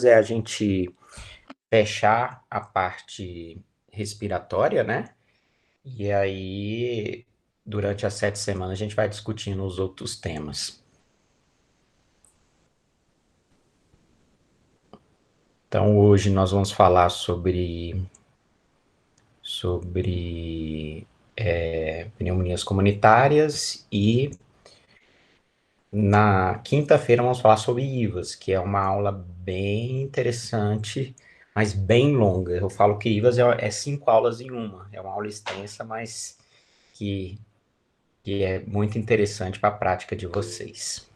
É a gente fechar a parte respiratória, né? E aí, durante as 7 semanas, a gente vai discutindo os outros temas. Então, hoje nós vamos falar sobre pneumonias comunitárias e na quinta-feira vamos falar sobre IVAs, que é uma aula bem interessante, mas bem longa. Eu falo que IVAs é 5 aulas em uma. É uma aula extensa, mas que, que é muito interessante para a prática de vocês.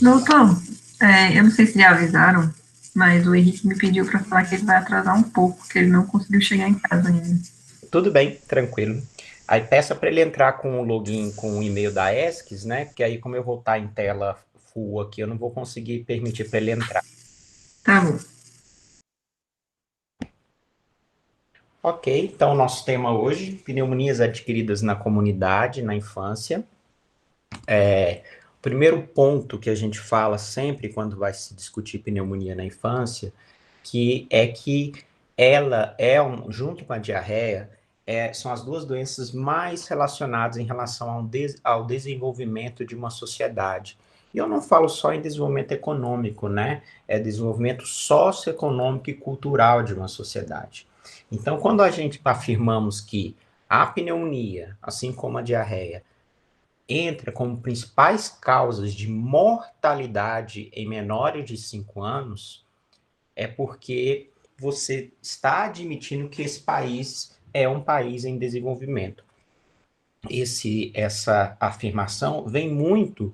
Doutor, eu não sei se já avisaram, mas o Henrique me pediu para falar que ele vai atrasar um pouco, que ele não conseguiu chegar em casa ainda. Tudo bem, tranquilo. Aí peça para ele entrar com o login com o e-mail da ESCS, né? Que aí, como eu vou estar em tela full aqui, eu não vou conseguir permitir para ele entrar. Tá bom. Ok, então nosso tema hoje, pneumonias adquiridas na comunidade, na infância. O primeiro ponto que a gente fala sempre quando vai se discutir pneumonia na infância, que ela junto com a diarreia, são as duas doenças mais relacionadas em relação ao desenvolvimento de uma sociedade. E eu não falo só em desenvolvimento econômico, né? É desenvolvimento socioeconômico e cultural de uma sociedade. Então, quando a gente afirmamos que a pneumonia, assim como a diarreia, entra como principais causas de mortalidade em menores de 5 anos, é porque você está admitindo que esse país é um país em desenvolvimento. Essa afirmação vem muito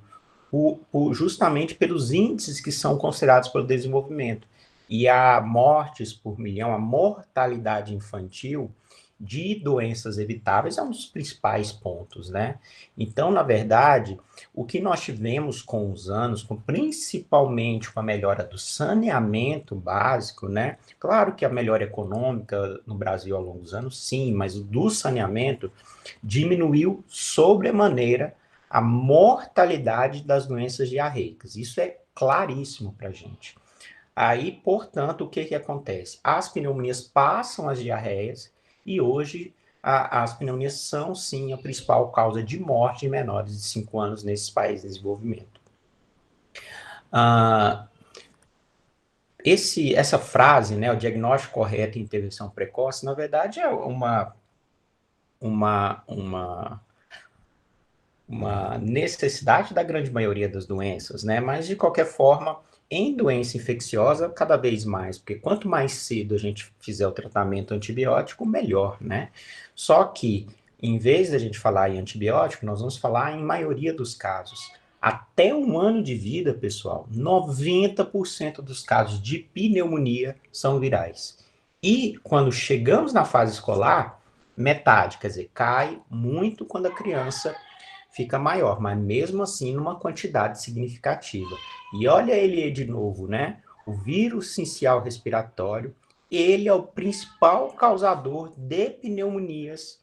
justamente pelos índices que são considerados pelo desenvolvimento. E a mortes por milhão, a mortalidade infantil de doenças evitáveis é um dos principais pontos, né? Então, na verdade, o que nós tivemos com os anos, principalmente com a melhora do saneamento básico, né? Claro que a melhora econômica no Brasil ao longo dos anos, sim, mas o do saneamento diminuiu sobremaneira a mortalidade das doenças diarreicas. Isso é claríssimo para a gente. Aí, portanto, o que, que acontece? As pneumonias passam as diarreias e hoje as pneumonias são, sim, a principal causa de morte em menores de 5 anos nesses países de desenvolvimento. Essa frase, né, o diagnóstico correto e intervenção precoce, na verdade é uma, uma uma necessidade da grande maioria das doenças, né? Mas de qualquer forma, em doença infecciosa, cada vez mais, porque quanto mais cedo a gente fizer o tratamento antibiótico, melhor, né? Só que, em vez da gente falar em antibiótico, nós vamos falar em maioria dos casos. Até 1 ano de vida, pessoal, 90% dos casos de pneumonia são virais. E quando chegamos na fase escolar, metade, quer dizer, cai muito quando a criança fica maior, mas mesmo assim numa quantidade significativa. E olha ele de novo, né? O vírus sincial respiratório, ele é o principal causador de pneumonias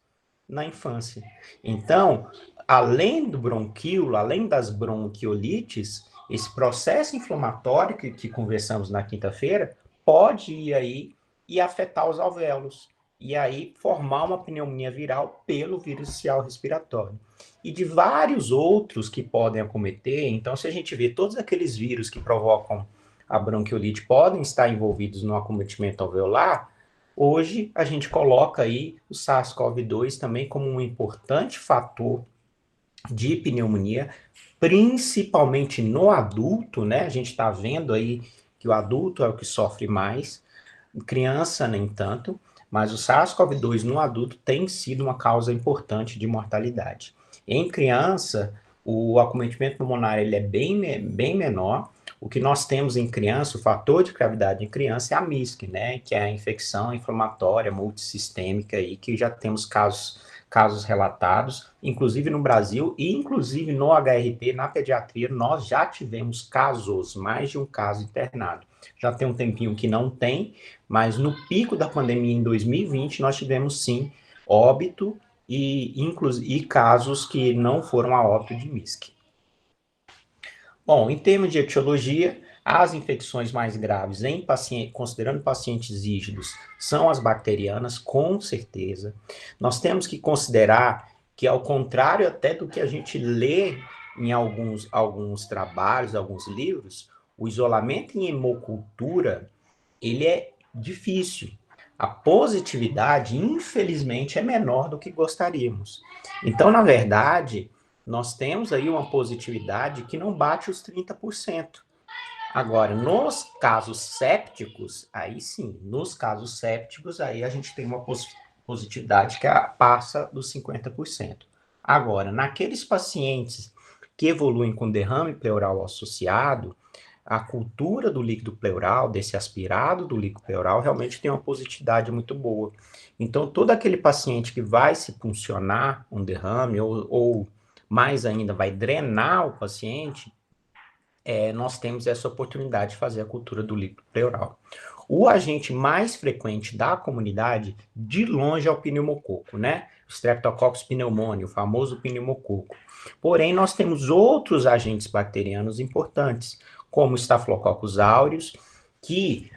na infância. Então, além do bronquíolo, além das bronquiolites, esse processo inflamatório que conversamos na quinta-feira pode ir aí e afetar os alvéolos e aí formar uma pneumonia viral pelo vírus sincial respiratório e de vários outros que podem acometer. Então, se a gente vê todos aqueles vírus que provocam a bronquiolite podem estar envolvidos no acometimento alveolar, hoje a gente coloca aí o SARS-CoV-2 também como um importante fator de pneumonia, principalmente no adulto, né? A gente está vendo aí que o adulto é o que sofre mais, criança nem tanto, mas o SARS-CoV-2 no adulto tem sido uma causa importante de mortalidade. Em criança, o acometimento pulmonar ele é bem menor. O que nós temos em criança, o fator de gravidade em criança é a MISC, né, que é a infecção inflamatória multissistêmica aí, que já temos casos relatados, inclusive no Brasil e inclusive no HRT, na pediatria, nós já tivemos casos, mais de um caso internado. Já tem um tempinho que não tem, mas no pico da pandemia em 2020, nós tivemos sim óbito e casos que não foram a óbito de MISC. Bom, em termos de etiologia, As infecções mais graves, considerando pacientes rígidos, são as bacterianas, com certeza. Nós temos que considerar que, ao contrário até do que a gente lê em alguns trabalhos, alguns livros, o isolamento em hemocultura, ele é difícil. A positividade, infelizmente, é menor do que gostaríamos. Então, na verdade, nós temos aí uma positividade que não bate os 30%. Agora, nos casos sépticos, aí sim, nos casos sépticos, aí a gente tem uma positividade que passa dos 50%. Agora, naqueles pacientes que evoluem com derrame pleural associado, a cultura do líquido pleural, desse aspirado do líquido pleural, realmente tem uma positividade muito boa. Então, todo aquele paciente que vai se puncionar um derrame, ou mais ainda, vai drenar o paciente, nós temos essa oportunidade de fazer a cultura do líquido pleural. O agente mais frequente da comunidade, de longe, é o pneumococo, né? O Streptococcus pneumoniae, o famoso pneumococo. Porém, nós temos outros agentes bacterianos importantes, como o Staphylococcus aureus, que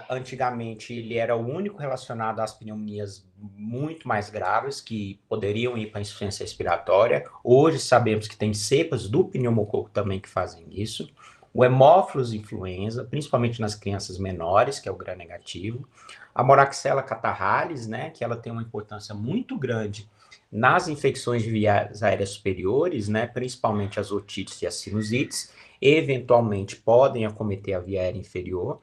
antigamente ele era o único relacionado às pneumonias muito mais graves, que poderiam ir para a insuficiência respiratória. Hoje sabemos que tem cepas do pneumococo também que fazem isso. O Haemophilus influenza, principalmente nas crianças menores, que é o gram-negativo. A Moraxella catarrhalis, né, que ela tem uma importância muito grande nas infecções de vias aéreas superiores, né, principalmente as otites e as sinusites, eventualmente podem acometer a via aérea inferior.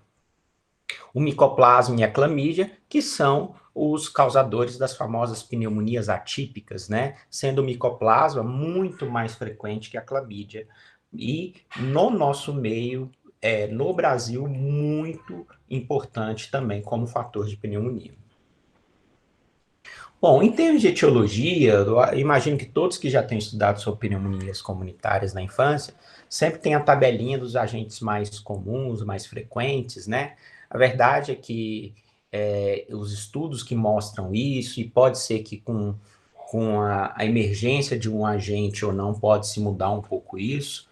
O micoplasma e a clamídia, que são os causadores das famosas pneumonias atípicas, né? Sendo o micoplasma muito mais frequente que a clamídia. E no nosso meio, no Brasil, muito importante também como fator de pneumonia. Bom, em termos de etiologia, eu imagino que todos que já têm estudado sobre pneumonias comunitárias na infância, sempre tem a tabelinha dos agentes mais comuns, mais frequentes, né? A verdade é que os estudos que mostram isso, e pode ser que com a emergência de um agente ou não, pode se mudar um pouco isso.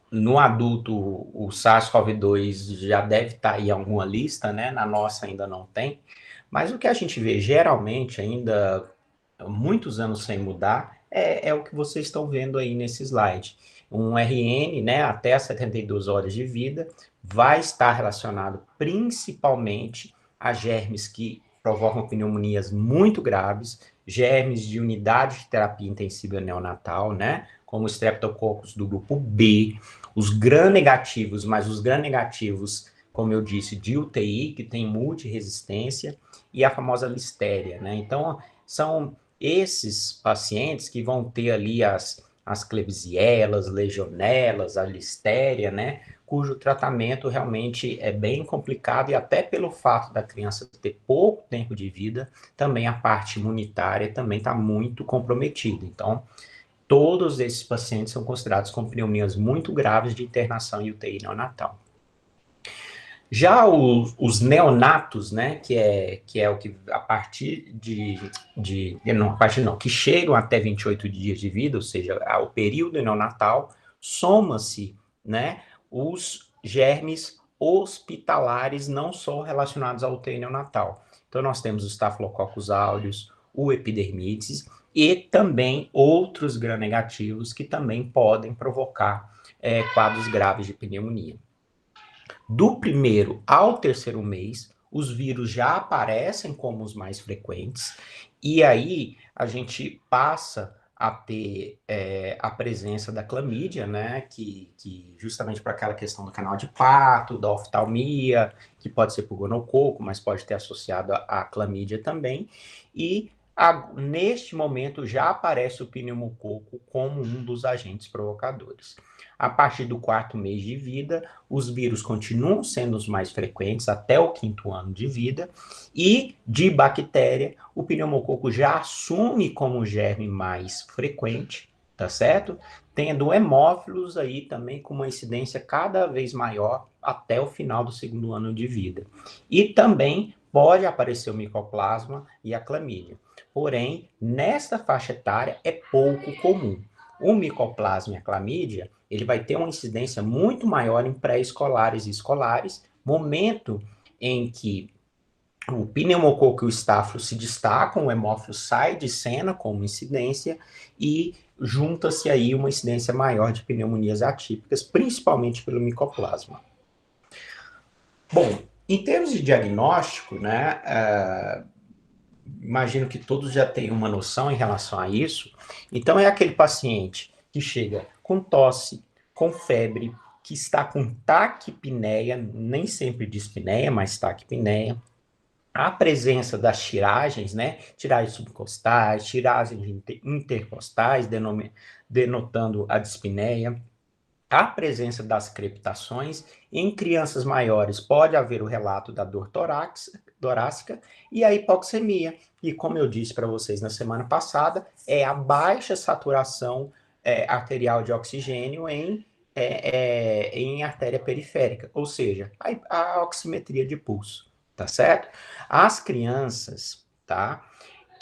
No adulto, o SARS-CoV-2 já deve estar aí em alguma lista, né? Na nossa ainda não tem. Mas o que a gente vê geralmente, ainda muitos anos sem mudar, é o que vocês estão vendo aí nesse slide. Um RN, né, até 72 horas de vida, vai estar relacionado principalmente a germes que provocam pneumonias muito graves, germes de unidade de terapia intensiva neonatal, né, como o Streptococcus do grupo B, os gram-negativos, mas os gram-negativos, como eu disse, de UTI, que tem multiresistência, e a famosa listéria, né? Então, são esses pacientes que vão ter ali as klebsielas, legionelas, a listéria, né? Cujo tratamento realmente é bem complicado, e até pelo fato da criança ter pouco tempo de vida, também a parte imunitária também está muito comprometida. Então, todos esses pacientes são considerados com pneumonias muito graves de internação em UTI neonatal. Já os neonatos, né, que é o que a partir não, a partir não, que chegam até 28 dias de vida, ou seja, o período neonatal, soma-se, né, os germes hospitalares não só relacionados ao UTI neonatal. Então, nós temos o Staphylococcus aureus, o epidermides e também outros gram-negativos que também podem provocar quadros graves de pneumonia. Do primeiro ao terceiro mês, os vírus já aparecem como os mais frequentes, e aí a gente passa a ter a presença da clamídia, né, que justamente para aquela questão do canal de parto, da oftalmia, que pode ser por gonococo, mas pode ter associado a clamídia também, e neste momento já aparece o pneumococo como um dos agentes provocadores. A partir do quarto mês de vida, os vírus continuam sendo os mais frequentes até o quinto ano de vida, e de bactéria, o pneumococo já assume como o germe mais frequente, tá certo? Tendo o hemófilos aí também com uma incidência cada vez maior até o final do segundo ano de vida. E também pode aparecer o micoplasma e a clamídia. Porém, nesta faixa etária é pouco comum. O micoplasma e a clamídia ele vai ter uma incidência muito maior em pré-escolares e escolares, momento em que o pneumococo e o estáfilo se destacam, o hemófilo sai de cena como incidência e junta-se aí uma incidência maior de pneumonias atípicas, principalmente pelo micoplasma. Bom, em termos de diagnóstico, né, imagino que todos já têm uma noção em relação a isso. Então, é aquele paciente que chega com tosse, com febre, que está com taquipneia, nem sempre dispneia, mas taquipneia. A presença das tiragens, né? Tiragens subcostais, tiragens intercostais, denotando a dispneia. A presença das crepitações. Em crianças maiores, pode haver o relato da dor torácica e a hipoxemia. E como eu disse para vocês na semana passada, é a baixa saturação arterial de oxigênio em artéria periférica, ou seja, a oximetria de pulso, tá certo? As crianças, tá?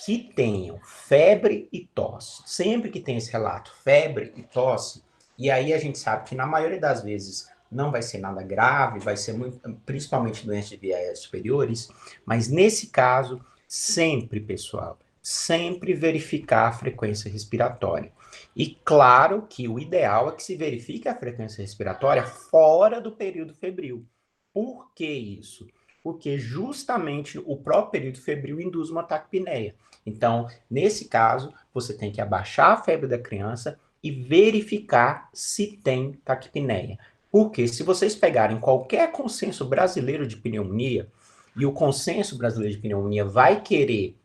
Que tenham febre e tosse, sempre que tem esse relato, febre e tosse, e aí a gente sabe que na maioria das vezes não vai ser nada grave, vai ser muito, principalmente doenças de vias superiores, mas nesse caso, sempre, pessoal, sempre verificar a frequência respiratória. E claro que o ideal é que se verifique a frequência respiratória fora do período febril. Por que isso? Porque justamente o próprio período febril induz uma taquipneia. Então, nesse caso, você tem que abaixar a febre da criança e verificar se tem taquipneia. Porque se vocês pegarem qualquer consenso brasileiro de pneumonia, e o consenso brasileiro de pneumonia vai querer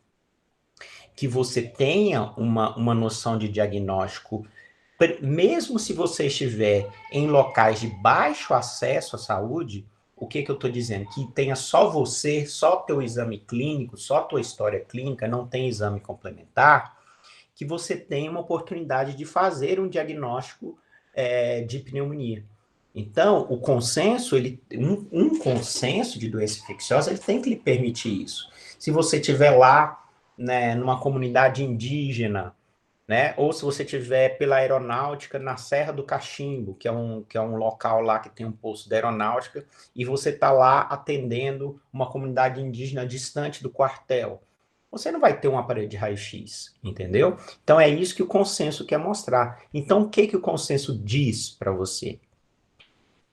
que você tenha uma noção de diagnóstico, mesmo se você estiver em locais de baixo acesso à saúde, o que eu estou dizendo? Que tenha só você, só teu exame clínico, só tua história clínica, não tem exame complementar, que você tenha uma oportunidade de fazer um diagnóstico de pneumonia. Então, o consenso, um consenso de doença infecciosa, ele tem que lhe permitir isso. Se você estiver lá, né, numa comunidade indígena, né, ou se você estiver pela aeronáutica na Serra do Cachimbo, que é um local lá que tem um posto da aeronáutica, e você está lá atendendo uma comunidade indígena distante do quartel, você não vai ter um aparelho de raio-x, entendeu? Então é isso que o consenso quer mostrar. Então o que o consenso diz para você?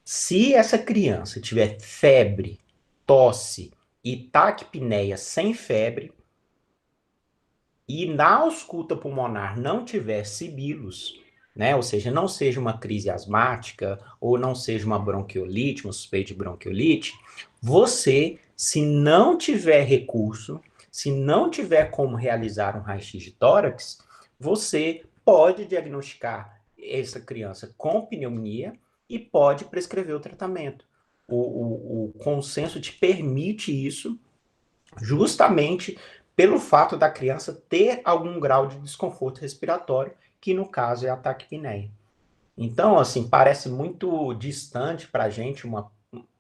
Se essa criança tiver febre, tosse e taquipneia sem febre, e na ausculta pulmonar não tiver sibilos, né, ou seja, não seja uma crise asmática, ou não seja uma bronquiolite, uma suspeita de bronquiolite, você, se não tiver recurso, se não tiver como realizar um raio-x de tórax, você pode diagnosticar essa criança com pneumonia e pode prescrever o tratamento. O consenso te permite isso justamente pelo fato da criança ter algum grau de desconforto respiratório, que no caso é a taquipneia. Então, assim, parece muito distante para a gente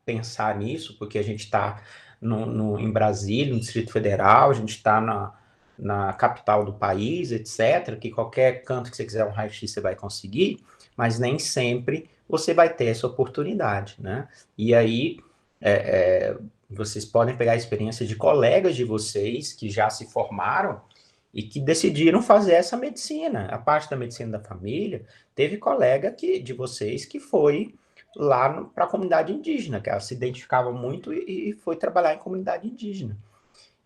pensar nisso, porque a gente está em Brasília, no Distrito Federal, a gente está na capital do país, etc., que qualquer canto que você quiser um raio-x você vai conseguir, mas nem sempre você vai ter essa oportunidade, né? E aí, vocês podem pegar a experiência de colegas de vocês que já se formaram e que decidiram fazer essa medicina, a parte da medicina da família. Teve colega de vocês que foi lá para a comunidade indígena, que ela se identificava muito e foi trabalhar em comunidade indígena.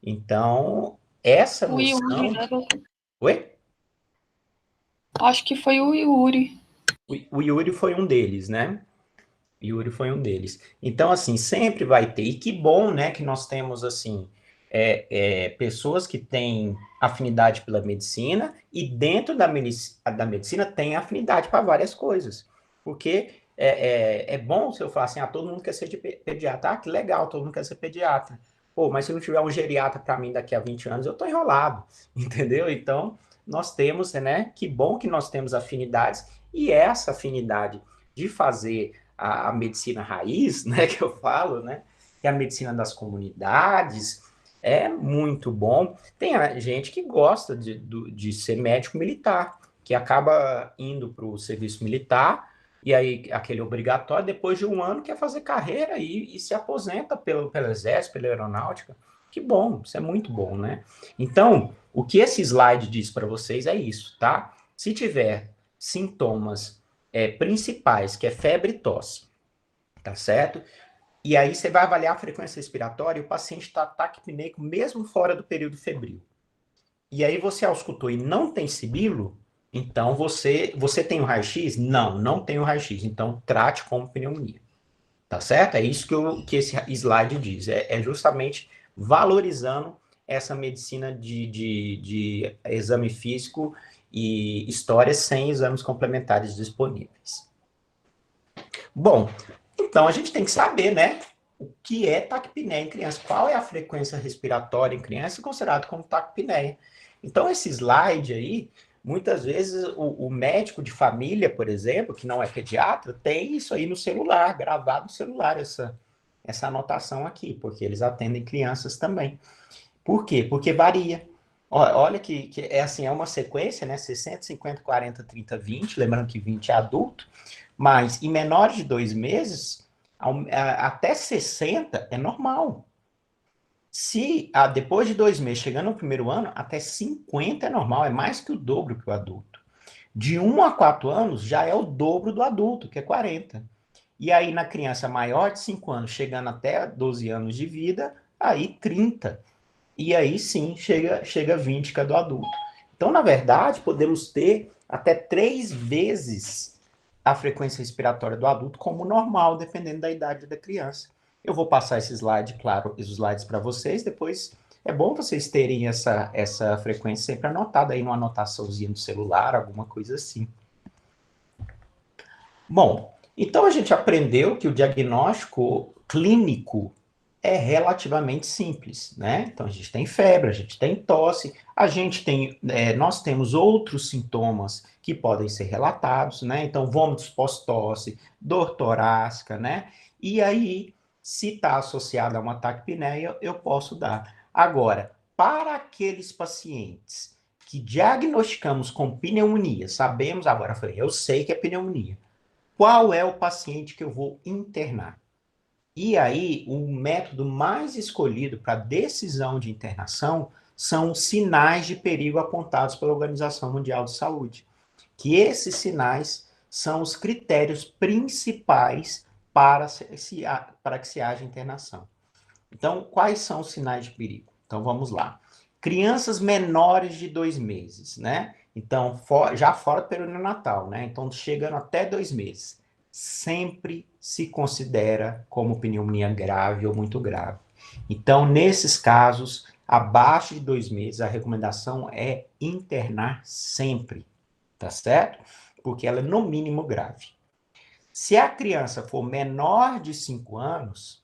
Então, essa O Yuri, noção... né, doutor? Oi? Acho que foi o Yuri. O Yuri foi um deles, né? Yuri foi um deles. Então, assim, sempre vai ter. E que bom, né, que nós temos, assim, pessoas que têm afinidade pela medicina e dentro da medicina tem afinidade para várias coisas. Porque é bom se eu falar assim, todo mundo quer ser pediatra. Ah, que legal, todo mundo quer ser pediatra. Pô, mas se não tiver um geriatra para mim daqui a 20 anos, eu tô enrolado, entendeu? Então, nós temos, né, que bom que nós temos afinidades e essa afinidade de fazer a medicina raiz, né, que eu falo, né, que é a medicina das comunidades, é muito bom. Tem gente que gosta de ser médico militar, que acaba indo para o serviço militar, e aí aquele obrigatório, depois de um ano, quer fazer carreira e se aposenta pelo Exército, pela Aeronáutica. Que bom, isso é muito bom, né? Então, o que esse slide diz para vocês é isso, tá? Se tiver sintomas principais, que é febre e tosse, tá certo? E aí você vai avaliar a frequência respiratória e o paciente está taquipneico mesmo fora do período febril. E aí você auscultou e não tem sibilo, então você tem o raio-x? Não, não tem o raio-x. Então trate como pneumonia. Tá certo? É isso que esse slide diz. É justamente valorizando essa medicina de exame físico e histórias sem exames complementares disponíveis. Bom, então a gente tem que saber, né? O que é taquipneia em criança? Qual é a frequência respiratória em criança considerado como taquipneia? Então, esse slide aí, muitas vezes o médico de família, por exemplo, que não é pediatra, tem isso aí no celular, gravado no celular, essa anotação aqui, porque eles atendem crianças também. Por quê? Porque varia. Olha que é assim, é uma sequência, né? 60, 50, 40, 30, 20, lembrando que 20 é adulto, mas em menores de 2 meses, até 60 é normal. Se depois de 2 meses, chegando no primeiro ano, até 50 é normal, é mais que o dobro que o adulto. De 1 a 4 anos, já é o dobro do adulto, que é 40. E aí, na criança maior de 5 anos, chegando até 12 anos de vida, aí 30. E aí sim, chega 20 que é do adulto. Então, na verdade, podemos ter até 3 vezes a frequência respiratória do adulto como normal, dependendo da idade da criança. Eu vou passar esse slide, claro, os slides para vocês, depois é bom vocês terem essa frequência sempre anotada aí numa anotaçãozinha do celular, alguma coisa assim. Bom, então a gente aprendeu que o diagnóstico clínico é relativamente simples, né? Então a gente tem febre, a gente tem tosse, nós temos outros sintomas que podem ser relatados, né? Então vômitos pós-tosse, dor torácica, né? E aí, se está associado a uma taquipneia, eu posso dar. Agora, para aqueles pacientes que diagnosticamos com pneumonia, sabemos agora, eu sei que é pneumonia. Qual é o paciente que eu vou internar? E aí, o método mais escolhido para decisão de internação são os sinais de perigo apontados pela Organização Mundial de Saúde. Que esses sinais são os critérios principais para que se haja internação. Então, quais são os sinais de perigo? Então, vamos lá. Crianças menores de 2 meses, né? Então, já fora do período neonatal, né? Então, chegando até 2 meses. Sempre se considera como pneumonia grave ou muito grave. Então, nesses casos, abaixo de 2 meses, a recomendação é internar sempre, tá certo? Porque ela é no mínimo grave. Se a criança for menor de 5 anos,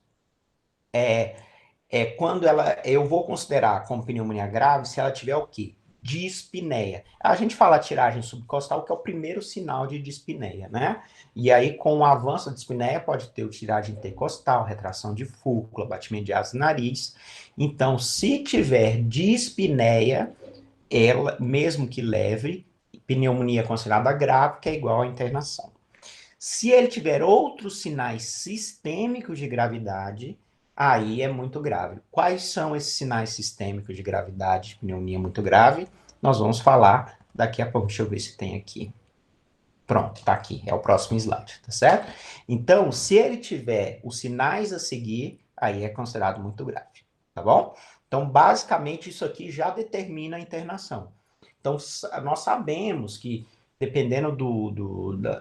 quando eu vou considerar como pneumonia grave se ela tiver o quê? Dispneia. A gente fala tiragem subcostal, que é o primeiro sinal de dispneia, né? E aí, com o avanço da dispneia, pode ter o tiragem intercostal, retração de fúcula, batimento de asa no nariz. Então, se tiver dispneia, ela, mesmo que leve, pneumonia considerada grave, que é igual à internação. Se ele tiver outros sinais sistêmicos de gravidade, aí é muito grave. Quais são esses sinais sistêmicos de gravidade, de pneumonia muito grave? Nós vamos falar daqui a pouco. Deixa eu ver se tem aqui. Pronto, tá aqui. É o próximo slide, tá certo? Então, se ele tiver os sinais a seguir, aí é considerado muito grave, tá bom? Então, basicamente, isso aqui já determina a internação. Então, nós sabemos que, dependendo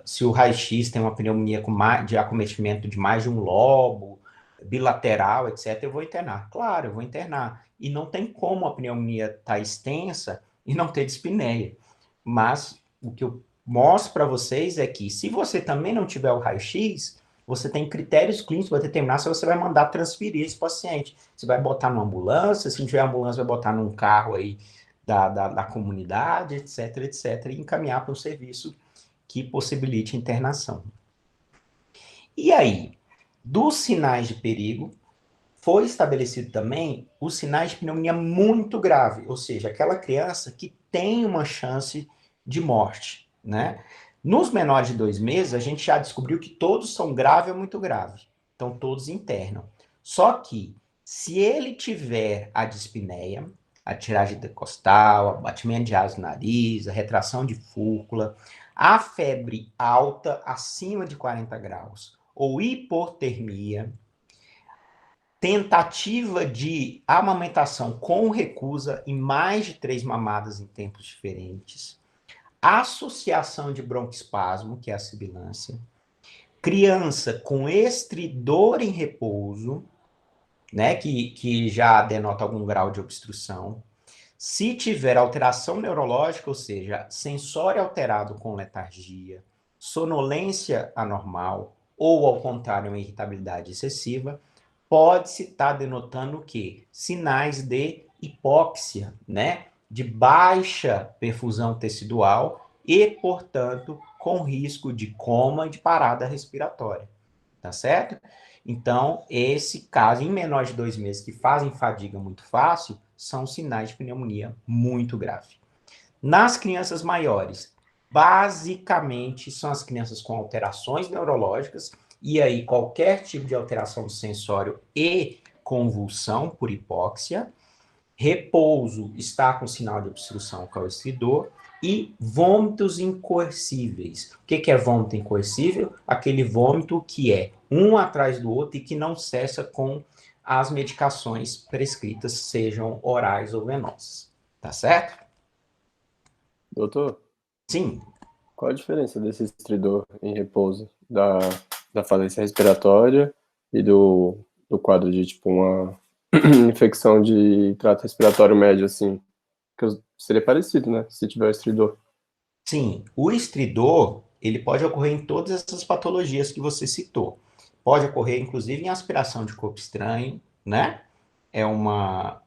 se o raio-x tem uma pneumonia de acometimento de mais de um lobo, bilateral, etc., eu vou internar. Claro, eu vou internar. E não tem como a pneumonia estar extensa e não ter dispneia. Mas o que eu mostro para vocês é que, se você também não tiver o raio-x, você tem critérios clínicos para determinar se você vai mandar transferir esse paciente. Você vai botar numa ambulância, se não tiver ambulância, vai botar num carro aí da comunidade, etc., etc., e encaminhar para um serviço que possibilite internação. E aí, dos sinais de perigo, foi estabelecido também os sinais de pneumonia muito grave, ou seja, aquela criança que tem uma chance de morte, né? Nos menores de 2 meses, a gente já descobriu que todos são grave ou muito grave. Então, todos internam. Só que, se ele tiver a dispneia, a tiragem intercostal, abatimento de asa no nariz, a retração de fúrcula, a febre alta acima de 40 graus, ou hipotermia, tentativa de amamentação com recusa em mais de 3 mamadas em tempos diferentes, associação de broncoespasmo, que é a sibilância, criança com estridor em repouso, né, que já denota algum grau de obstrução, se tiver alteração neurológica, ou seja, sensório alterado com letargia, sonolência anormal, ou ao contrário, uma irritabilidade excessiva, pode-se estar denotando o quê? Sinais de hipóxia, né? De baixa perfusão tecidual e, portanto, com risco de coma e de parada respiratória, tá certo? Então, esse caso, em menores de 2 meses que fazem fadiga muito fácil, são sinais de pneumonia muito grave. Nas crianças maiores, basicamente são as crianças com alterações neurológicas, e aí qualquer tipo de alteração do sensório e convulsão por hipóxia, repouso está com sinal de obstrução com o estridor, e vômitos incoercíveis. O que é vômito incoercível? Aquele vômito que é um atrás do outro e que não cessa com as medicações prescritas, sejam orais ou venosas. Tá certo? Doutor, Sim. qual a diferença desse estridor em repouso da falência respiratória e do quadro de, tipo, uma infecção de trato respiratório médio, assim? Que seria parecido, né? Se tiver estridor. Sim, o estridor, ele pode ocorrer em todas essas patologias que você citou. Pode ocorrer, inclusive, em aspiração de corpo estranho, né? É uma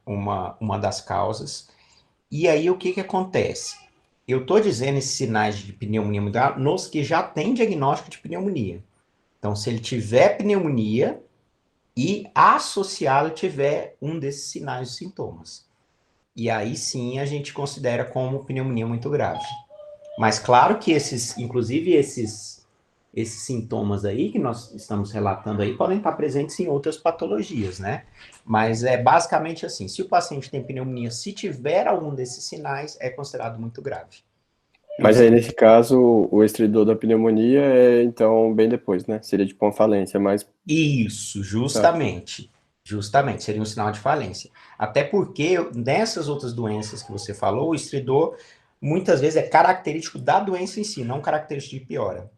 das causas. E aí, o que que acontece? Eu estou dizendo esses sinais de pneumonia muito grave nos que já têm diagnóstico de pneumonia. Então, se ele tiver pneumonia e associado tiver um desses sinais e sintomas. E aí sim a gente considera como pneumonia muito grave. Mas claro que inclusive esses sintomas aí que nós estamos relatando aí podem estar presentes em outras patologias, né? Mas é basicamente assim, se o paciente tem pneumonia, se tiver algum desses sinais, é considerado muito grave. Mas aí, nesse caso, o estridor da pneumonia é, então, bem depois, né? Seria tipo uma falência, mas... Isso, Tá. justamente. Justamente, seria um sinal de falência. Até porque nessas outras doenças que você falou, o estridor muitas vezes é característico da doença em si, não característico de piora.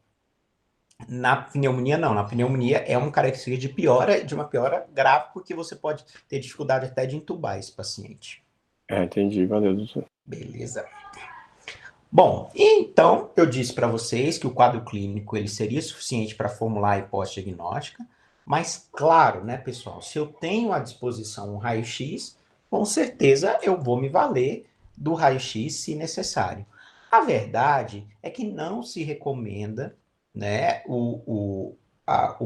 Na pneumonia, não. Na pneumonia é uma característica de piora, de uma piora grave, porque você pode ter dificuldade até de entubar esse paciente. Entendi. Valeu, doutor. Beleza. Bom, então eu disse para vocês que o quadro clínico ele seria suficiente para formular a hipótese diagnóstica, mas claro, né, pessoal, se eu tenho à disposição um raio-x, com certeza eu vou me valer do raio-x se necessário. A verdade é que não se recomenda, né, o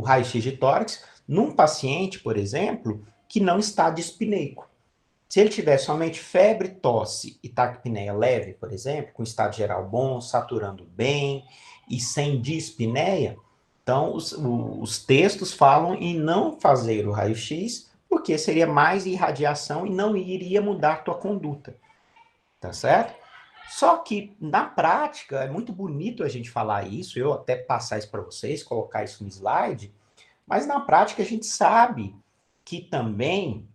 raio-x de tórax num paciente, por exemplo, que não está dispneico. Se ele tiver somente febre, tosse e taquipneia leve, por exemplo, com estado geral bom, saturando bem e sem dispneia, então os textos falam em não fazer o raio-x, porque seria mais irradiação e não iria mudar tua conduta, tá certo? Só que na prática é muito bonito a gente falar isso, eu até passar isso para vocês, colocar isso no slide, mas na prática a gente sabe que também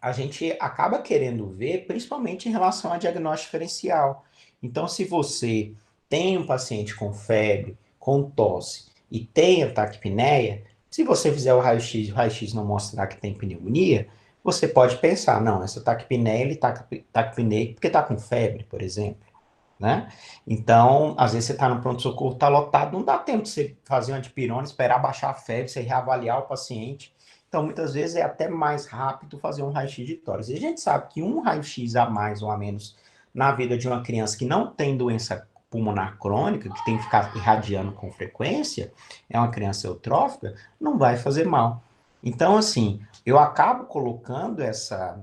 a gente acaba querendo ver, principalmente em relação a diagnóstico diferencial. Então, se você tem um paciente com febre, com tosse e tem a taquipneia, se você fizer o raio-x não mostrar que tem pneumonia, você pode pensar, não, essa taquipneia, ele está taquipneico porque está com febre, por exemplo, né? Então, às vezes você está no pronto-socorro, está lotado, não dá tempo de você fazer uma dipirona, esperar baixar a febre, você reavaliar o paciente. Então, muitas vezes é até mais rápido fazer um raio-x de tórax. E a gente sabe que um raio-x a mais ou a menos na vida de uma criança que não tem doença pulmonar crônica, que tem que ficar irradiando com frequência, é uma criança eutrófica, não vai fazer mal. Então, assim, eu acabo colocando essa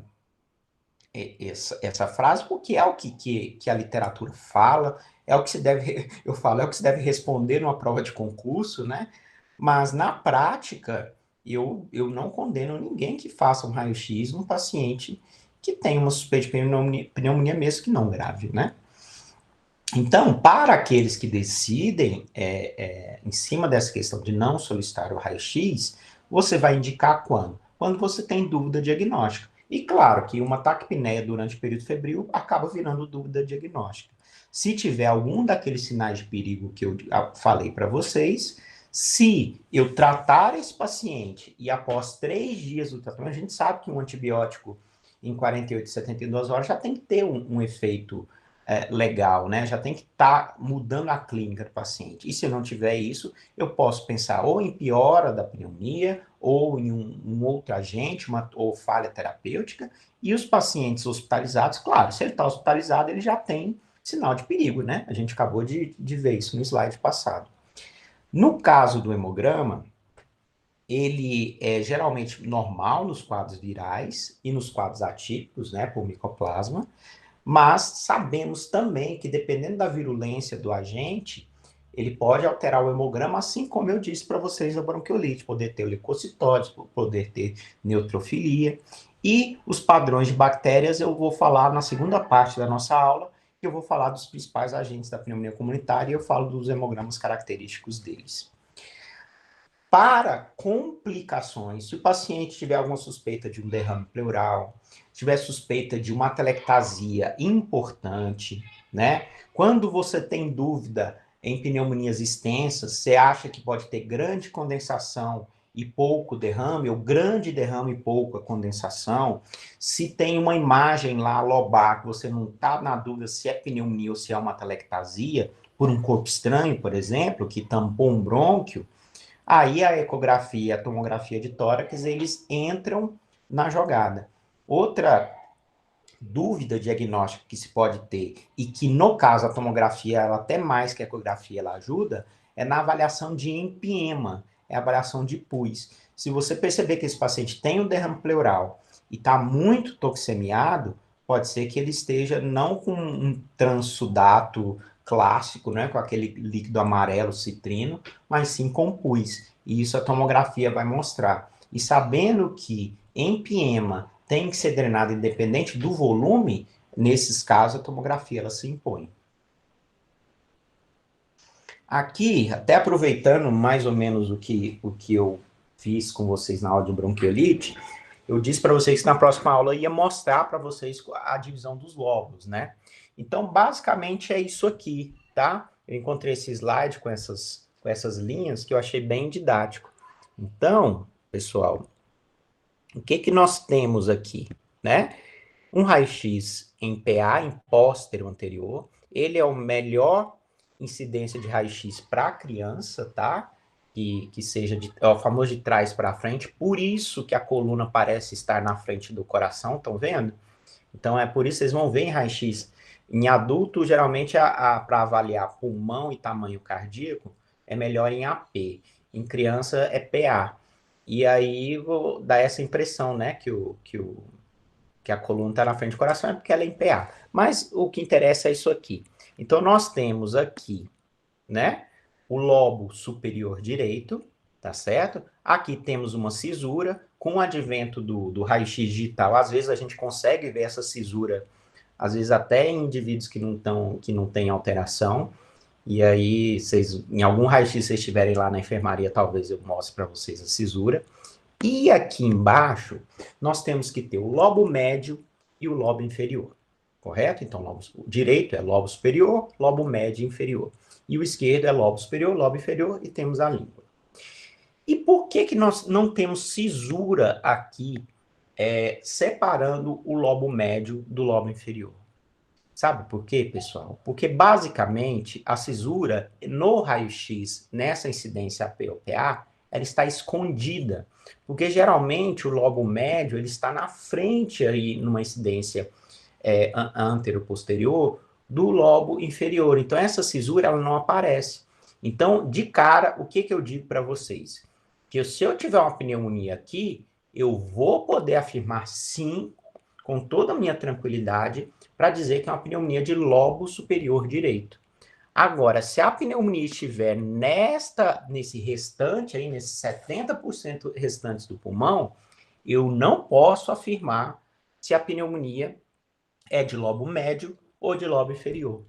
frase porque é o que a literatura fala, é o que se deve, eu falo, é o que se deve responder numa prova de concurso, né? Mas na prática, eu não condeno ninguém que faça um raio-x num paciente que tem uma suspeita de pneumonia mesmo que não grave, né? Então, para aqueles que decidem, em cima dessa questão de não solicitar o raio-x, você vai indicar quando? Quando você tem dúvida diagnóstica. E claro que uma taquipneia durante o período febril acaba virando dúvida diagnóstica. Se tiver algum daqueles sinais de perigo que eu falei para vocês, se eu tratar esse paciente e após 3 dias do tratamento, a gente sabe que um antibiótico em 48, 72 horas já tem que ter um efeito legal, né? Já tem que estar mudando a clínica do paciente. E se eu não tiver isso, eu posso pensar ou em piora da pneumonia, ou em um outro agente, ou falha terapêutica. E os pacientes hospitalizados, claro, se ele está hospitalizado, ele já tem sinal de perigo, né? A gente acabou de ver isso no slide passado. No caso do hemograma, ele é geralmente normal nos quadros virais e nos quadros atípicos, né, por micoplasma. Mas sabemos também que, dependendo da virulência do agente, ele pode alterar o hemograma, assim como eu disse para vocês a bronquiolite, poder ter leucocitose, poder ter neutrofilia. E os padrões de bactérias eu vou falar na segunda parte da nossa aula, que eu vou falar dos principais agentes da pneumonia comunitária e eu falo dos hemogramas característicos deles. Para complicações, se o paciente tiver alguma suspeita de um derrame pleural, tiver suspeita de uma atelectasia importante, né? Quando você tem dúvida em pneumonias extensas, você acha que pode ter grande condensação e pouco derrame, ou grande derrame e pouca condensação, se tem uma imagem lá lobar que você não está na dúvida se é pneumonia ou se é uma atelectasia, por um corpo estranho, por exemplo, que tampou um brônquio, aí a ecografia e a tomografia de tórax, eles entram na jogada. Outra dúvida diagnóstica que se pode ter, e que no caso a tomografia, ela até mais que a ecografia, ela ajuda, é na avaliação de empiema, é a avaliação de pus. Se você perceber que esse paciente tem um derrame pleural e está muito toxemiado, pode ser que ele esteja não com um transsudato clássico, né, com aquele líquido amarelo citrino, mas sim com pus. E isso a tomografia vai mostrar. E sabendo que empiema tem que ser drenado independente do volume, nesses casos a tomografia ela se impõe. Aqui, até aproveitando mais ou menos o que eu fiz com vocês na aula de bronquiolite, eu disse para vocês que na próxima aula eu ia mostrar para vocês a divisão dos lobos, né? Então, basicamente é isso aqui, tá? Eu encontrei esse slide com essas linhas que eu achei bem didático. Então, pessoal, o que nós temos aqui, né? Um raio-x em PA, em póstero anterior, ele é o melhor incidência de raio-x para criança, tá? Que seja o famoso de trás para frente, por isso que a coluna parece estar na frente do coração, estão vendo? Então é por isso que vocês vão ver em raio-x. Em adulto, geralmente, para avaliar pulmão e tamanho cardíaco, é melhor em AP. Em criança, é PA. E aí vou dar essa impressão, né, que a coluna está na frente do coração, é porque ela é em PA. Mas o que interessa é isso aqui. Então, nós temos aqui, né, o lobo superior direito, tá certo? Aqui temos uma cisura. Com o advento do raio-x digital, às vezes a gente consegue ver essa cisura, às vezes até em indivíduos que não têm alteração. E aí, em algum raio-x, vocês estiverem lá na enfermaria, talvez eu mostre para vocês a cisura. E aqui embaixo, nós temos que ter o lobo médio e o lobo inferior, correto? Então, o direito é lobo superior, lobo médio e inferior. E o esquerdo é lobo superior, lobo inferior e temos a língua. E por que nós não temos cisura aqui, separando o lobo médio do lobo inferior? Sabe por quê, pessoal? Porque, basicamente, a cisura no raio-x, nessa incidência AP ou PA, ela está escondida. Porque, geralmente, o lobo médio ele está na frente, aí, numa incidência antero-posterior, do lobo inferior. Então, essa cisura ela não aparece. Então, de cara, o que eu digo para vocês? Que se eu tiver uma pneumonia aqui, eu vou poder afirmar sim, com toda a minha tranquilidade, para dizer que é uma pneumonia de lobo superior direito. Agora, se a pneumonia estiver nesse restante aí, nesses 70% restantes do pulmão, eu não posso afirmar se a pneumonia é de lobo médio ou de lobo inferior.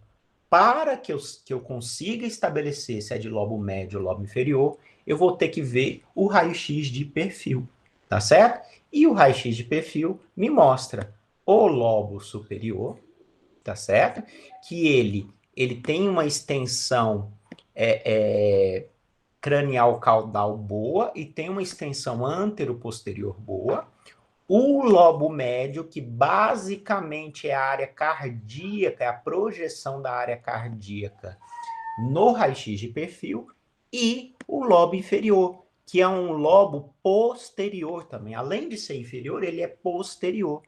Para que eu consiga estabelecer se é de lobo médio ou lobo inferior, eu vou ter que ver o raio-x de perfil, tá certo? E o raio-x de perfil me mostra o lobo superior, tá certo? Que ele tem uma extensão cranial caudal boa e tem uma extensão antero-posterior boa. O lobo médio, que basicamente é a área cardíaca, é a projeção da área cardíaca no raio-x de perfil, e o lobo inferior, que é um lobo posterior também. Além de ser inferior, ele é posterior,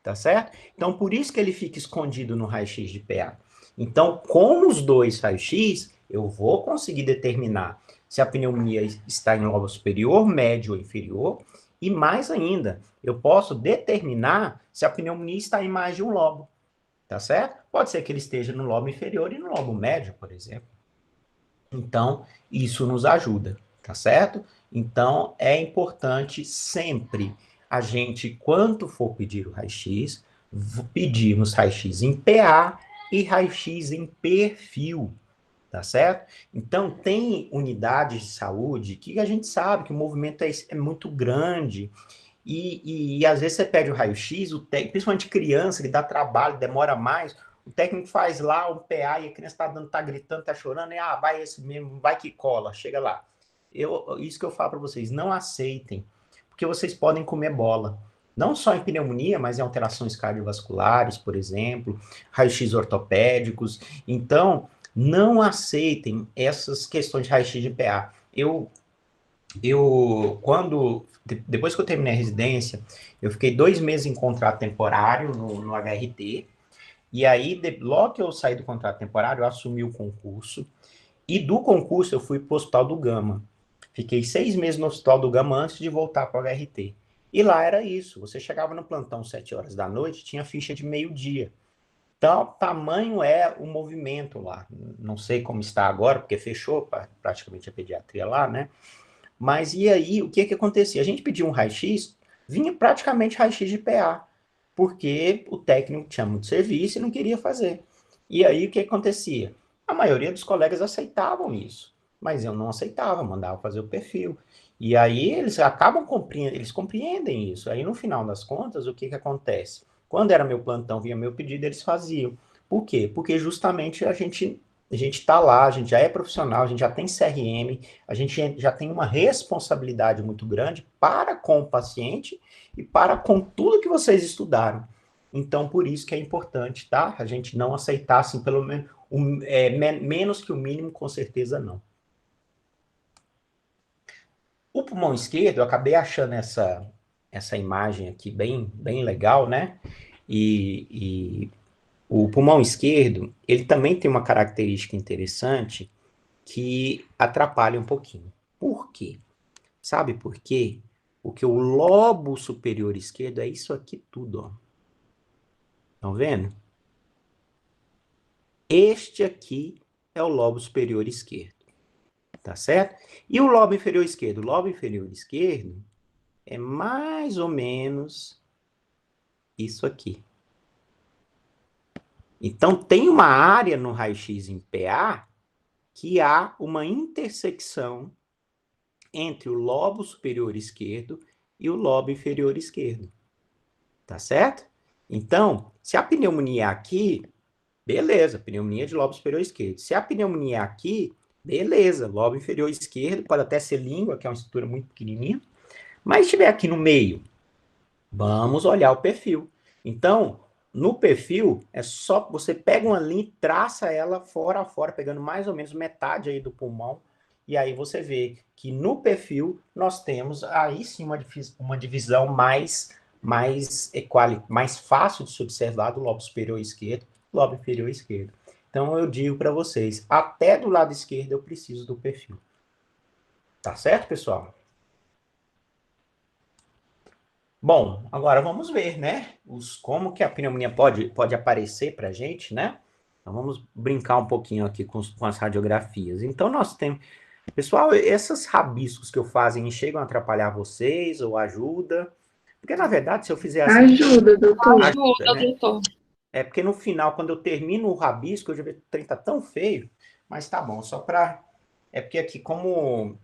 tá certo? Então, por isso que ele fica escondido no raio-x de PA. Então, com os dois raios-x, eu vou conseguir determinar se a pneumonia está em lobo superior, médio ou inferior, e mais ainda, eu posso determinar se a pneumonia está em mais de um lobo, tá certo? Pode ser que ele esteja no lobo inferior e no lobo médio, por exemplo. Então, isso nos ajuda, tá certo? Então, é importante sempre a gente, quando for pedir o raio-x, pedirmos raio-x em PA e raio-x em perfil, tá certo? Então, tem unidades de saúde que a gente sabe que o movimento é muito grande e às vezes você pede o raio-x, principalmente criança, que dá trabalho, demora mais, o técnico faz lá um PA e a criança tá gritando, tá chorando, e vai esse mesmo, vai que cola, chega lá. Isso que eu falo para vocês, não aceitem, porque vocês podem comer bola. Não só em pneumonia, mas em alterações cardiovasculares, por exemplo, raio-x ortopédicos. Então, não aceitem essas questões de raio-x de PA. Depois que eu terminei a residência, eu fiquei 2 meses em contrato temporário no HRT, e aí, logo que eu saí do contrato temporário, eu assumi o concurso, e do concurso eu fui para o Hospital do Gama. Fiquei 6 meses no Hospital do Gama antes de voltar para o HRT. E lá era isso, você chegava no plantão 7 horas da noite, tinha ficha de meio-dia. Então, tamanho é o movimento lá. Não sei como está agora, porque fechou praticamente a pediatria lá, né? Mas e aí, o que acontecia? A gente pedia um raio-x, vinha praticamente raio-x de PA, porque o técnico tinha muito serviço e não queria fazer. E aí, o que acontecia? A maioria dos colegas aceitavam isso, mas eu não aceitava, mandava fazer o perfil. E aí, eles eles compreendem isso. Aí, no final das contas, o que acontece? Quando era meu plantão, vinha meu pedido, eles faziam. Por quê? Porque justamente a gente está lá, a gente já é profissional, a gente já tem CRM, a gente já tem uma responsabilidade muito grande para com o paciente e para com tudo que vocês estudaram. Então, por isso que é importante, tá? A gente não aceitar, assim, pelo menos, menos que o mínimo, com certeza não. O pulmão esquerdo, eu acabei achando essa imagem aqui bem legal, né? E o pulmão esquerdo, ele também tem uma característica interessante, que atrapalha um pouquinho. Por quê? Sabe por quê? Porque o lobo superior esquerdo é isso aqui tudo, ó. Estão vendo? Este aqui é o lobo superior esquerdo, tá certo? E o lobo inferior esquerdo? O lobo inferior esquerdo é mais ou menos isso aqui. Então, tem uma área no raio-x em PA que há uma intersecção entre o lobo superior esquerdo e o lobo inferior esquerdo. Tá certo? Então, se a pneumonia é aqui, beleza, pneumonia de lobo superior esquerdo. Se a pneumonia é aqui, beleza, lobo inferior esquerdo, pode até ser língua, que é uma estrutura muito pequenininha, mas se estiver aqui no meio, vamos olhar o perfil. Então, no perfil, é só você pega uma linha e traça ela fora a fora, pegando mais ou menos metade aí do pulmão, e aí você vê que no perfil nós temos aí sim uma divisão mais fácil de se observar do lobo superior esquerdo, lobo inferior esquerdo. Então eu digo para vocês, até do lado esquerdo eu preciso do perfil. Tá certo, pessoal? Bom, agora vamos ver, né? Como que a pneumonia pode aparecer para a gente, né? Então, vamos brincar um pouquinho aqui com as radiografias. Então, nós temos... Pessoal, esses rabiscos que eu faço chegam a atrapalhar vocês ou ajuda? Porque, na verdade, se eu fizer assim... Ajuda, doutor. Ajuda, né? doutor. É porque no final, quando eu termino o rabisco, eu já vejo que o trem tá tão feio, mas tá bom, só para... É porque aqui, como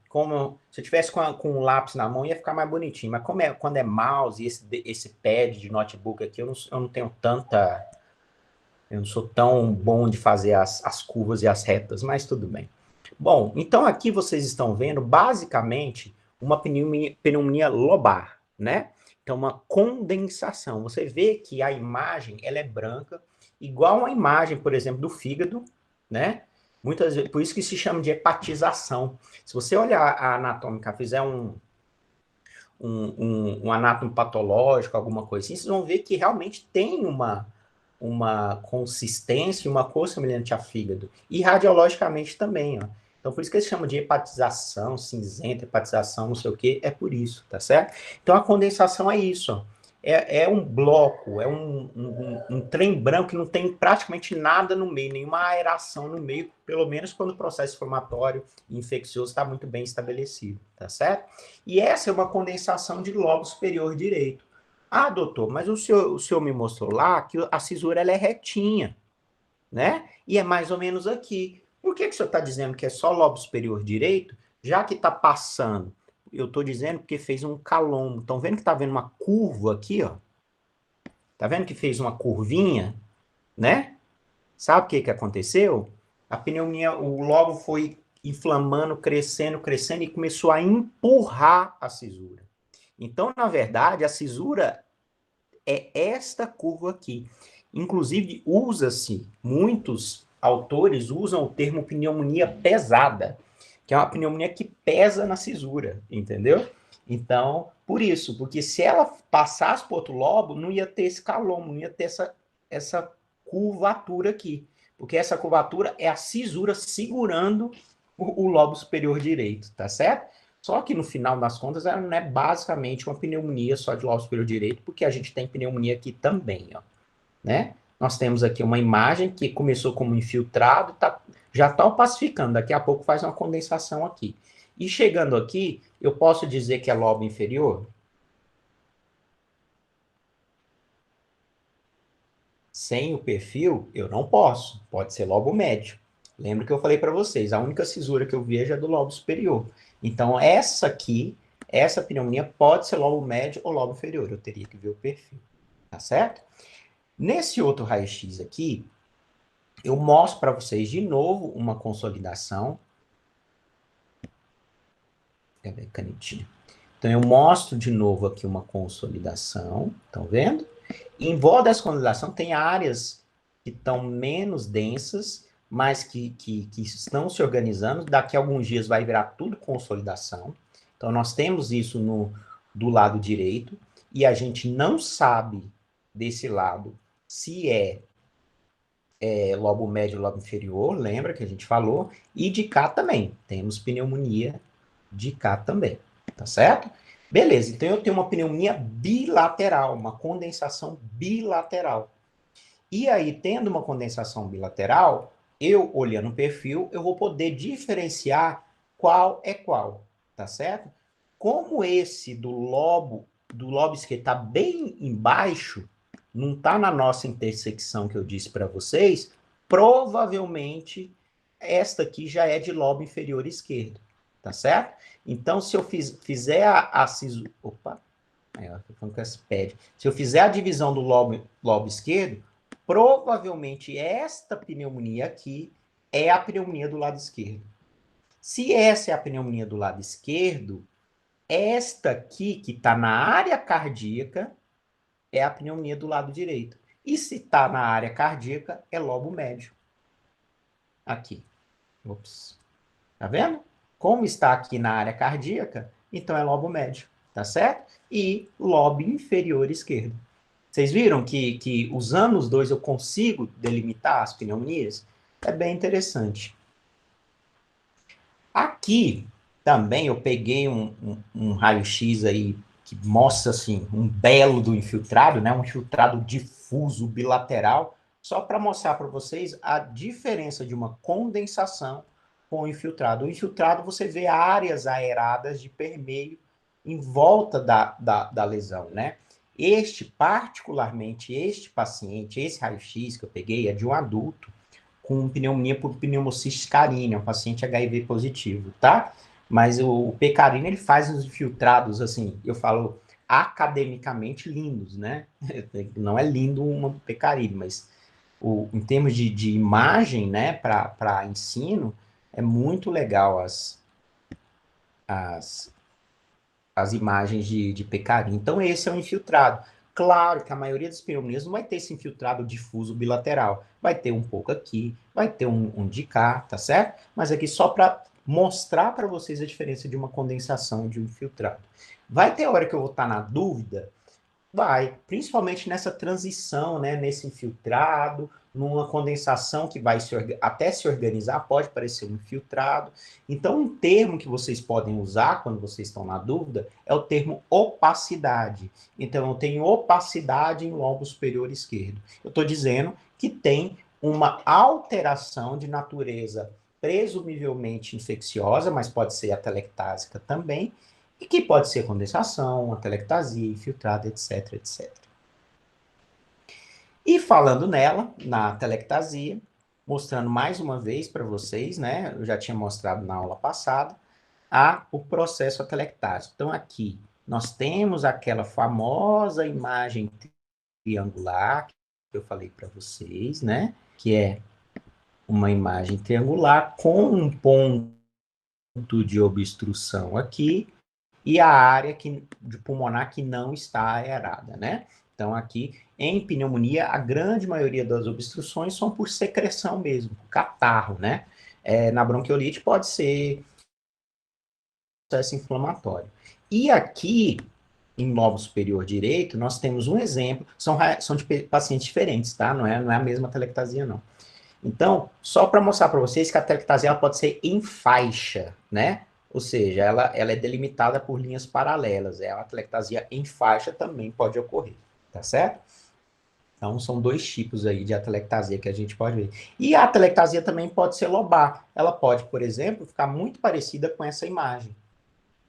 se eu tivesse com um lápis na mão, ia ficar mais bonitinho, mas quando é mouse e esse pad de notebook aqui, eu não tenho tanta... Eu não sou tão bom de fazer as curvas e as retas, mas tudo bem. Bom, então aqui vocês estão vendo, basicamente, uma pneumonia lobar, né? Então, uma condensação. Você vê que a imagem, ela é branca, igual a imagem, por exemplo, do fígado, né? Muitas vezes, por isso que se chama de hepatização. Se você olhar a anatômica, fizer um anátomo patológico, alguma coisa assim, vocês vão ver que realmente tem uma consistência, uma cor semelhante a fígado. E radiologicamente também, ó. Então, por isso que eles chamam de hepatização, cinzenta, hepatização, não sei o quê, é por isso, tá certo? Então, a condensação é isso, ó. É um bloco, é um trem branco que não tem praticamente nada no meio, nenhuma aeração no meio, pelo menos quando o processo inflamatório e infeccioso está muito bem estabelecido, tá certo? E essa é uma condensação de lobo superior direito. Ah, doutor, mas o senhor me mostrou lá que a cisura ela é retinha, né? E é mais ou menos aqui. Por que o senhor está dizendo que é só lobo superior direito, já que está passando? Eu estou dizendo porque fez um calombo. Estão vendo que está vendo uma curva aqui, ó? Tá vendo que fez uma curvinha, né? Sabe o que aconteceu? A pneumonia, o lobo foi inflamando, crescendo e começou a empurrar a cisura. Então, na verdade, a cisura é esta curva aqui. Inclusive, usa-se, muitos autores usam o termo pneumonia pesada, que é uma pneumonia que pesa na cisura, entendeu? Então, por isso, porque se ela passasse para outro lobo, não ia ter esse calombo, não ia ter essa curvatura aqui, porque essa curvatura é a cisura segurando o lobo superior direito, tá certo? Só que no final das contas, ela não é basicamente uma pneumonia só de lobo superior direito, porque a gente tem pneumonia aqui também, ó, né? Nós temos aqui uma imagem que começou como infiltrado, já está opacificando, daqui a pouco faz uma condensação aqui. E chegando aqui, eu posso dizer que é lobo inferior? Sem o perfil, eu não posso. Pode ser lobo médio. Lembra que eu falei para vocês, a única cisura que eu vejo é do lobo superior. Então, essa aqui, essa pneumonia pode ser lobo médio ou lobo inferior. Eu teria que ver o perfil. Tá certo? Nesse outro raio-x aqui, eu mostro para vocês de novo uma consolidação. Cadê a canetinha? Então, eu mostro de novo aqui uma consolidação. Estão vendo? E em volta dessa consolidação tem áreas que estão menos densas, mas que estão se organizando. Daqui a alguns dias vai virar tudo consolidação. Então, nós temos isso do lado direito, e a gente não sabe desse lado se é lobo médio ou lobo inferior, lembra que a gente falou, e de cá também. Temos pneumonia de cá também, tá certo? Beleza, então eu tenho uma pneumonia bilateral, uma condensação bilateral. E aí, tendo uma condensação bilateral, eu, olhando o perfil, eu vou poder diferenciar qual é qual, tá certo? Como esse do lobo esquerdo está bem embaixo, não está na nossa intersecção que eu disse para vocês, provavelmente esta aqui já é de lobo inferior esquerdo, tá certo? Então, se eu fizer a cisura... Opa! Se eu fizer a divisão do lobo esquerdo, provavelmente esta pneumonia aqui é a pneumonia do lado esquerdo. Se essa é a pneumonia do lado esquerdo, esta aqui, que está na área cardíaca, é a pneumonia do lado direito. E se está na área cardíaca, é lobo médio. Aqui. Ops. Tá vendo? Como está aqui na área cardíaca, então é lobo médio. Tá certo? E lobo inferior esquerdo. Vocês viram que usando os dois eu consigo delimitar as pneumonias? É bem interessante. Aqui também eu peguei um raio-x aí que mostra assim um belo do infiltrado, né? Um infiltrado difuso bilateral. só para mostrar para vocês a diferença de uma condensação com o infiltrado. O infiltrado, você vê áreas aeradas de permeio em volta da lesão, né? Particularmente, este paciente, esse raio-x que eu peguei é de um adulto com pneumonia por pneumocystis carinii, um paciente HIV positivo, tá? Mas o P-carina, ele faz uns infiltrados, assim, eu falo academicamente lindos, né? Não é lindo uma P-carina, mas em termos de imagem, né, para ensino, é muito legal as, as imagens de P-carina. Então, esse é um infiltrado. Claro que a maioria das pneumonias não vai ter esse infiltrado difuso bilateral. Vai ter um pouco aqui, vai ter um de cá, tá certo? Mas aqui só para mostrar para vocês a diferença de uma condensação e de um infiltrado. Vai ter hora que eu vou estar na dúvida? Vai, principalmente nessa transição, né, nesse infiltrado, numa condensação que vai até se organizar, pode parecer um infiltrado. Então, um termo que vocês podem usar quando vocês estão na dúvida é o termo opacidade. Então, eu tenho opacidade em lobo superior esquerdo. Eu estou dizendo que tem uma alteração de natureza presumivelmente infecciosa, mas pode ser atelectásica também, e que pode ser condensação, atelectasia, infiltrado, etc, etc. E falando nela, na atelectasia, mostrando mais uma vez para vocês, né, eu já tinha mostrado na aula passada, o processo atelectásico. Então, aqui, nós temos aquela famosa imagem triangular, que eu falei para vocês, né, que é uma imagem triangular com um ponto de obstrução aqui, e a área de pulmonar que não está aerada, né? Então, aqui, em pneumonia, a grande maioria das obstruções são por secreção mesmo, catarro, né? Na bronquiolite pode ser processo inflamatório. E aqui, em lobo superior direito, nós temos um exemplo, são de pacientes diferentes, tá? Não é a mesma telectasia, não. Então, só para mostrar para vocês que a telectasia ela pode ser em faixa, né? Ou seja, ela é delimitada por linhas paralelas. A atelectasia em faixa também pode ocorrer, tá certo? Então, são dois tipos aí de atelectasia que a gente pode ver. E a atelectasia também pode ser lobar. Ela pode, por exemplo, ficar muito parecida com essa imagem,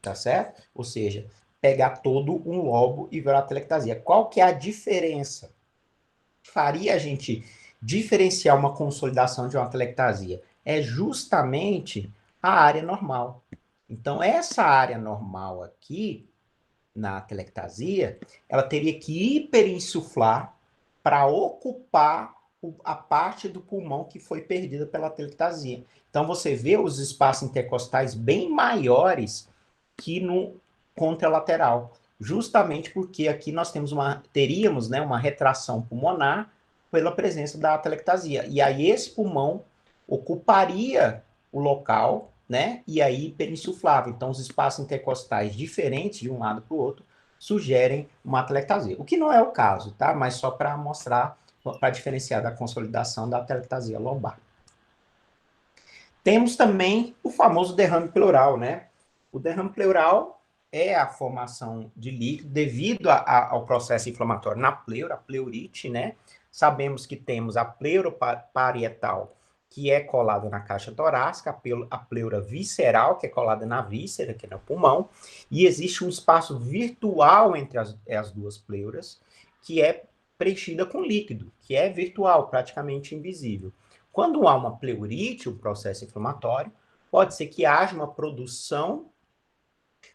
tá certo? Ou seja, pegar todo um lobo e ver a atelectasia. Qual que é a diferença? Faria a gente diferenciar uma consolidação de uma atelectasia? É justamente a área normal. Então, essa área normal aqui, na atelectasia, ela teria que hiperinsuflar para ocupar a parte do pulmão que foi perdida pela atelectasia. Então, você vê os espaços intercostais bem maiores que no contralateral, justamente porque aqui nós teríamos, né, uma retração pulmonar pela presença da atelectasia. E aí esse pulmão ocuparia o local, né, e aí hiperinsuflava. Então, os espaços intercostais diferentes de um lado para o outro sugerem uma atelectasia. O que não é o caso, tá? Mas só para mostrar, para diferenciar da consolidação da atelectasia lobar. Temos também o famoso derrame pleural, né? O derrame pleural é a formação de líquido devido ao processo inflamatório na pleura, a pleurite, né? Sabemos que temos a pleura parietal, que é colada na caixa torácica, a pleura visceral, que é colada na víscera, que é no pulmão, e existe um espaço virtual entre as duas pleuras, que é preenchida com líquido, que é virtual, praticamente invisível. Quando há uma pleurite, um processo inflamatório, pode ser que haja uma produção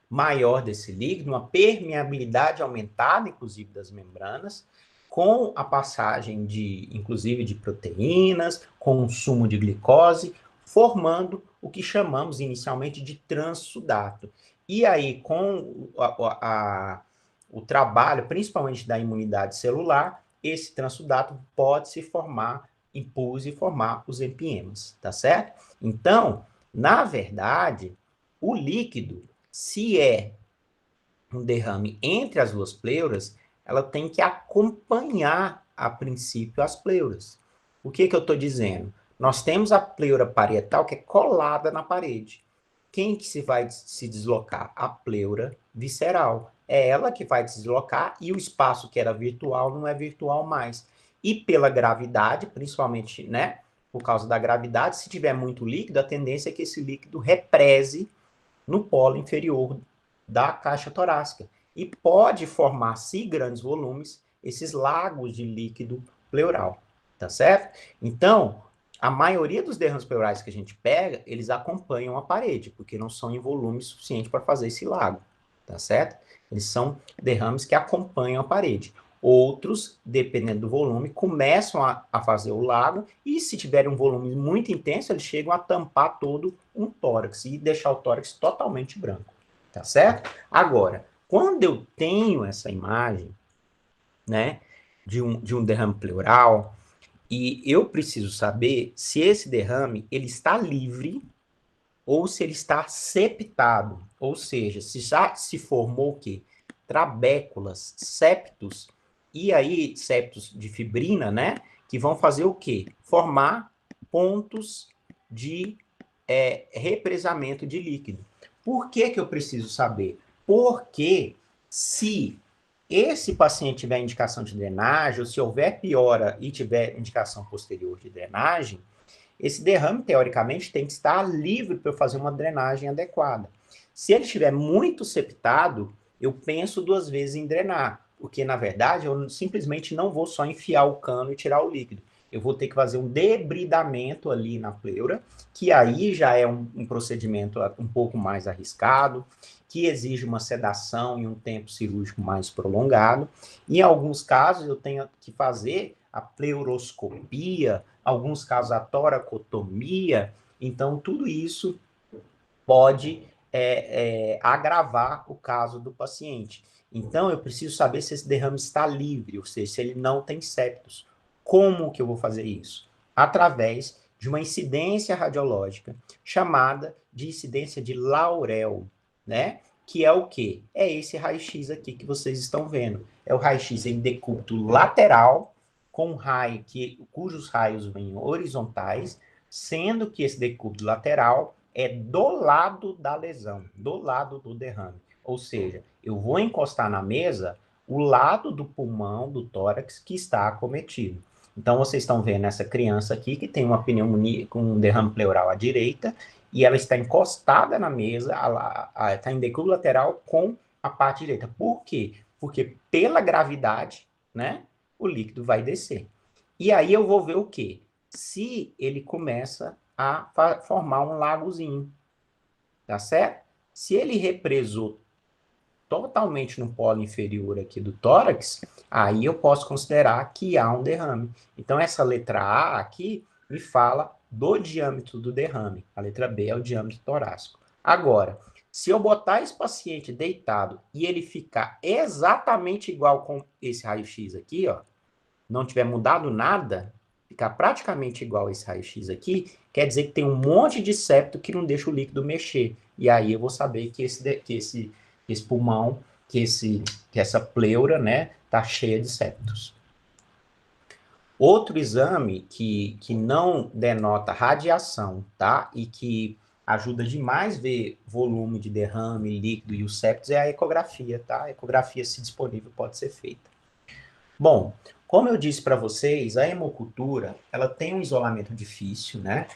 maior desse líquido, uma permeabilidade aumentada, inclusive, das membranas, com a passagem inclusive, de proteínas, consumo de glicose, formando o que chamamos inicialmente de transsudato. E aí, com o trabalho, principalmente da imunidade celular, esse transsudato pode se formar, impulso e formar os empiemas, tá certo? Então, na verdade, o líquido, se é um derrame entre as duas pleuras, ela tem que acompanhar, a princípio, as pleuras. O que eu estou dizendo? Nós temos a pleura parietal que é colada na parede. Quem que vai se deslocar? A pleura visceral. É ela que vai se deslocar e o espaço que era virtual não é virtual mais. E pela gravidade, principalmente, né, por causa da gravidade, se tiver muito líquido, a tendência é que esse líquido represe no polo inferior da caixa torácica. E pode formar, se grandes volumes, esses lagos de líquido pleural, tá certo? Então, a maioria dos derrames pleurais que a gente pega, eles acompanham a parede, porque não são em volume suficiente para fazer esse lago, tá certo? Eles são derrames que acompanham a parede. Outros, dependendo do volume, começam a fazer o lago e, se tiverem um volume muito intenso, eles chegam a tampar todo um tórax e deixar o tórax totalmente branco, tá certo? Agora, quando eu tenho essa imagem, né, de um derrame pleural, e eu preciso saber se esse derrame ele está livre ou se ele está septado, ou seja, se já se formou o quê? Trabéculas, septos, e aí septos de fibrina, né? Que vão fazer o quê? Formar pontos de represamento de líquido. Por que que eu preciso saber? Porque se esse paciente tiver indicação de drenagem, ou se houver piora e tiver indicação posterior de drenagem, esse derrame, teoricamente, tem que estar livre para eu fazer uma drenagem adequada. Se ele estiver muito septado, eu penso 2 vezes em drenar, porque, na verdade, eu simplesmente não vou só enfiar o cano e tirar o líquido. Eu vou ter que fazer um debridamento ali na pleura, que aí já é um procedimento um pouco mais arriscado, que exige uma sedação e um tempo cirúrgico mais prolongado. Em alguns casos, eu tenho que fazer a pleuroscopia, alguns casos a toracotomia, então tudo isso pode agravar o caso do paciente. Então eu preciso saber se esse derrame está livre, ou seja, se ele não tem septos. Como que eu vou fazer isso? Através de uma incidência radiológica chamada de incidência de Laurel, né? Que é o quê? É esse raio-x aqui que vocês estão vendo. É o raio-x em decúbito lateral, com raio cujos raios vêm horizontais, sendo que esse decúbito lateral é do lado da lesão, do lado do derrame. Ou seja, eu vou encostar na mesa o lado do pulmão, do tórax, que está acometido. Então, vocês estão vendo essa criança aqui, que tem uma pneumonia com um derrame pleural à direita, e ela está encostada na mesa, está em decúbito lateral com a parte direita. Por quê? Porque pela gravidade, né, o líquido vai descer. E aí eu vou ver o quê? Se ele começa a formar um lagozinho, tá certo? Se ele represou totalmente no polo inferior aqui do tórax, aí eu posso considerar que há um derrame. Então, essa letra A aqui me fala do diâmetro do derrame. A letra B é o diâmetro torácico. Agora, se eu botar esse paciente deitado e ele ficar exatamente igual com esse raio-x aqui, ó, não tiver mudado nada, ficar praticamente igual a esse raio-x aqui, quer dizer que tem um monte de septo que não deixa o líquido mexer. E aí eu vou saber que esse pulmão, que essa pleura, né, tá cheia de septos. Outro exame que não denota radiação, tá? E que ajuda demais ver volume de derrame, líquido e os septos é a ecografia, tá? A ecografia, se disponível, pode ser feita. Bom, como eu disse para vocês, a hemocultura, ela tem um isolamento difícil, né?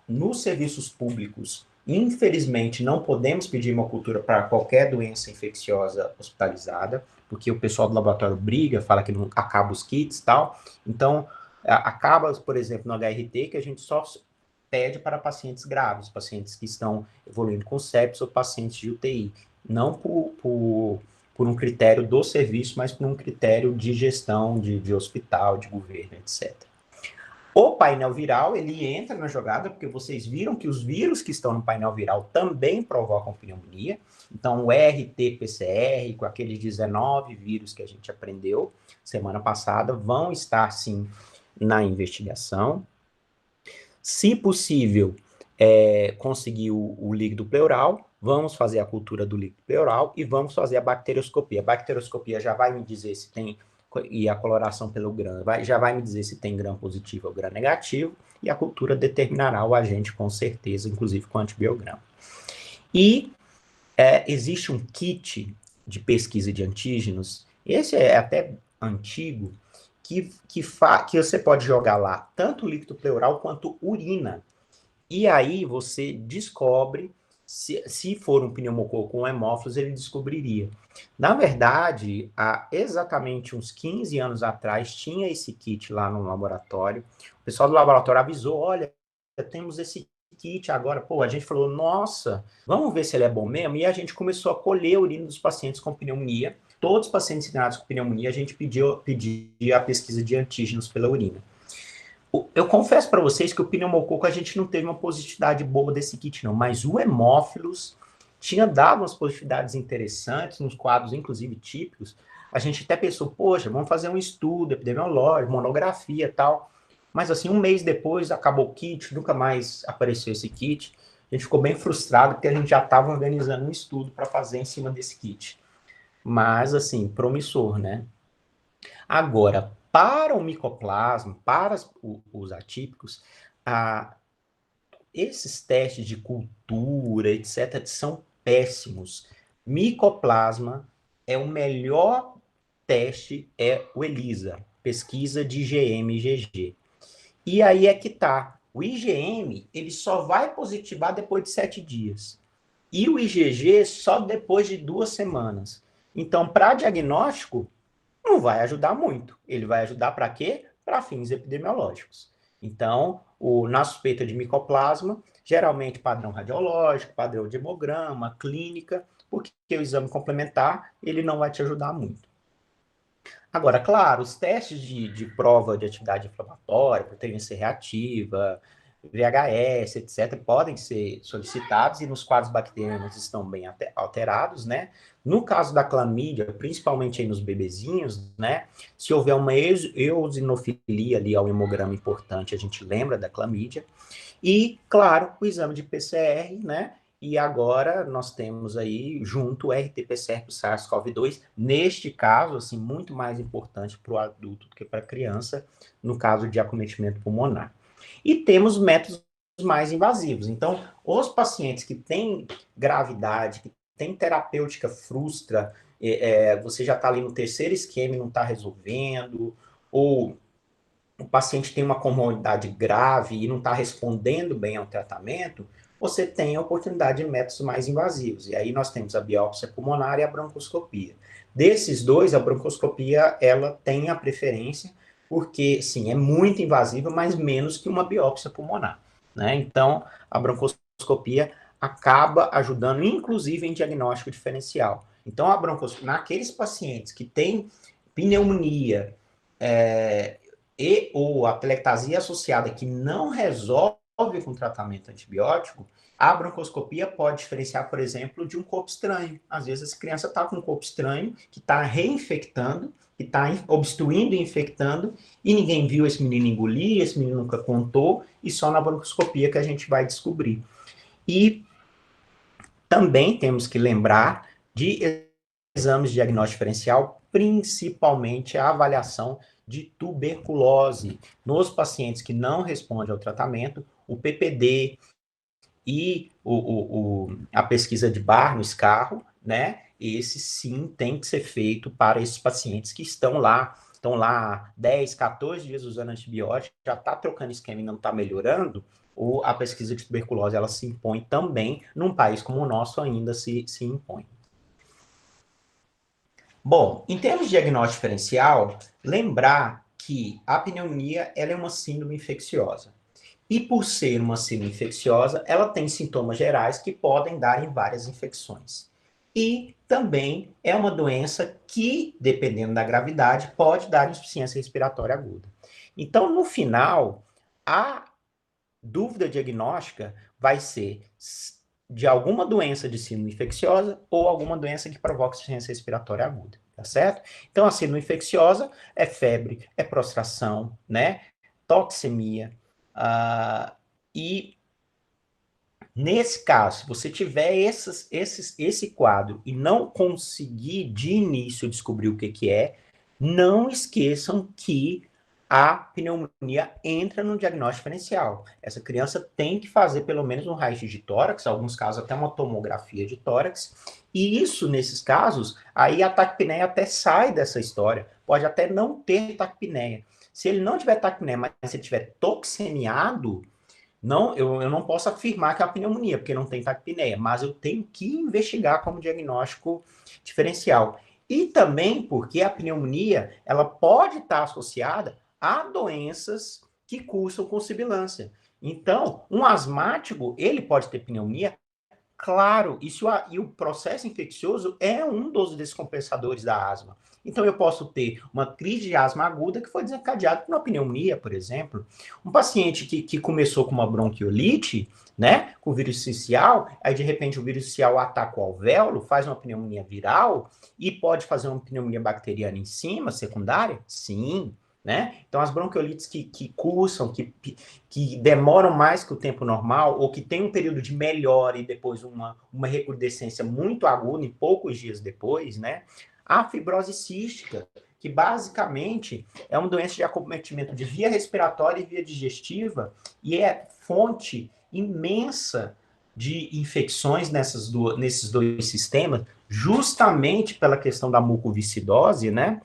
Nos serviços públicos, infelizmente, não podemos pedir hemocultura para qualquer doença infecciosa hospitalizada, porque o pessoal do laboratório briga, fala que não acaba os kits e tal. Então, acaba, por exemplo, no HRT, que a gente só pede para pacientes graves, pacientes que estão evoluindo com sepsis ou pacientes de UTI. Não por um critério do serviço, mas por um critério de gestão de hospital, de governo, etc. O painel viral, ele entra na jogada, porque vocês viram que os vírus que estão no painel viral também provocam pneumonia. Então, o RT-PCR, com aqueles 19 vírus que a gente aprendeu semana passada, vão estar, sim, na investigação. Se possível, conseguir o líquido pleural, vamos fazer a cultura do líquido pleural e vamos fazer a bacterioscopia. A bacterioscopia já vai me dizer se tem, e a coloração pelo gram, já vai me dizer se tem gram positivo ou gram negativo, e a cultura determinará o agente com certeza, inclusive com antibiograma. E existe um kit de pesquisa de antígenos, esse é até antigo, que você pode jogar lá tanto líquido pleural quanto urina. E aí você descobre, se for um pneumococo com hemófilos, ele descobriria. Na verdade, há exatamente uns 15 anos atrás, tinha esse kit lá no laboratório. O pessoal do laboratório avisou, olha, temos esse kit agora. Pô, a gente falou, nossa, vamos ver se ele é bom mesmo. E a gente começou a colher a urina dos pacientes com pneumonia. Todos os pacientes internados com pneumonia, a gente pedia a pesquisa de antígenos pela urina. Eu confesso para vocês que o pneumococo a gente não teve uma positividade boa desse kit, não, mas o hemófilos tinha dado umas positividades interessantes, nos quadros, inclusive, típicos. A gente até pensou, poxa, vamos fazer um estudo epidemiológico, monografia e tal. Mas, assim, um mês depois, acabou o kit, nunca mais apareceu esse kit. A gente ficou bem frustrado, porque a gente já estava organizando um estudo para fazer em cima desse kit. Mas, assim, promissor, né? Agora, para o micoplasma, para os atípicos, esses testes de cultura, etc., são péssimos. Micoplasma é o melhor teste, é o ELISA, pesquisa de IgM e IgG. E aí é que tá. O IgM, ele só vai positivar depois de 7 dias. E o IgG só depois de 2 semanas. Então, para diagnóstico, não vai ajudar muito. Ele vai ajudar para quê? Para fins epidemiológicos. Então, na suspeita de micoplasma, geralmente padrão radiológico, padrão de hemograma, clínica, porque o exame complementar, ele não vai te ajudar muito. Agora, claro, os testes de prova de atividade inflamatória, proteína C reativa, VHS, etc., podem ser solicitados e nos quadros bacterianos estão bem alterados, né? No caso da clamídia, principalmente aí nos bebezinhos, né? Se houver uma eosinofilia ali ao hemograma importante, a gente lembra da clamídia. E, claro, o exame de PCR, né? E agora nós temos aí junto o RT-PCR para o SARS-CoV-2, neste caso, assim, muito mais importante para o adulto do que para a criança, no caso de acometimento pulmonar. E temos métodos mais invasivos. Então, os pacientes que têm gravidade, que têm terapêutica frustra, você já está ali no terceiro esquema e não está resolvendo, ou o paciente tem uma comorbidade grave e não está respondendo bem ao tratamento, você tem a oportunidade de métodos mais invasivos. E aí nós temos a biópsia pulmonar e a broncoscopia. Desses dois, a broncoscopia, ela tem a preferência, porque, sim, é muito invasiva, mas menos que uma biópsia pulmonar, né? Então, a broncoscopia acaba ajudando, inclusive, em diagnóstico diferencial. Então, a broncoscopia, naqueles pacientes que têm pneumonia, ou a atelectasia associada que não resolve com tratamento antibiótico, a broncoscopia pode diferenciar, por exemplo, de um corpo estranho. Às vezes, essa criança está com um corpo estranho, que está reinfectando, que está obstruindo e infectando, e ninguém viu esse menino engolir, esse menino nunca contou, e só na broncoscopia que a gente vai descobrir. E também temos que lembrar de exames de diagnóstico diferencial, principalmente a avaliação de tuberculose. Nos pacientes que não respondem ao tratamento, o PPD e a pesquisa de Barr no escarro, né? Esse sim tem que ser feito para esses pacientes que estão lá 10, 14 dias usando antibiótico, já está trocando esquema e não está melhorando, ou a pesquisa de tuberculose ela se impõe também, num país como o nosso ainda se impõe. Bom, em termos de diagnóstico diferencial, lembrar que a pneumonia ela é uma síndrome infecciosa. E por ser uma síndrome infecciosa, ela tem sintomas gerais que podem dar em várias infecções. E também é uma doença que, dependendo da gravidade, pode dar insuficiência respiratória aguda. Então, no final, a dúvida diagnóstica vai ser de alguma doença de síndrome infecciosa ou alguma doença que provoca insuficiência respiratória aguda, tá certo? Então, a síndrome infecciosa é febre, é prostração, né? Toxemia, e nesse caso, se você tiver esse quadro e não conseguir de início descobrir o que é, não esqueçam que a pneumonia entra no diagnóstico diferencial. Essa criança tem que fazer pelo menos um raio-x de tórax, em alguns casos até uma tomografia de tórax, e isso, nesses casos, aí a taquipneia até sai dessa história, pode até não ter taquipneia. Se ele não tiver taquipneia, mas se ele tiver toxemiado, não, eu não posso afirmar que é a pneumonia, porque não tem taquipneia, mas eu tenho que investigar como diagnóstico diferencial. E também porque a pneumonia, ela pode estar associada a doenças que cursam com sibilância. Então, um asmático, ele pode ter pneumonia. Claro, e o processo infeccioso é um dos descompensadores da asma. Então, eu posso ter uma crise de asma aguda que foi desencadeada por uma pneumonia, por exemplo. Um paciente que começou com uma bronquiolite, né, com vírus sincial, aí de repente o vírus sincial ataca o alvéolo, faz uma pneumonia viral e pode fazer uma pneumonia bacteriana em cima, secundária? Sim. Né? Então, as bronquiolites que cursam, que demoram mais que o tempo normal, ou que tem um período de melhora e depois uma recrudescência muito aguda em poucos dias depois, né? A fibrose cística, que basicamente é uma doença de acometimento de via respiratória e via digestiva, e é fonte imensa de infecções nesses dois sistemas, justamente pela questão da mucoviscidose, né?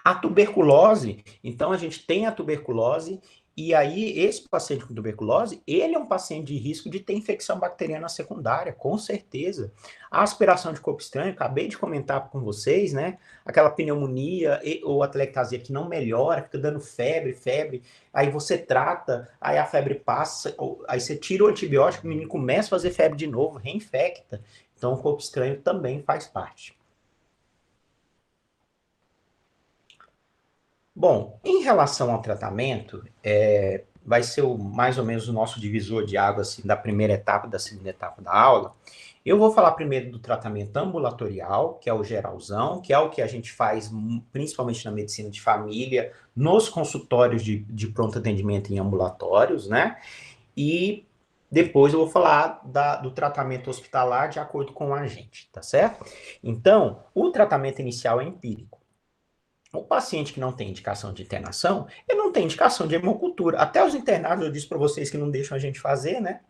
A tuberculose, então a gente tem a tuberculose, e aí esse paciente com tuberculose, ele é um paciente de risco de ter infecção bacteriana secundária, com certeza. A aspiração de corpo estranho, acabei de comentar com vocês, né? Aquela pneumonia ou atelectasia que não melhora, fica dando febre, aí você trata, aí a febre passa, aí você tira o antibiótico, o menino começa a fazer febre de novo, reinfecta. Então o corpo estranho também faz parte. Bom, em relação ao tratamento, vai ser mais ou menos o nosso divisor de água assim, da primeira etapa e da segunda etapa da aula. Eu vou falar primeiro do tratamento ambulatorial, que é o geralzão, que é o que a gente faz principalmente na medicina de família, nos consultórios de pronto atendimento em ambulatórios, né? E depois eu vou falar do tratamento hospitalar de acordo com o agente, tá certo? Então, o tratamento inicial é empírico. O paciente que não tem indicação de internação, ele não tem indicação de hemocultura. Até os internados, eu disse para vocês que não deixam a gente fazer, né?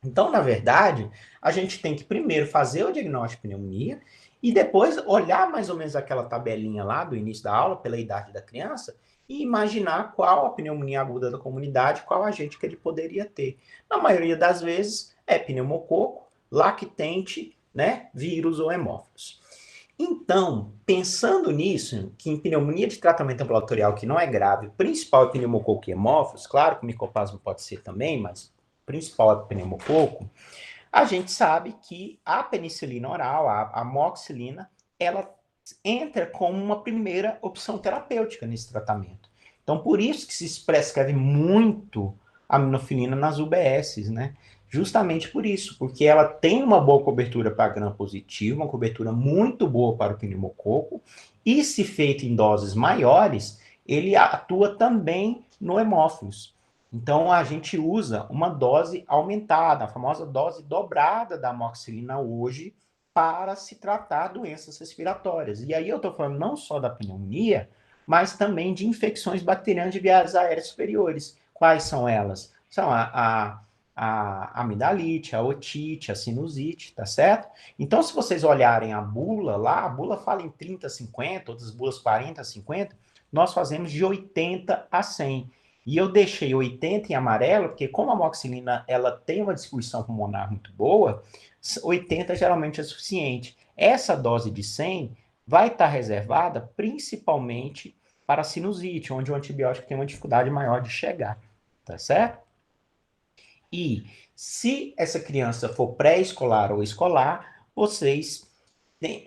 Então, na verdade, a gente tem que primeiro fazer o diagnóstico de pneumonia e depois olhar mais ou menos aquela tabelinha lá do início da aula, pela idade da criança, e imaginar qual a pneumonia aguda da comunidade, qual agente que ele poderia ter. Na maioria das vezes, é pneumococo, lactente, né, vírus ou hemófilos. Então, pensando nisso, que em pneumonia de tratamento ambulatorial que não é grave, o principal é pneumococo e hemófilos, claro que o micoplasma pode ser também, mas o principal é pneumococo, a gente sabe que a penicilina oral, a amoxicilina, ela entra como uma primeira opção terapêutica nesse tratamento. Então, por isso que se prescreve muito aminofilina nas UBSs, né? Justamente por isso, porque ela tem uma boa cobertura para gram positivo, uma cobertura muito boa para o pneumococo, e se feito em doses maiores, ele atua também no hemófilos. Então, a gente usa uma dose aumentada, a famosa dose dobrada da amoxicilina hoje, para se tratar doenças respiratórias. E aí eu estou falando não só da pneumonia, mas também de infecções bacterianas de vias aéreas superiores. Quais são elas? São a amidalite, a otite, a sinusite, tá certo? Então, se vocês olharem a bula lá, a bula fala em 30 a 50, outras bulas 40 a 50, nós fazemos de 80 a 100. E eu deixei 80 em amarelo, porque como a amoxicilina ela tem uma distribuição pulmonar muito boa, 80 geralmente é suficiente. Essa dose de 100 vai estar reservada principalmente para a sinusite, onde o antibiótico tem uma dificuldade maior de chegar, tá certo? E se essa criança for pré-escolar ou escolar, vocês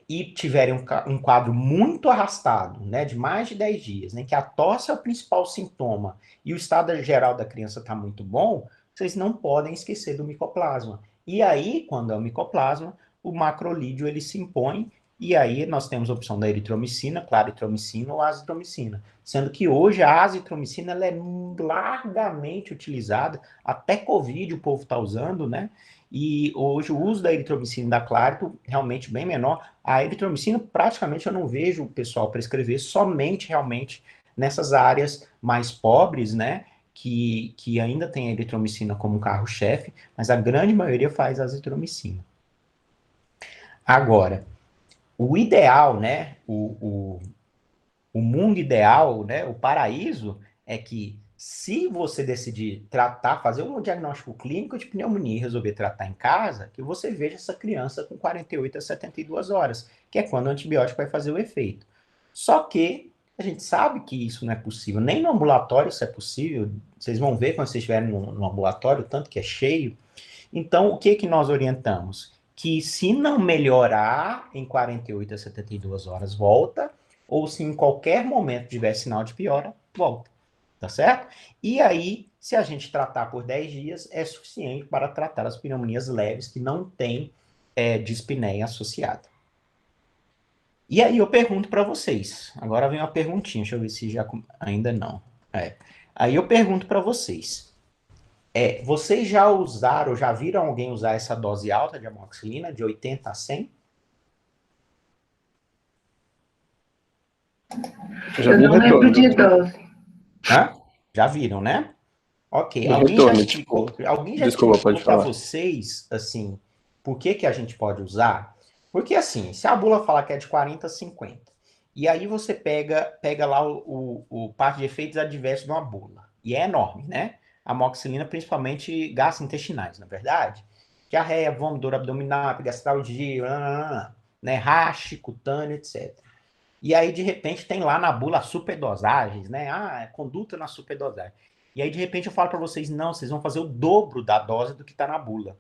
e tiverem um quadro muito arrastado, né, de mais de 10 dias, né, que a tosse é o principal sintoma e o estado geral da criança está muito bom, vocês não podem esquecer do micoplasma. E aí, quando é o micoplasma, o macrolídeo ele se impõe e aí nós temos a opção da eritromicina, claritromicina ou azitromicina. Sendo que hoje a azitromicina ela é largamente utilizada, até Covid o povo está usando, né? E hoje o uso da eritromicina e da clarito realmente bem menor. A eritromicina praticamente eu não vejo o pessoal prescrever, somente realmente nessas áreas mais pobres, né, que ainda tem a eritromicina como carro-chefe, mas a grande maioria faz azitromicina. Agora, o ideal, né, o mundo ideal, né, o paraíso, é que se você decidir tratar, fazer um diagnóstico clínico de pneumonia e resolver tratar em casa, que você veja essa criança com 48 a 72 horas, que é quando o antibiótico vai fazer o efeito. Só que a gente sabe que isso não é possível, nem no ambulatório isso é possível, vocês vão ver quando vocês estiverem no ambulatório, tanto que é cheio. Então, o que nós orientamos? Que se não melhorar em 48 a 72 horas, volta, ou se em qualquer momento tiver sinal de piora, volta. Tá certo? E aí, se a gente tratar por 10 dias, é suficiente para tratar as pneumonias leves que não têm dispneia associada. E aí eu pergunto para vocês. Agora vem uma perguntinha, deixa eu ver se já... Ainda não. Aí eu pergunto para vocês. Vocês já usaram, já viram alguém usar essa dose alta de amoxicilina, de 80 a 100? Já Eu vi não lembro retorno. de dose. Hã? Já viram, né? Ok. Em Alguém já retorno, explicou, tipo... alguém já Desculpa, explicou pode para falar. vocês, assim, por que a gente pode usar? Porque, assim, se a bula falar que é de 40 a 50, e aí você pega lá o parte de efeitos adversos de uma bula, e é enorme, né? A amoxicilina, principalmente gastrointestinais, na verdade. Diarreia, vômito, dor abdominal, epigastralgia, né? Rache, cutâneo, etc. E aí, de repente, tem lá na bula superdosagens, né? Conduta na superdosagem. E aí, de repente, eu falo para vocês, não, vocês vão fazer o dobro da dose do que está na bula.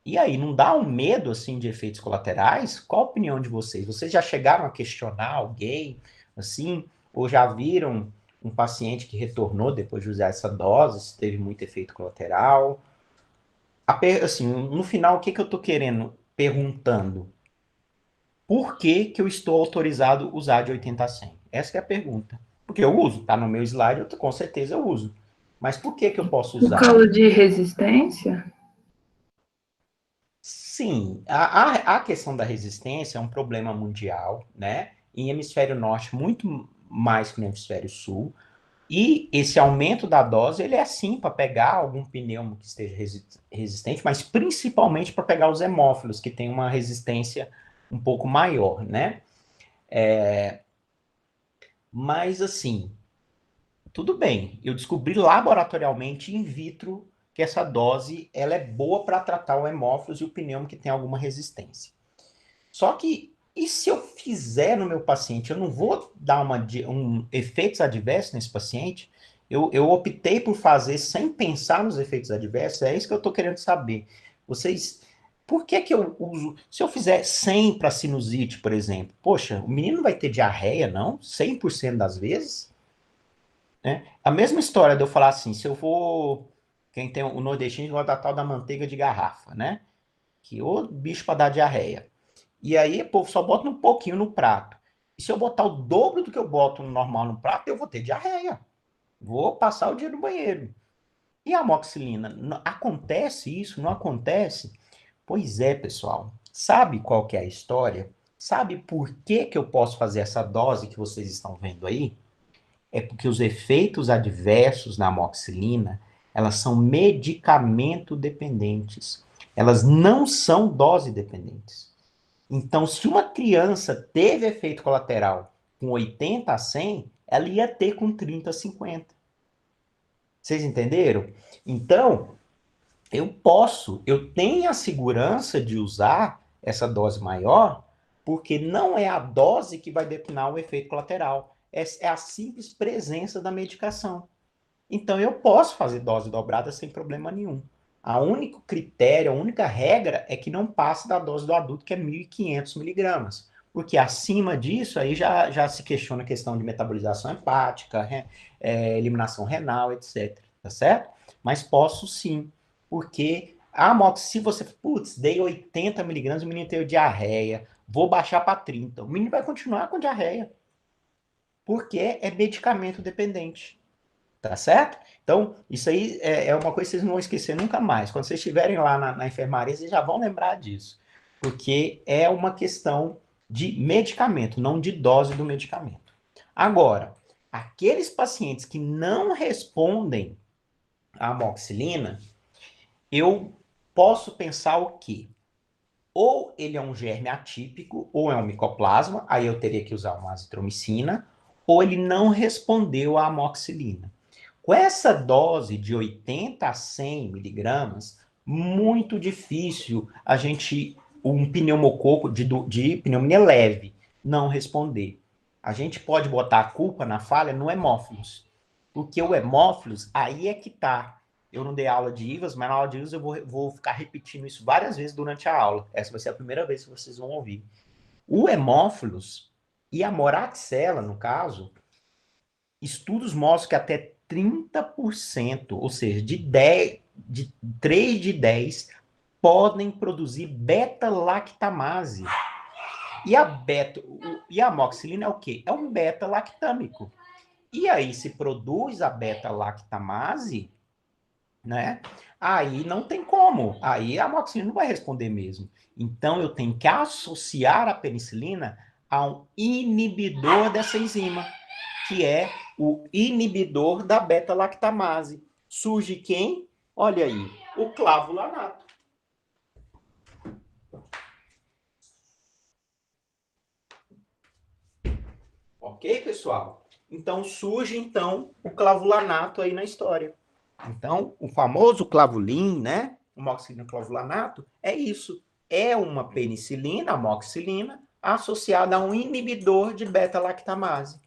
E aí, não dá um medo, assim, de efeitos colaterais? Qual a opinião de vocês? Vocês já chegaram a questionar alguém, assim, ou já viram um paciente que retornou depois de usar essa dose, se teve muito efeito colateral? Assim, no final, o que eu estou querendo, perguntando? Por que eu estou autorizado a usar de 80 a 100? Essa é a pergunta. Porque eu uso, tá no meu slide, com certeza eu uso. Mas por que eu posso Por usar? causa de resistência? Sim, a questão da resistência é um problema mundial, né? Em hemisfério norte, muito mais que no hemisfério sul. E esse aumento da dose, ele é sim para pegar algum pneumo que esteja resistente, mas principalmente para pegar os hemófilos, que têm uma resistência um pouco maior, né? Mas assim, tudo bem, eu descobri laboratorialmente in vitro que essa dose ela é boa para tratar o hemófilos e o pneumo que tem alguma resistência. Só que, e se eu fizer no meu paciente, eu não vou dar efeitos adversos nesse paciente? Eu optei por fazer sem pensar nos efeitos adversos, é isso que eu estou querendo saber. Por que eu uso, se eu fizer 100 para sinusite, por exemplo, poxa, o menino não vai ter diarreia, não? 100% das vezes? Né? A mesma história de eu falar assim, se eu vou... Quem tem o nordestino gosta da tal da manteiga de garrafa, né? Que o bicho para dar diarreia. E aí, o povo só bota um pouquinho no prato. E se eu botar o dobro do que eu boto no normal no prato, eu vou ter diarreia. Vou passar o dia no banheiro. E a amoxicilina? Acontece isso? Não acontece? Pois é, pessoal. Sabe qual que é a história? Sabe por que eu posso fazer essa dose que vocês estão vendo aí? É porque os efeitos adversos na amoxicilina, elas são medicamento dependentes. Elas não são dose dependentes. Então, se uma criança teve efeito colateral com 80 a 100, ela ia ter com 30 a 50. Vocês entenderam? Então, eu tenho a segurança de usar essa dose maior, porque não é a dose que vai determinar o efeito colateral, é a simples presença da medicação. Então, eu posso fazer dose dobrada sem problema nenhum. A único critério, a única regra é que não passe da dose do adulto, que é 1.500 miligramas. Porque acima disso, aí já se questiona a questão de metabolização hepática, eliminação renal, etc. Tá certo? Mas posso sim, porque se você, dei 80 miligramas, o menino teve diarreia, vou baixar para 30, o menino vai continuar com diarreia, porque é medicamento dependente. Tá certo? Então, isso aí é uma coisa que vocês não vão esquecer nunca mais. Quando vocês estiverem lá na enfermaria, vocês já vão lembrar disso. Porque é uma questão de medicamento, não de dose do medicamento. Agora, Aqueles pacientes que não respondem à amoxicilina, eu posso pensar o quê? Ou ele é um germe atípico, ou é um micoplasma, aí eu teria que usar uma azitromicina, ou ele não respondeu à amoxicilina. Com essa dose de 80 a 100 miligramas, muito difícil a gente, um pneumococo de pneumonia leve, não responder. A gente pode botar a culpa na falha no hemófilos, porque o hemófilos, aí é que tá. Eu não dei aula de IVAS, mas na aula de IVAS eu vou ficar repetindo isso várias vezes durante a aula. Essa vai ser a primeira vez que vocês vão ouvir. O hemófilos e a moraxela, no caso, estudos mostram que até 30%, ou seja, de 3 de 10, podem produzir beta-lactamase. E a amoxicilina é o quê? É um beta-lactâmico. E aí, se produz a beta-lactamase, né? Aí não tem como. Aí a amoxicilina não vai responder mesmo. Então, eu tenho que associar a penicilina a um inibidor dessa enzima, que é o inibidor da beta-lactamase. Surge quem? Olha aí, o clavulanato. Ok, pessoal? Então, surge, então, o clavulanato aí na história. Então, o famoso clavulin, né? O amoxicilina clavulanato, é isso. É uma penicilina, amoxicilina, associada a um inibidor de beta-lactamase.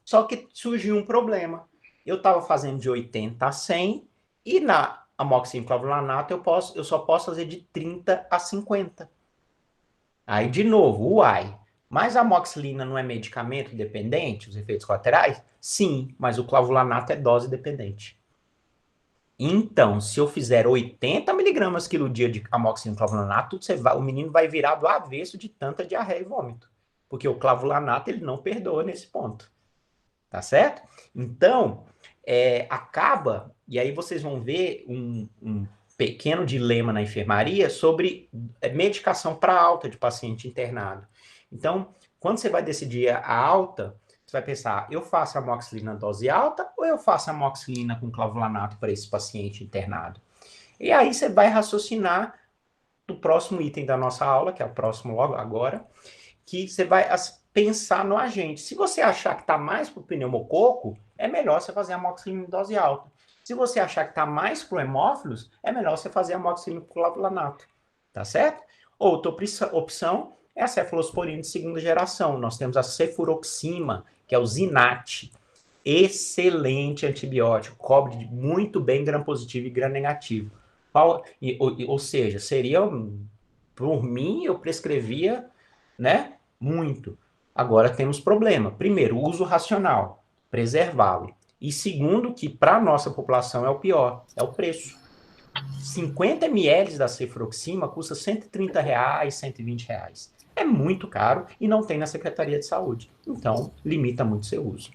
Só que surgiu um problema. Eu estava fazendo de 80 a 100 e na amoxicilina clavulanato eu só posso fazer de 30 a 50. Aí, de novo, uai. Mas a amoxicilina não é medicamento dependente, os efeitos colaterais? Sim, mas o clavulanato é dose dependente. Então, se eu fizer 80 miligramas quilo dia de amoxicilina clavulanato, o menino vai virar do avesso de tanta diarreia e vômito. Porque o clavulanato, ele não perdoa nesse ponto. Tá certo? Então, acaba, e aí vocês vão ver um pequeno dilema na enfermaria sobre medicação para alta de paciente internado. Então, quando você vai decidir a alta, você vai pensar, eu faço amoxicilina dose alta ou eu faço amoxicilina com clavulanato para esse paciente internado? E aí você vai raciocinar do próximo item da nossa aula, que é o próximo logo agora, que você vai pensar no agente. Se você achar que está mais para o pneumococo, é melhor você fazer amoxicilina em dose alta. Se você achar que está mais para o hemófilos, é melhor você fazer amoxicilina com clavulanato. Tá certo? Outra opção é a cefalosporina de segunda geração. Nós temos a cefuroxima, que é o Zinat. Excelente antibiótico, cobre muito bem gram positivo e gram negativo. Ou seja, seria, por mim, eu prescrevia, né, muito. Agora temos problema. Primeiro, uso racional, preservá-lo. E segundo, que para a nossa população é o pior, é o preço. 50 ml da cefuroxima custa R$130, R$120. É muito caro e não tem na Secretaria de Saúde. Então, limita muito seu uso.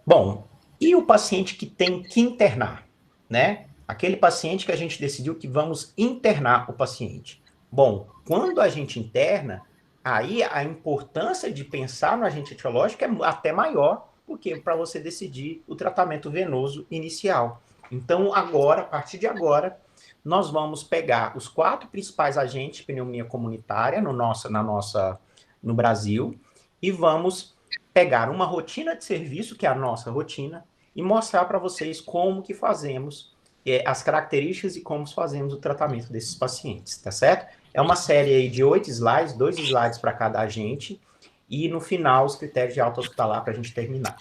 Bom, e o paciente que tem que internar, né? Aquele paciente que a gente decidiu que vamos internar o paciente. Bom, quando a gente interna, aí a importância de pensar no agente etiológico é até maior do que para você decidir o tratamento venoso inicial. Então, agora, a partir de agora, nós vamos pegar os 4 principais agentes de pneumonia comunitária no Brasil e vamos pegar uma rotina de serviço, que é a nossa rotina, e mostrar para vocês como que fazemos as características e como fazemos o tratamento desses pacientes, tá certo? É uma série aí de 8 slides, 2 slides para cada agente, e no final os critérios de alta hospitalar para a gente terminar.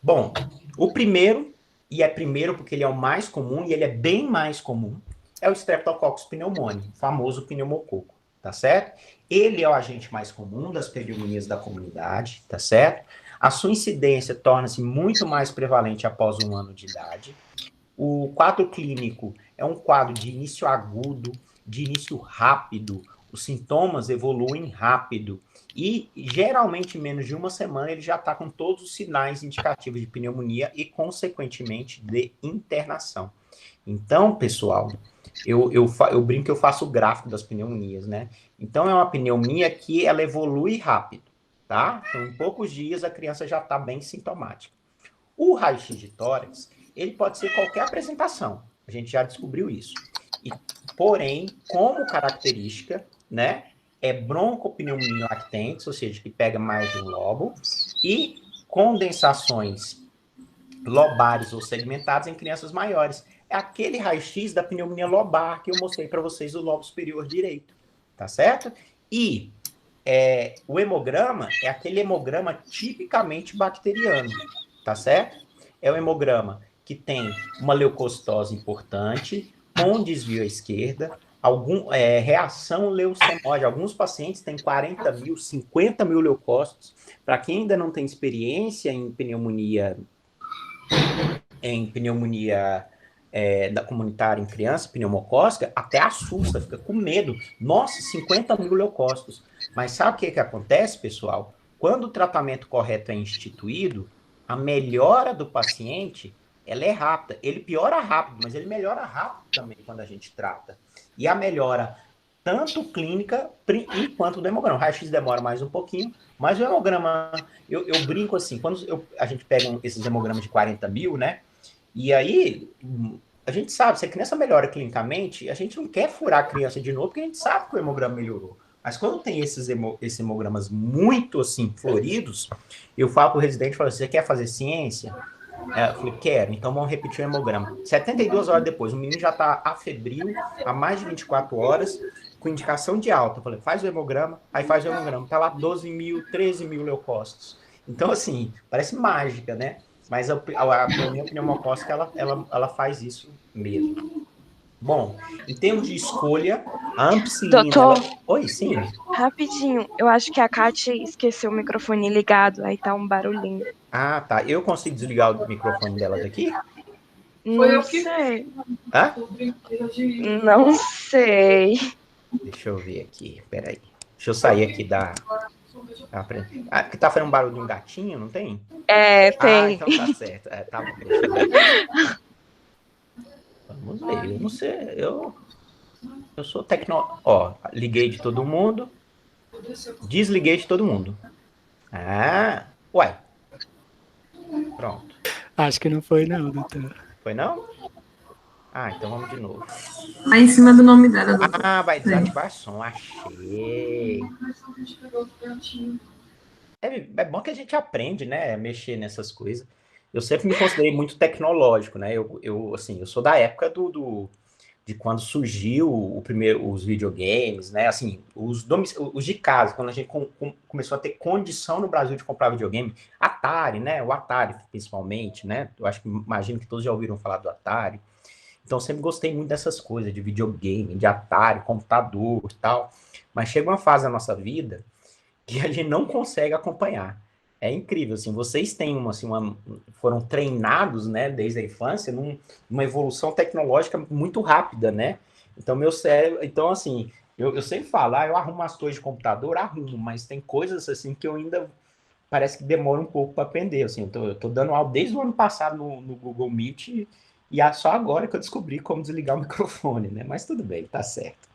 Bom, o primeiro, e é primeiro porque ele é o mais comum, e ele é bem mais comum, é o Streptococcus pneumoniae, o famoso pneumococo, tá certo? Ele é o agente mais comum das pneumonias da comunidade, tá certo? A sua incidência torna-se muito mais prevalente após 1 ano de idade. O quadro clínico é um quadro de início agudo, de início rápido, os sintomas evoluem rápido e, geralmente, em menos de 1 semana, ele já está com todos os sinais indicativos de pneumonia e, consequentemente, de internação. Então, pessoal, eu brinco que eu faço o gráfico das pneumonias, né? Então, é uma pneumonia que ela evolui rápido, tá? Então, em poucos dias, a criança já está bem sintomática. O raio-x de tórax, ele pode ser qualquer apresentação. A gente já descobriu isso. Porém, como característica, né, é broncopneumonia lactente, ou seja, que pega mais de um lobo, e condensações lobares ou segmentadas em crianças maiores. É aquele raio-x da pneumonia lobar que eu mostrei para vocês do lobo superior direito, tá certo? E o hemograma é aquele hemograma tipicamente bacteriano, tá certo? É o hemograma que tem uma leucocitose importante, com desvio à esquerda, reação leucemóide. Alguns pacientes têm 40 mil, 50 mil leucócitos. Para quem ainda não tem experiência em pneumonia da comunitária em criança, pneumocócica, até assusta, fica com medo. Nossa, 50 mil leucócitos. Mas sabe o que acontece, pessoal? Quando o tratamento correto é instituído, a melhora do paciente, ela é rápida. Ele piora rápido, mas ele melhora rápido também quando a gente trata. E a melhora tanto clínica quanto do hemograma. O raio-x demora mais um pouquinho, mas o hemograma, eu brinco assim, quando a gente pega esses hemogramas de 40 mil, né? E aí, a gente sabe, se a criança melhora clinicamente, a gente não quer furar a criança de novo, porque a gente sabe que o hemograma melhorou. Mas quando tem esses hemogramas muito, assim, floridos, eu falo para o residente, falo, você quer fazer ciência? Eu falei, quero, então vamos repetir o hemograma. 72 horas depois, o menino já está afebril, há mais de 24 horas, com indicação de alta. Eu falei, faz o hemograma, aí faz o hemograma. Está lá 12 mil, 13 mil leucócitos. Então, assim, parece mágica, né? Mas a pneumonia pneumocócica, ela faz isso mesmo. Bom, em termos de escolha, a ampicilina... Doutor, Oi, sim. rapidinho, eu acho que a Kátia esqueceu o microfone ligado, aí tá um barulhinho. Ah, tá. Eu consigo desligar o microfone dela daqui? Não sei. Hã? Não sei. Deixa eu ver aqui, peraí. Deixa eu sair aqui da... porque tá fazendo um barulho de um gatinho, não tem? Tem. Então tá certo. Tá bom, deixa eu ver. Vamos ver, eu não sei, eu sou Ó, liguei de todo mundo, desliguei de todo mundo. Uai. Pronto. Acho que não foi não, doutor. Foi não? Então vamos de novo. Aí em cima do nome dela, doutor. Vai desativar som, achei. É bom que a gente aprende, né, a mexer nessas coisas. Eu sempre me considerei muito tecnológico, né? Eu sou da época de quando surgiu os videogames, né? Assim, os de casa, quando a gente começou a ter condição no Brasil de comprar videogame, Atari, né? O Atari, principalmente, né? Eu acho que imagino que todos já ouviram falar do Atari. Então, eu sempre gostei muito dessas coisas, de videogame, de Atari, computador e tal. Mas chega uma fase da nossa vida que a gente não consegue acompanhar. É incrível, assim, vocês têm foram treinados, né, desde a infância, numa evolução tecnológica muito rápida, né? Então, meu cérebro... Então, assim, eu sempre falo, eu arrumo as coisas de computador, arrumo, mas tem coisas, assim, que eu ainda... Parece que demora um pouco para aprender, assim. Eu tô dando aula desde o ano passado no Google Meet e é só agora que eu descobri como desligar o microfone, né? Mas tudo bem, tá certo.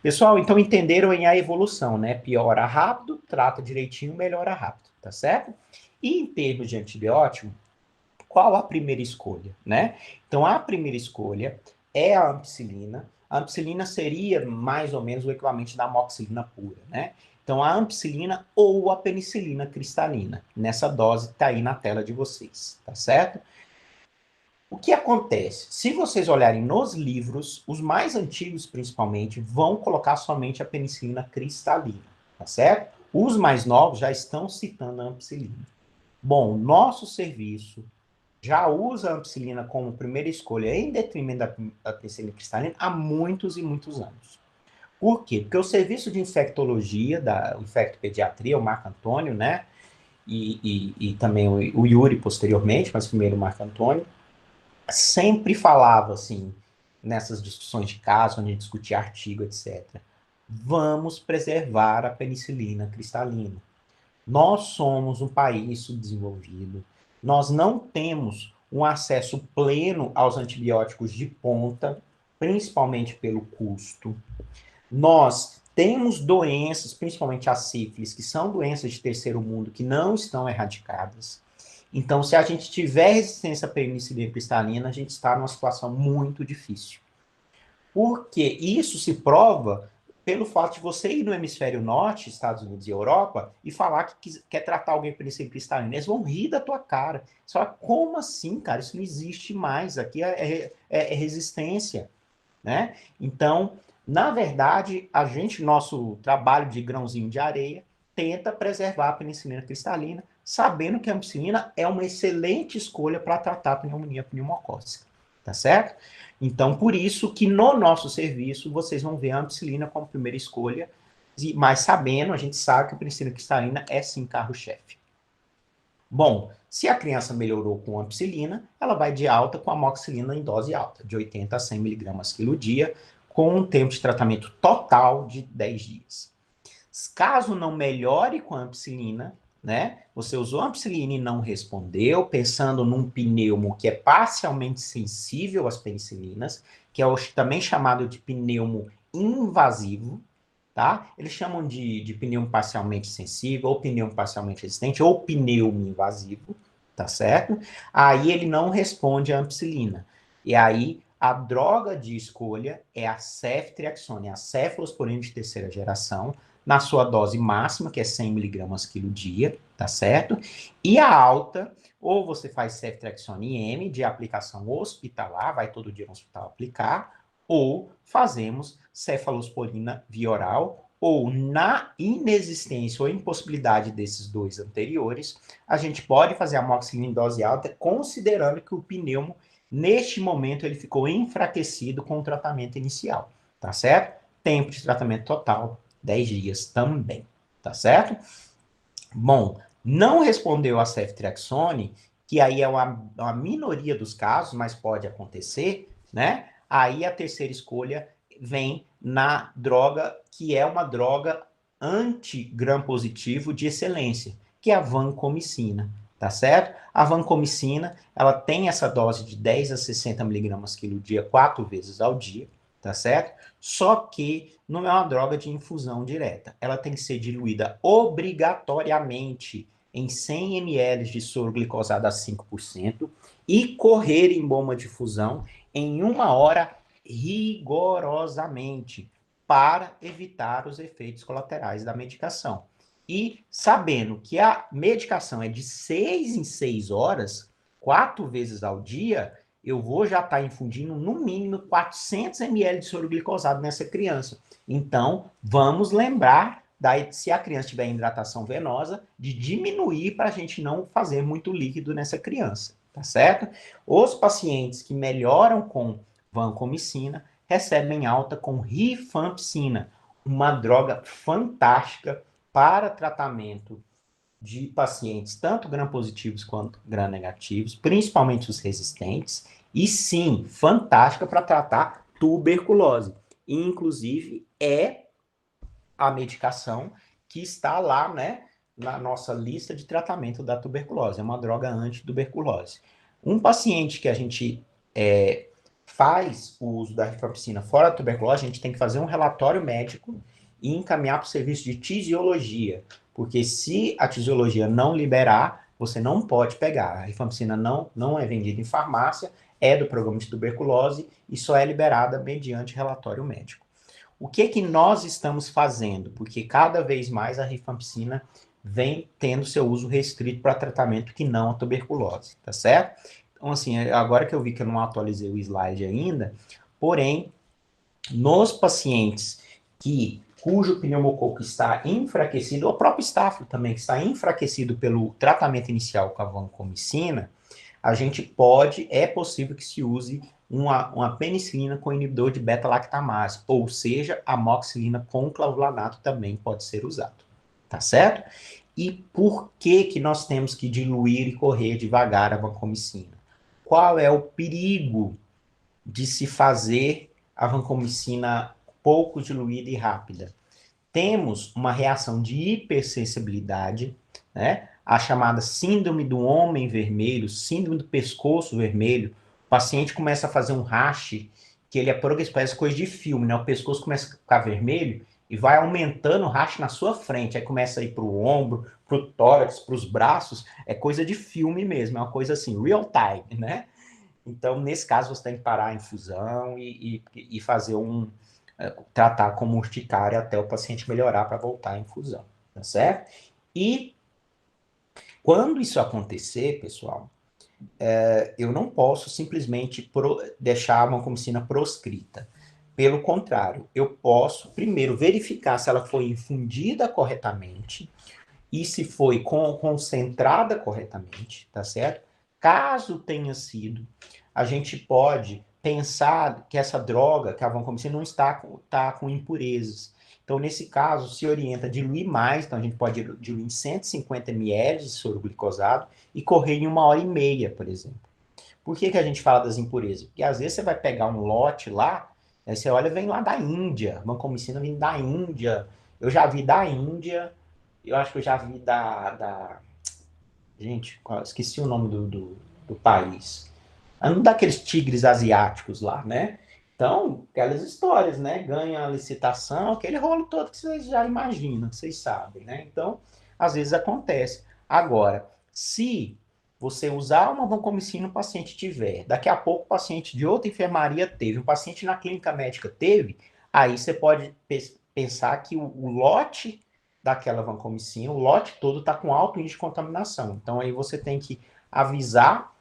Pessoal, então entenderam a evolução, né? Piora rápido, trata direitinho, melhora rápido, tá certo? E em termos de antibiótico, qual a primeira escolha, né? Então, a primeira escolha é a ampicilina. A ampicilina seria mais ou menos o equivalente da amoxicilina pura, né? Então, a ampicilina ou a penicilina cristalina, nessa dose que tá aí na tela de vocês, tá certo? O que acontece? Se vocês olharem nos livros, os mais antigos principalmente, vão colocar somente a penicilina cristalina, tá certo? Os mais novos já estão citando a ampicilina. Bom, nosso serviço já usa a ampicilina como primeira escolha em detrimento da penicilina cristalina há muitos e muitos anos. Por quê? Porque o serviço de infectologia, da infectopediatria, o Marco Antônio, né? E também o Yuri posteriormente, mas primeiro o Marco Antônio, sempre falava, assim, nessas discussões de caso, onde a gente discutia artigo, etc. Vamos preservar a penicilina cristalina. Nós somos um país subdesenvolvido. Nós não temos um acesso pleno aos antibióticos de ponta, principalmente pelo custo. Nós temos doenças, principalmente a sífilis, que são doenças de terceiro mundo, que não estão erradicadas. Então, se a gente tiver resistência à penicilina cristalina, a gente está numa situação muito difícil. Porque isso se prova pelo fato de você ir no hemisfério norte, Estados Unidos e Europa, e falar que quer tratar alguém com penicilina cristalina. Eles vão rir da tua cara. Você fala, como assim, cara? Isso não existe mais. Aqui é resistência, né? Então, na verdade, nosso trabalho de grãozinho de areia, tenta preservar a penicilina cristalina, sabendo que a ampicilina é uma excelente escolha para tratar a pneumonia pneumocócica, tá certo? Então, por isso que no nosso serviço, vocês vão ver a ampicilina como primeira escolha, mas sabendo, a gente sabe que a penicilina cristalina é sim carro-chefe. Bom, se a criança melhorou com ampicilina, ela vai de alta com amoxicilina em dose alta, de 80 a 100 mg quilo dia, com um tempo de tratamento total de 10 dias. Caso não melhore com a ampicilina, né? Você usou a ampicilina e não respondeu, pensando num pneumo que é parcialmente sensível às penicilinas, que é também chamado de pneumo invasivo, tá? Eles chamam de pneumo parcialmente sensível, ou pneumo parcialmente resistente, ou pneumo invasivo, tá certo? Aí ele não responde à ampicilina. E aí a droga de escolha é a ceftriaxone, a cefalosporina de terceira geração, na sua dose máxima, que é 100 mg quilo dia, tá certo? E a alta, ou você faz ceftriaxone M, de aplicação hospitalar, vai todo dia no hospital aplicar, ou fazemos cefalosporina via oral, ou na inexistência ou impossibilidade desses dois anteriores, a gente pode fazer a amoxicilina em dose alta, considerando que o pneumo, neste momento, ele ficou enfraquecido com o tratamento inicial, tá certo? Tempo de tratamento total, 10 dias também, tá certo? Bom, não respondeu a ceftriaxone, que aí é uma minoria dos casos, mas pode acontecer, né? Aí a terceira escolha vem na droga, que é uma droga anti-gram positivo de excelência, que é a vancomicina, tá certo? A vancomicina, ela tem essa dose de 10 a 60 mg quilo dia, 4 vezes ao dia, tá certo? Só que não é uma droga de infusão direta. Ela tem que ser diluída obrigatoriamente em 100 ml de soro glicosado a 5% e correr em bomba de fusão em 1 hora rigorosamente para evitar os efeitos colaterais da medicação. E sabendo que a medicação é de 6 em 6 horas, 4 vezes ao dia, eu vou já estar infundindo no mínimo 400 ml de soro glicosado nessa criança. Então, vamos lembrar, se a criança tiver hidratação venosa, de diminuir para a gente não fazer muito líquido nessa criança, tá certo? Os pacientes que melhoram com vancomicina recebem alta com rifampicina, uma droga fantástica para tratamento de pacientes, tanto gram-positivos quanto gram-negativos, principalmente os resistentes, e sim, fantástica para tratar tuberculose. E, inclusive, é a medicação que está lá, né, na nossa lista de tratamento da tuberculose. É uma droga anti-tuberculose. Um paciente que a gente faz o uso da rifampicina fora da tuberculose, a gente tem que fazer um relatório médico e encaminhar para o serviço de tisiologia, porque se a tisiologia não liberar, você não pode pegar. A rifampicina não é vendida em farmácia, é do programa de tuberculose e só é liberada mediante relatório médico. O que nós estamos fazendo? Porque cada vez mais a rifampicina vem tendo seu uso restrito para tratamento que não a tuberculose, tá certo? Então, assim, agora que eu vi que eu não atualizei o slide ainda, porém, nos pacientes cujo pneumococo está enfraquecido, ou o próprio estáfilo também, que está enfraquecido pelo tratamento inicial com a vancomicina, é possível que se use uma penicilina com inibidor de beta-lactamase, ou seja, a amoxicilina com clavulanato também pode ser usado, tá certo? E por que nós temos que diluir e correr devagar a vancomicina? Qual é o perigo de se fazer a vancomicina pouco diluída e rápida? Temos uma reação de hipersensibilidade, né? A chamada síndrome do homem vermelho, síndrome do pescoço vermelho. O paciente começa a fazer um rash que ele é progressivo, parece coisa de filme, né? O pescoço começa a ficar vermelho e vai aumentando o racho na sua frente, aí começa a ir para o ombro, para o tórax, para os braços, é coisa de filme mesmo, é uma coisa assim, real time, né? Então, nesse caso, você tem que parar a infusão e fazer tratar como urticária até o paciente melhorar para voltar à infusão, tá certo? E quando isso acontecer, pessoal, eu não posso simplesmente deixar a vancomicina proscrita. Pelo contrário, eu posso primeiro verificar se ela foi infundida corretamente e se foi concentrada corretamente, tá certo? Caso tenha sido, a gente pode pensar que essa droga, que a vancomicina, não está com impurezas. Então, nesse caso, se orienta a diluir mais, então a gente pode diluir em 150 ml de soro glicosado e correr em 1h30, por exemplo. Por que a gente fala das impurezas? Porque às vezes você vai pegar um lote lá, aí você olha, vem lá da Índia, vancomicina vem da Índia. Eu já vi da Índia, eu acho que eu já vi gente, esqueci o nome do país. Um daqueles tigres asiáticos lá, né? Então, aquelas histórias, né? Ganha a licitação, aquele rolo todo que vocês já imaginam, que vocês sabem, né? Então, às vezes acontece. Agora, se você usar uma vancomicina, o paciente tiver, daqui a pouco o paciente de outra enfermaria teve, o paciente na clínica médica teve, aí você pode pensar que o lote daquela vancomicina, o lote todo está com alto índice de contaminação. Então, aí você tem que avisar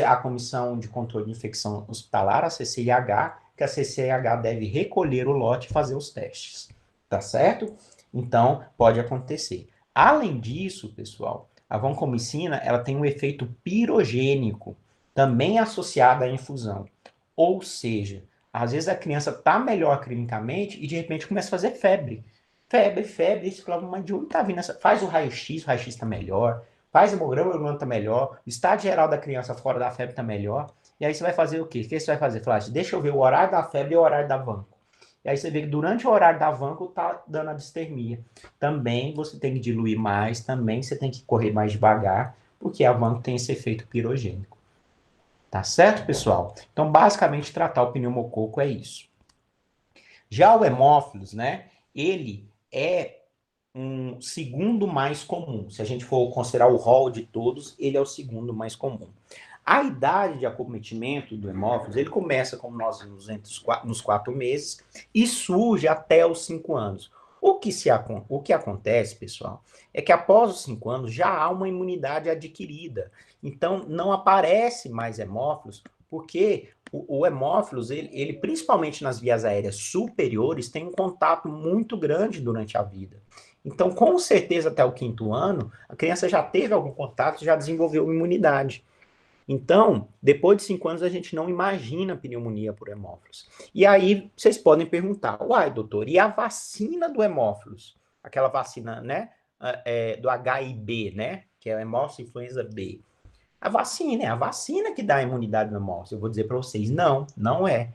a Comissão de Controle de Infecção Hospitalar, a CCIH, que a CCIH deve recolher o lote e fazer os testes, tá certo? Então, pode acontecer. Além disso, pessoal, a vancomicina, ela tem um efeito pirogênico, também associado à infusão. Ou seja, às vezes a criança está melhor clinicamente e de repente começa a fazer febre. Febre, isso fala, mas de onde está vindo essa? Faz o raio-x está melhor. Faz hemograma tá melhor. O estado geral da criança fora da febre tá melhor. E aí você vai fazer o quê? O que você vai fazer? Falar, deixa eu ver o horário da febre e o horário da vanco. E aí você vê que durante o horário da vanco tá dando a distermia. Também você tem que diluir mais, também você tem que correr mais devagar, porque a vanco tem esse efeito pirogênico. Tá certo, pessoal? Então, basicamente, tratar o pneumococo é isso. Já o hemófilos, né? Ele é um segundo mais comum. Se a gente for considerar o rol de todos, ele é o segundo mais comum. A idade de acometimento do hemófilos, ele começa, como nós vimos, nos 4 meses e surge até os 5 anos. O que acontece, pessoal, é que após os 5 anos já há uma imunidade adquirida. Então, não aparece mais hemófilos, porque o hemófilos, ele principalmente nas vias aéreas superiores, tem um contato muito grande durante a vida. Então, com certeza, até o 5º ano, a criança já teve algum contato, já desenvolveu imunidade. Então, depois de 5 anos, a gente não imagina pneumonia por hemófilos. E aí, vocês podem perguntar, uai, doutor, e a vacina do hemófilos? Aquela vacina, né, do HIB, né, que é o hemófilos influenza B. A vacina, é a vacina que dá a imunidade no hemófilos. Eu vou dizer para vocês, não é.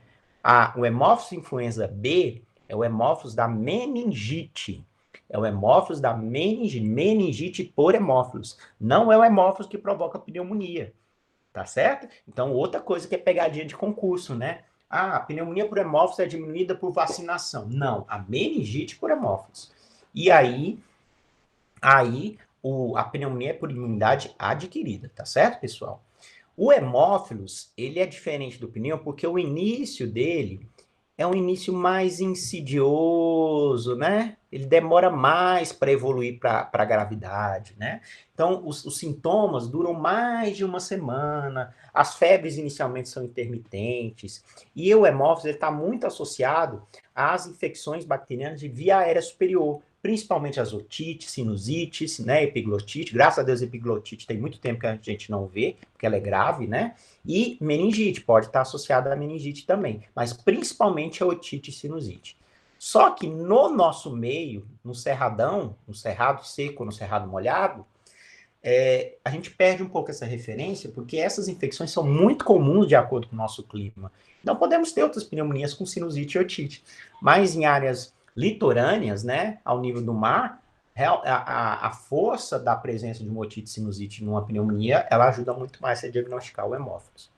O hemófilos influenza B é o hemófilos da meningite. É o hemófilos da meningite por hemófilos. Não é o hemófilos que provoca pneumonia. Tá certo? Então, outra coisa que é pegadinha de concurso, né? A pneumonia por hemófilos é diminuída por vacinação. Não, a meningite por hemófilos. E aí a pneumonia é por imunidade adquirida, tá certo, pessoal? O hemófilos, ele é diferente do pneu porque o início dele é um início mais insidioso, né? Ele demora mais para evoluir para a gravidade, né? Então, os sintomas duram mais de uma semana, as febres inicialmente são intermitentes, e o hemófilos está muito associado às infecções bacterianas de via aérea superior, principalmente as otites, sinusites, né, epiglotite. Graças a Deus, epiglotite tem muito tempo que a gente não vê, porque ela é grave, né? E meningite, pode estar associada à meningite também, mas principalmente a otite e sinusite. Só que no nosso meio, no cerradão, no cerrado seco, no cerrado molhado, a gente perde um pouco essa referência, porque essas infecções são muito comuns de acordo com o nosso clima. Então, podemos ter outras pneumonias com sinusite e otite, mas em áreas litorâneas, né, ao nível do mar, a força da presença de uma otite sinusite numa pneumonia, ela ajuda muito mais a diagnosticar o hemófilos.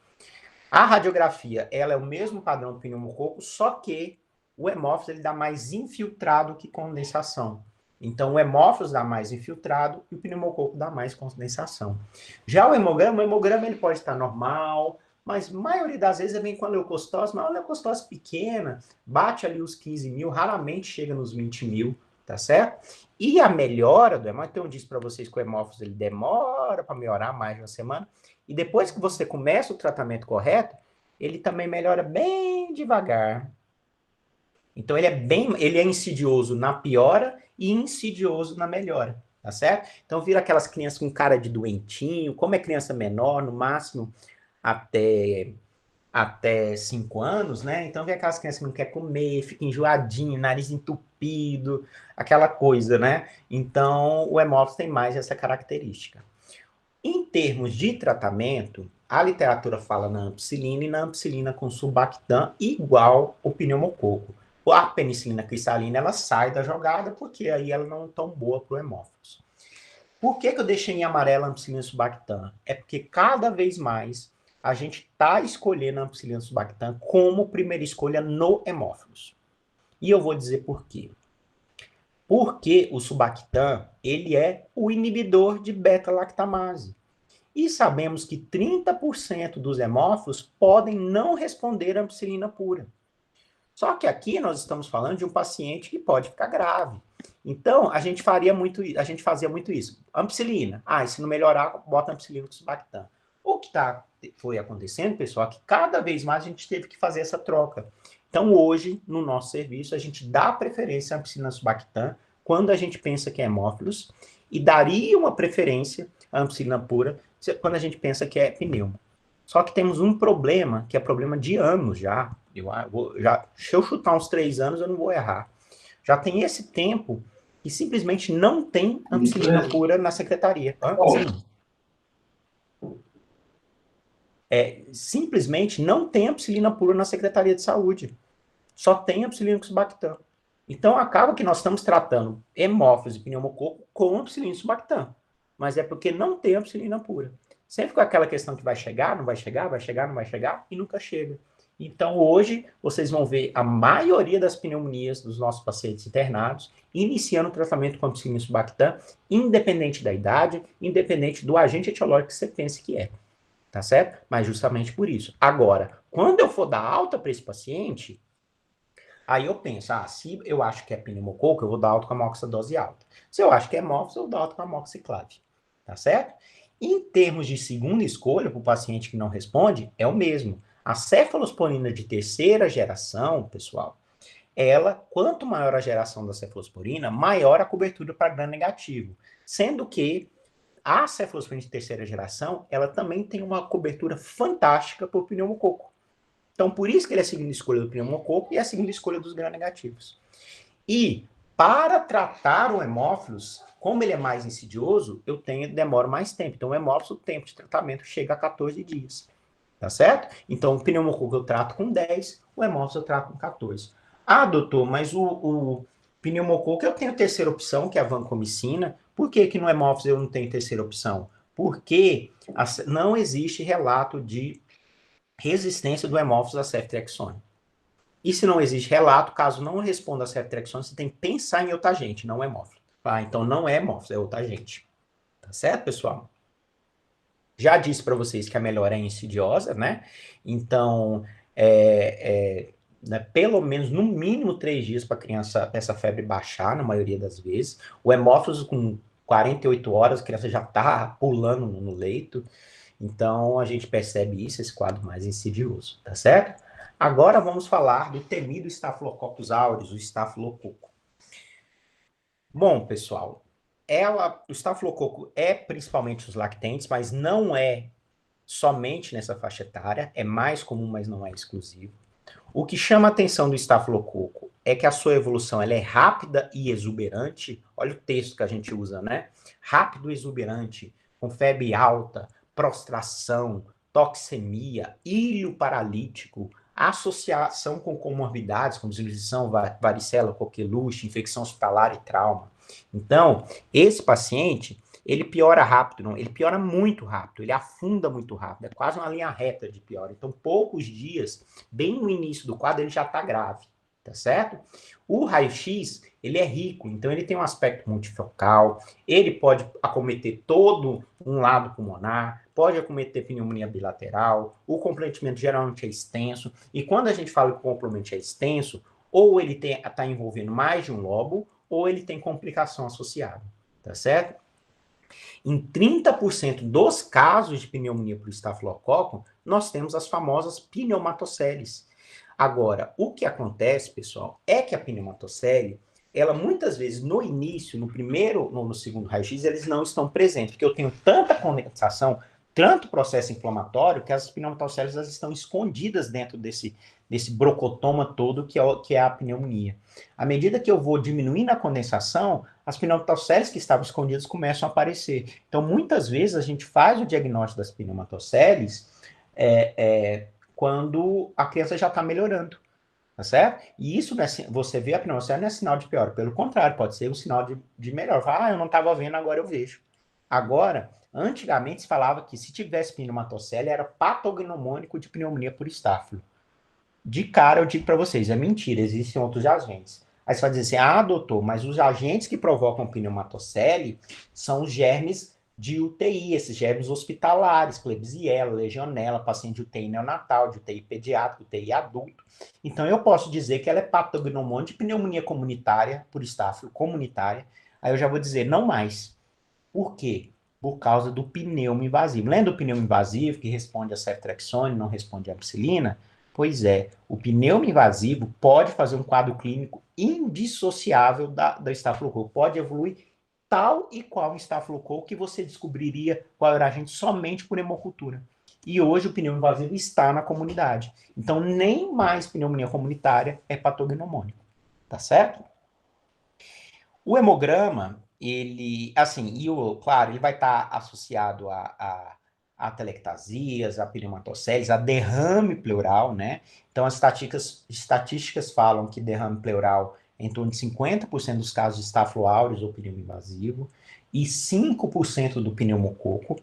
A radiografia, ela é o mesmo padrão do pneumococo, só que o hemófilos ele dá mais infiltrado que condensação. Então, o hemófilos dá mais infiltrado e o pneumococo dá mais condensação. Já o hemograma ele pode estar normal, mas a maioria das vezes vem com a leucocitose, mas a leucocitose pequena, bate ali os 15 mil, raramente chega nos 20 mil, tá certo? E a melhora do hemófilos, então eu disse para vocês que o hemófilos ele demora para melhorar mais de uma semana, e depois que você começa o tratamento correto, ele também melhora bem devagar. Então ele é insidioso na piora e insidioso na melhora, tá certo? Então vira aquelas crianças com cara de doentinho, como é criança menor, no máximo até 5 anos, né? Então vem aquelas crianças que não quer comer, fica enjoadinho, nariz entupido, aquela coisa, né? Então o hemófilos tem mais essa característica. Em termos de tratamento, a literatura fala na ampicilina e na ampicilina com sulbactam igual o pneumococo. A penicilina cristalina, ela sai da jogada porque aí ela não é tão boa para o hemófilos. Por que eu deixei em amarelo a ampicilina sulbactam? É porque cada vez mais a gente está escolhendo a ampicilina sulbactam como primeira escolha no hemófilos. E eu vou dizer por quê. Porque o sulbactam, ele é o inibidor de beta-lactamase. E sabemos que 30% dos hemófilos podem não responder à ampicilina pura. Só que aqui nós estamos falando de um paciente que pode ficar grave. Então, a gente fazia muito isso. Ampicilina. E se não melhorar, bota ampicilina com sulbactam. O que foi acontecendo, pessoal, é que cada vez mais a gente teve que fazer essa troca. Então, hoje, no nosso serviço, a gente dá preferência à ampicilina sulbactam quando a gente pensa que é hemófilos e daria uma preferência à ampicilina pura quando a gente pensa que é pneumo. Só que temos um problema, que é problema de anos já. Se eu chutar uns 3 anos, eu não vou errar. Já tem esse tempo que simplesmente não tem ampicilina pura na secretaria. Simplesmente não tem ampicilina pura na Secretaria de Saúde. Só tem ampicilina com sulbactam. Então, acaba que nós estamos tratando hemófilos e pneumococo com ampicilina sulbactam. Mas é porque não tem ampicilina pura. Sempre com aquela questão que vai chegar, não vai chegar, vai chegar, não vai chegar, e nunca chega. Então, hoje, vocês vão ver a maioria das pneumonias dos nossos pacientes internados iniciando o tratamento com ampicilina sulbactam, independente da idade, independente do agente etiológico que você pense que é. Tá certo? Mas justamente por isso. Agora, quando eu for dar alta para esse paciente, aí eu penso, se eu acho que é pneumococo, eu vou dar alta com a amoxicilose alta. Se eu acho que é hemófilos, eu dou alta com a amoxiclave. Tá certo? Em termos de segunda escolha, para o paciente que não responde, é o mesmo. A cefalosporina de terceira geração, pessoal, quanto maior a geração da cefalosporina, maior a cobertura para gram negativo. Sendo que a cefalosporina de terceira geração, ela também tem uma cobertura fantástica para o pneumococo. Então, por isso que ele é a segunda escolha do pneumococo e a segunda escolha dos gram-negativos. E, para tratar o hemófilos, como ele é mais insidioso, demoro mais tempo. Então, o hemófilos, o tempo de tratamento chega a 14 dias. Tá certo? Então, o pneumococo eu trato com 10, o hemófilos eu trato com 14. Doutor, mas o pneumococo eu tenho a terceira opção, que é a vancomicina. Por que no hemófilos eu não tenho terceira opção? Porque não existe relato de resistência do hemófilos a ceftriaxone. E se não existe relato, caso não responda a ceftriaxone, você tem que pensar em eutagente, não hemófilo. Então não é hemófilo, é eutagente. Tá certo, pessoal? Já disse para vocês que a melhora é insidiosa, né? Então, né, pelo menos, no mínimo 3 dias para a criança, essa febre baixar, na maioria das vezes. O hemófilos, com 48 horas, a criança já está pulando no leito. Então, a gente percebe isso, esse quadro mais insidioso, tá certo? Agora, vamos falar do temido Staphylococcus aureus, o estafilococo. Bom, pessoal, o estafilococo é principalmente os lactentes, mas não é somente nessa faixa etária, é mais comum, mas não é exclusivo. O que chama a atenção do estafilococo é que a sua evolução ela é rápida e exuberante. Olha o texto que a gente usa, né? Rápido e exuberante, com febre alta, prostração, toxemia, ilho paralítico, associação com comorbidades, como desnutrição, varicela, coqueluche, infecção hospitalar e trauma. Então, esse paciente, ele piora rápido, não, ele piora muito rápido, ele afunda muito rápido, é quase uma linha reta de piora. Então, poucos dias, bem no início do quadro, ele já está grave, tá certo? O raio-x, ele é rico, então ele tem um aspecto multifocal, ele pode acometer todo um lado pulmonar, pode acometer pneumonia bilateral, o comprometimento geralmente é extenso, e quando a gente fala que o comprometimento é extenso, ou ele está envolvendo mais de um lobo, ou ele tem complicação associada, tá certo? Em 30% dos casos de pneumonia por estafilococo, nós temos as famosas pneumatoceles. Agora, o que acontece, pessoal, é que a pneumatocele, ela muitas vezes no início, no primeiro, no segundo raio-x, eles não estão presentes, porque eu tenho tanta condensação, tanto processo inflamatório, que as pneumatoceles elas estão escondidas dentro desse brocotoma todo que é a pneumonia. À medida que eu vou diminuindo a condensação, as pneumatoceles que estavam escondidas começam a aparecer. Então, muitas vezes, a gente faz o diagnóstico das pneumatoceles quando a criança já está melhorando, tá certo? E isso, você vê a pneumocele não é sinal de pior, pelo contrário, pode ser um sinal de melhor. Eu não estava vendo, agora eu vejo. Agora, antigamente se falava que se tivesse pneumatocele era patognomônico de pneumonia por estáfilo. De cara eu digo para vocês, é mentira, existem outros agentes. Aí você vai dizer assim, doutor, mas os agentes que provocam pneumatocele são os germes de UTI, esses germes hospitalares, Klebsiella, Legionella, paciente de UTI neonatal, de UTI pediátrico, UTI adulto. Então eu posso dizer que ela é patognomônica de pneumonia comunitária, por estáfilo comunitária. Aí eu já vou dizer, não mais. Por quê? Por causa do pneumo invasivo. Lembra do pneumo invasivo, que responde a ceftriaxone, não responde a ampicilina? Pois é, o pneumo invasivo pode fazer um quadro clínico indissociável da estafilococo. Pode evoluir tal e qual estafilococo que você descobriria qual era a agente somente por hemocultura. E hoje o pneumo invasivo está na comunidade. Então, nem mais pneumonia comunitária é patognomônico. Tá certo? O hemograma, ele, assim, claro, ele vai estar associado a telectasias, a pneumatoceles, a derrame pleural, né? Então, as estatísticas falam que derrame pleural é em torno de 50% dos casos de Staphylo aureus ou pneumo invasivo e 5% do pneumococo.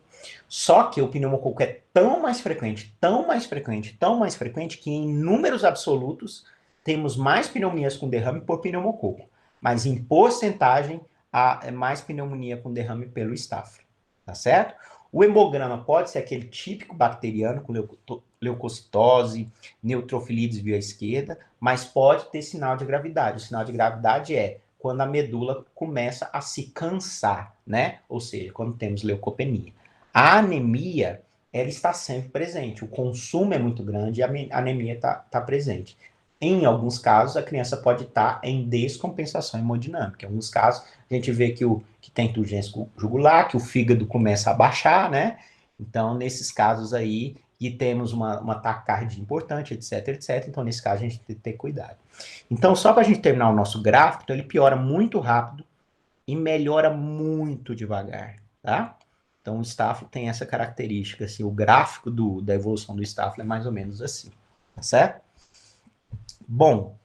Só que o pneumococo é tão mais frequente, tão mais frequente, tão mais frequente que em números absolutos temos mais pneumonias com derrame por pneumococo. Mas em porcentagem, há mais pneumonia com derrame pelo estáfilo, tá certo? O hemograma pode ser aquele típico bacteriano com leucocitose, neutrofilia desvio à esquerda, mas pode ter sinal de gravidade. O sinal de gravidade é quando a medula começa a se cansar, né? Ou seja, quando temos leucopenia. A anemia, ela está sempre presente. O consumo é muito grande e a anemia está presente. Em alguns casos, a criança pode estar em descompensação hemodinâmica. Em alguns casos, a gente vê que tem turgência jugular, que o fígado começa a baixar, né? Então, nesses casos aí, e temos uma taquicardia importante, etc, etc. Então, nesse caso, a gente tem que ter cuidado. Então, só para a gente terminar o nosso gráfico, então, ele piora muito rápido e melhora muito devagar, tá? Então, o estáfilo tem essa característica, assim, o gráfico da evolução do estáfilo é mais ou menos assim, tá certo? Bom,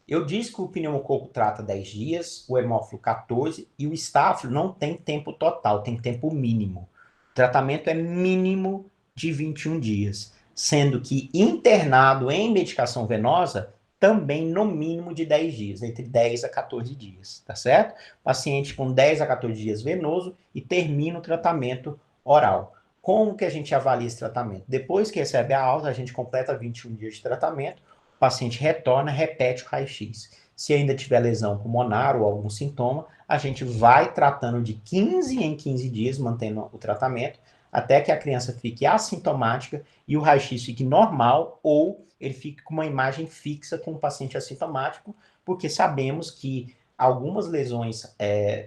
eu disse que o pneumococo trata 10 dias, o hemófilo 14, e o estáfilo não tem tempo total, tem tempo mínimo. O tratamento é mínimo de 21 dias, sendo que internado em medicação venosa, também no mínimo de 10 dias, entre 10 a 14 dias, tá certo? Paciente com 10 a 14 dias venoso e termina o tratamento oral. Como que a gente avalia esse tratamento? Depois que recebe a alta, a gente completa 21 dias de tratamento, o paciente retorna, repete o raio-x. Se ainda tiver lesão pulmonar ou algum sintoma, a gente vai tratando de 15 em 15 dias, mantendo o tratamento, até que a criança fique assintomática e o raio-x fique normal ou ele fique com uma imagem fixa com o paciente assintomático, porque sabemos que algumas lesões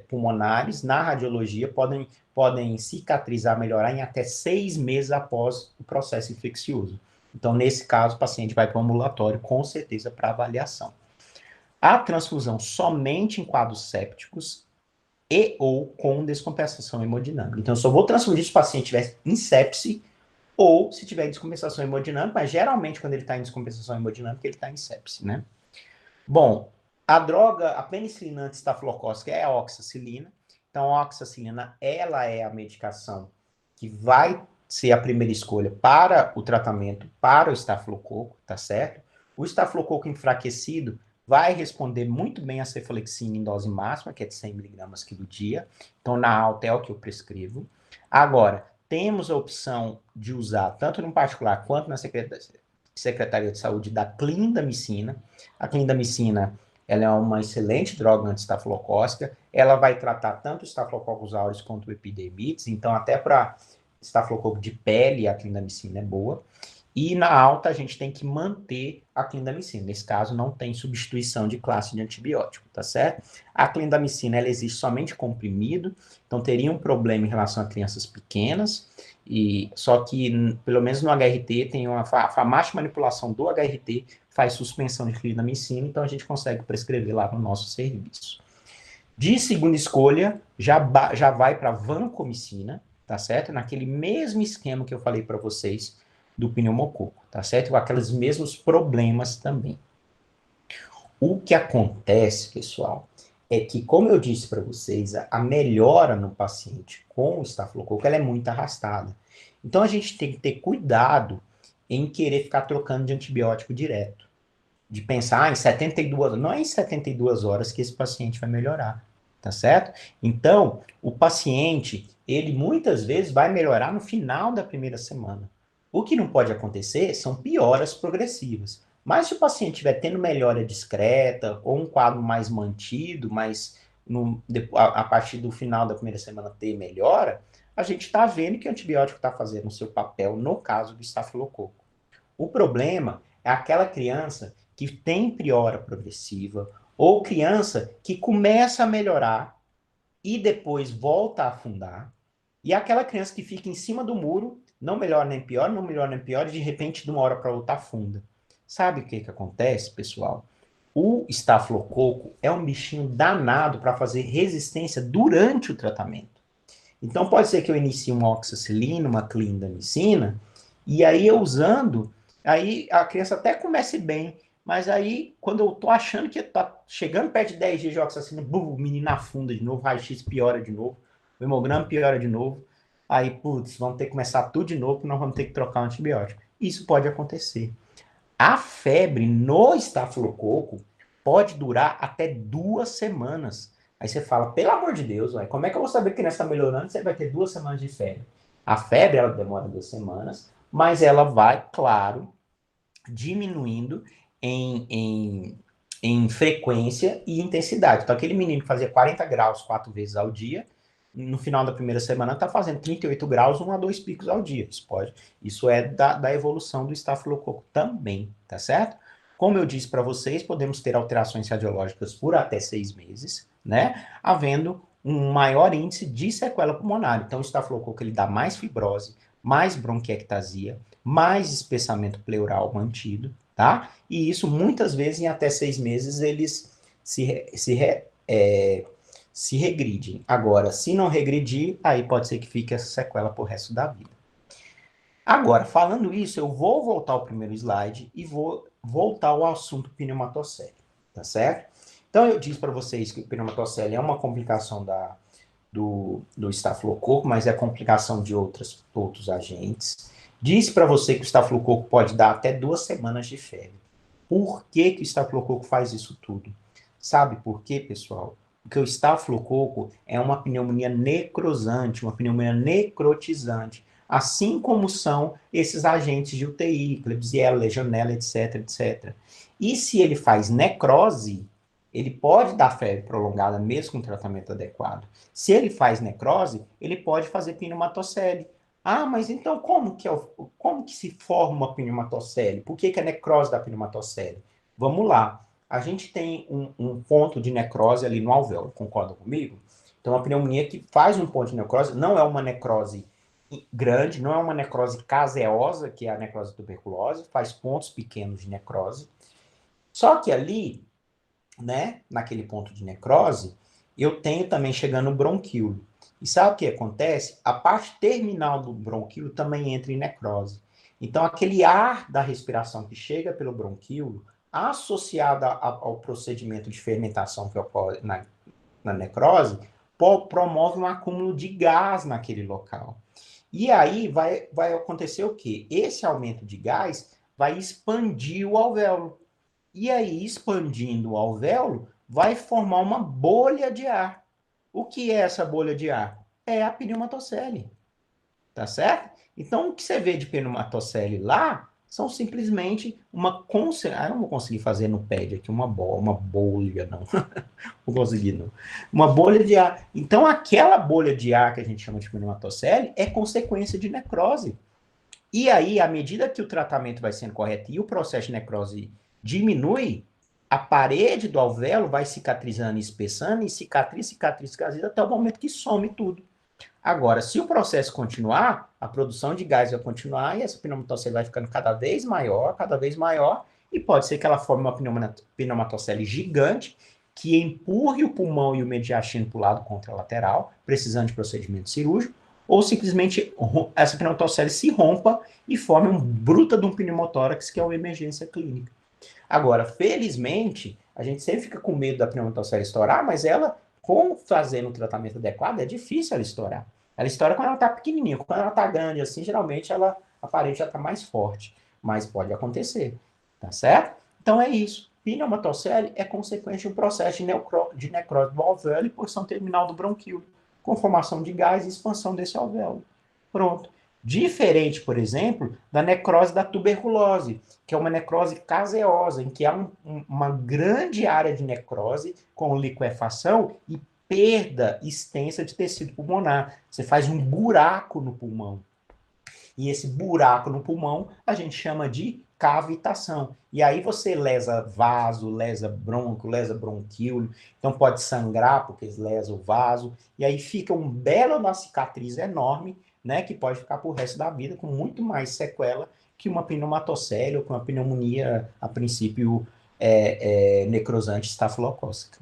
pulmonares na radiologia podem cicatrizar, melhorar em até 6 meses após o processo infeccioso. Então, nesse caso, o paciente vai para o ambulatório, com certeza, para avaliação. A transfusão somente em quadros sépticos e ou com descompensação hemodinâmica. Então, eu só vou transfundir se o paciente estiver em sepse ou se tiver descompensação hemodinâmica, mas geralmente, quando ele está em descompensação hemodinâmica, ele está em sepse, né? Bom, a droga, a penicilina anti-estafilocócica é a oxacilina. Então, a oxacilina, ela é a medicação que vai ser a primeira escolha para o tratamento, para o estafilococo, tá certo? O estafilococo enfraquecido vai responder muito bem a cefalexina em dose máxima, que é de 100 miligramas quilo dia. Então, na alta é o que eu prescrevo. Agora, temos a opção de usar, tanto no particular quanto na Secretaria de Saúde, da clindamicina. A clindamicina, ela é uma excelente droga anti-estafilocócica. Ela vai tratar tanto o Staphylococcus aureus quanto o epidermides. Então, até para estafilococo de pele, a clindamicina é boa. E na alta, a gente tem que manter a clindamicina. Nesse caso, não tem substituição de classe de antibiótico, tá certo? A clindamicina, ela existe somente comprimido, então teria um problema em relação a crianças pequenas, e só que, pelo menos no HRT, tem a farmácia de manipulação do HRT faz suspensão de clindamicina, então a gente consegue prescrever lá no nosso serviço. De segunda escolha, já vai para vancomicina, tá certo? Naquele mesmo esquema que eu falei para vocês, do pneumococo, tá certo? Com aqueles mesmos problemas também. O que acontece, pessoal, é que, como eu disse para vocês, a melhora no paciente com o estafilococo, ela é muito arrastada. Então, a gente tem que ter cuidado em querer ficar trocando de antibiótico direto. De pensar, em 72 horas, não é em 72 horas que esse paciente vai melhorar, tá certo? Então, o paciente, ele muitas vezes vai melhorar no final da primeira semana. O que não pode acontecer são pioras progressivas. Mas se o paciente estiver tendo melhora discreta ou um quadro mais mantido, mas a partir do final da primeira semana ter melhora, a gente está vendo que o antibiótico está fazendo o seu papel no caso do estafilococo. O problema é aquela criança que tem piora progressiva ou criança que começa a melhorar e depois volta a afundar, e aquela criança que fica em cima do muro, não melhora nem pior, não melhora nem pior, e de repente, de uma hora para outra, afunda. Sabe o que acontece, pessoal? O estafilococo é um bichinho danado para fazer resistência durante o tratamento. Então, pode ser que eu inicie uma oxacilina, uma clindamicina, e aí eu usando, aí a criança até comece bem, mas aí, quando eu tô achando que tá chegando perto de 10 dias de oxacilina, o menino afunda de novo, raio-x piora de novo, o hemograma piora de novo, aí, putz, vamos ter que começar tudo de novo, porque nós vamos ter que trocar um antibiótico. Isso pode acontecer. A febre no estafilococo pode durar até 2 semanas. Aí você fala, pelo amor de Deus, véio, como é que eu vou saber que a criança está melhorando se você vai ter 2 semanas de febre? A febre, ela demora 2 semanas, mas ela vai, claro, diminuindo em frequência e intensidade. Então, aquele menino que fazia 40 graus 4 vezes ao dia, no final da primeira semana está fazendo 38 graus, 1 a 2 picos ao dia. Isso é da evolução do estafilococo também, tá certo? Como eu disse para vocês, podemos ter alterações radiológicas por até 6 meses, né? Havendo um maior índice de sequela pulmonar. Então, o estafilococo, ele dá mais fibrose, mais bronquiectasia, mais espessamento pleural mantido, tá? E isso, muitas vezes, em até 6 meses, eles se regridem. Agora, se não regredir, aí pode ser que fique essa sequela pro resto da vida. Agora, falando isso, eu vou voltar ao primeiro slide e vou voltar ao assunto pneumatocele, tá certo? Então, eu disse para vocês que o pneumatocele é uma complicação do estafilococo, mas é complicação de outros agentes. Disse para você que o estafilococo pode dar até 2 semanas de febre. Por que o estafilococo faz isso tudo? Sabe por quê, pessoal? Porque o estafilococo é uma pneumonia necrosante, uma pneumonia necrotizante, assim como são esses agentes de UTI, Klebsiella, Legionella, etc, etc. E se ele faz necrose, ele pode dar febre prolongada mesmo com tratamento adequado. Se ele faz necrose, ele pode fazer pneumatocele. Ah, mas então como que se forma uma pneumatocele? Por que é necrose da pneumatocele? Vamos lá. A gente tem um ponto de necrose ali no alvéolo, concorda comigo? Então, a pneumonia que faz um ponto de necrose não é uma necrose grande, não é uma necrose caseosa, que é a necrose da tuberculose, faz pontos pequenos de necrose. Só que ali, né, naquele ponto de necrose, eu tenho também chegando o bronquíolo. E sabe o que acontece? A parte terminal do bronquíolo também entra em necrose. Então, aquele ar da respiração que chega pelo bronquíolo, associado ao procedimento de fermentação que ocorre na necrose, promove um acúmulo de gás naquele local. E aí vai acontecer o quê? Esse aumento de gás vai expandir o alvéolo. E aí, expandindo o alvéolo, vai formar uma bolha de ar. O que é essa bolha de ar? É a pneumatocele. Tá certo? Então, o que você vê de pneumatocele lá são simplesmente uma... Eu não vou conseguir fazer no pad aqui uma bolha, não. Não consegui, não. Uma bolha de ar. Então, aquela bolha de ar que a gente chama de pneumatocele é consequência de necrose. E aí, à medida que o tratamento vai sendo correto e o processo de necrose diminui, a parede do alvéolo vai cicatrizando e espessando, e cicatriza, até o momento que some tudo. Agora, se o processo continuar, a produção de gás vai continuar e essa pneumatocele vai ficando cada vez maior, e pode ser que ela forme uma pneumatocele gigante que empurre o pulmão e o mediastino para o lado contralateral, precisando de procedimento cirúrgico, ou simplesmente essa pneumatocele se rompa e forme um bruta de um pneumotórax, que é uma emergência clínica. Agora, felizmente, a gente sempre fica com medo da pneumatocele estourar, mas ela, com fazendo um tratamento adequado, é difícil ela estourar. Ela estoura quando ela está pequenininha. Quando ela está grande, assim, geralmente a parede já está mais forte. Mas pode acontecer, tá certo? Então é isso. Pneumatocele é consequência de um processo de necrose do alvéolo e porção terminal do bronquíolo, com formação de gás e expansão desse alvéolo. Pronto. Diferente, por exemplo, da necrose da tuberculose, que é uma necrose caseosa, em que há uma grande área de necrose com liquefação e perda extensa de tecido pulmonar. Você faz um buraco no pulmão. E esse buraco no pulmão a gente chama de cavitação. E aí você lesa vaso, lesa bronco, lesa bronquíolo. Então pode sangrar porque lesa o vaso. E aí fica um belo uma cicatriz enorme, né, que pode ficar por resto da vida com muito mais sequela que uma pneumatocele ou com uma pneumonia, a princípio, necrosante estafilocócica.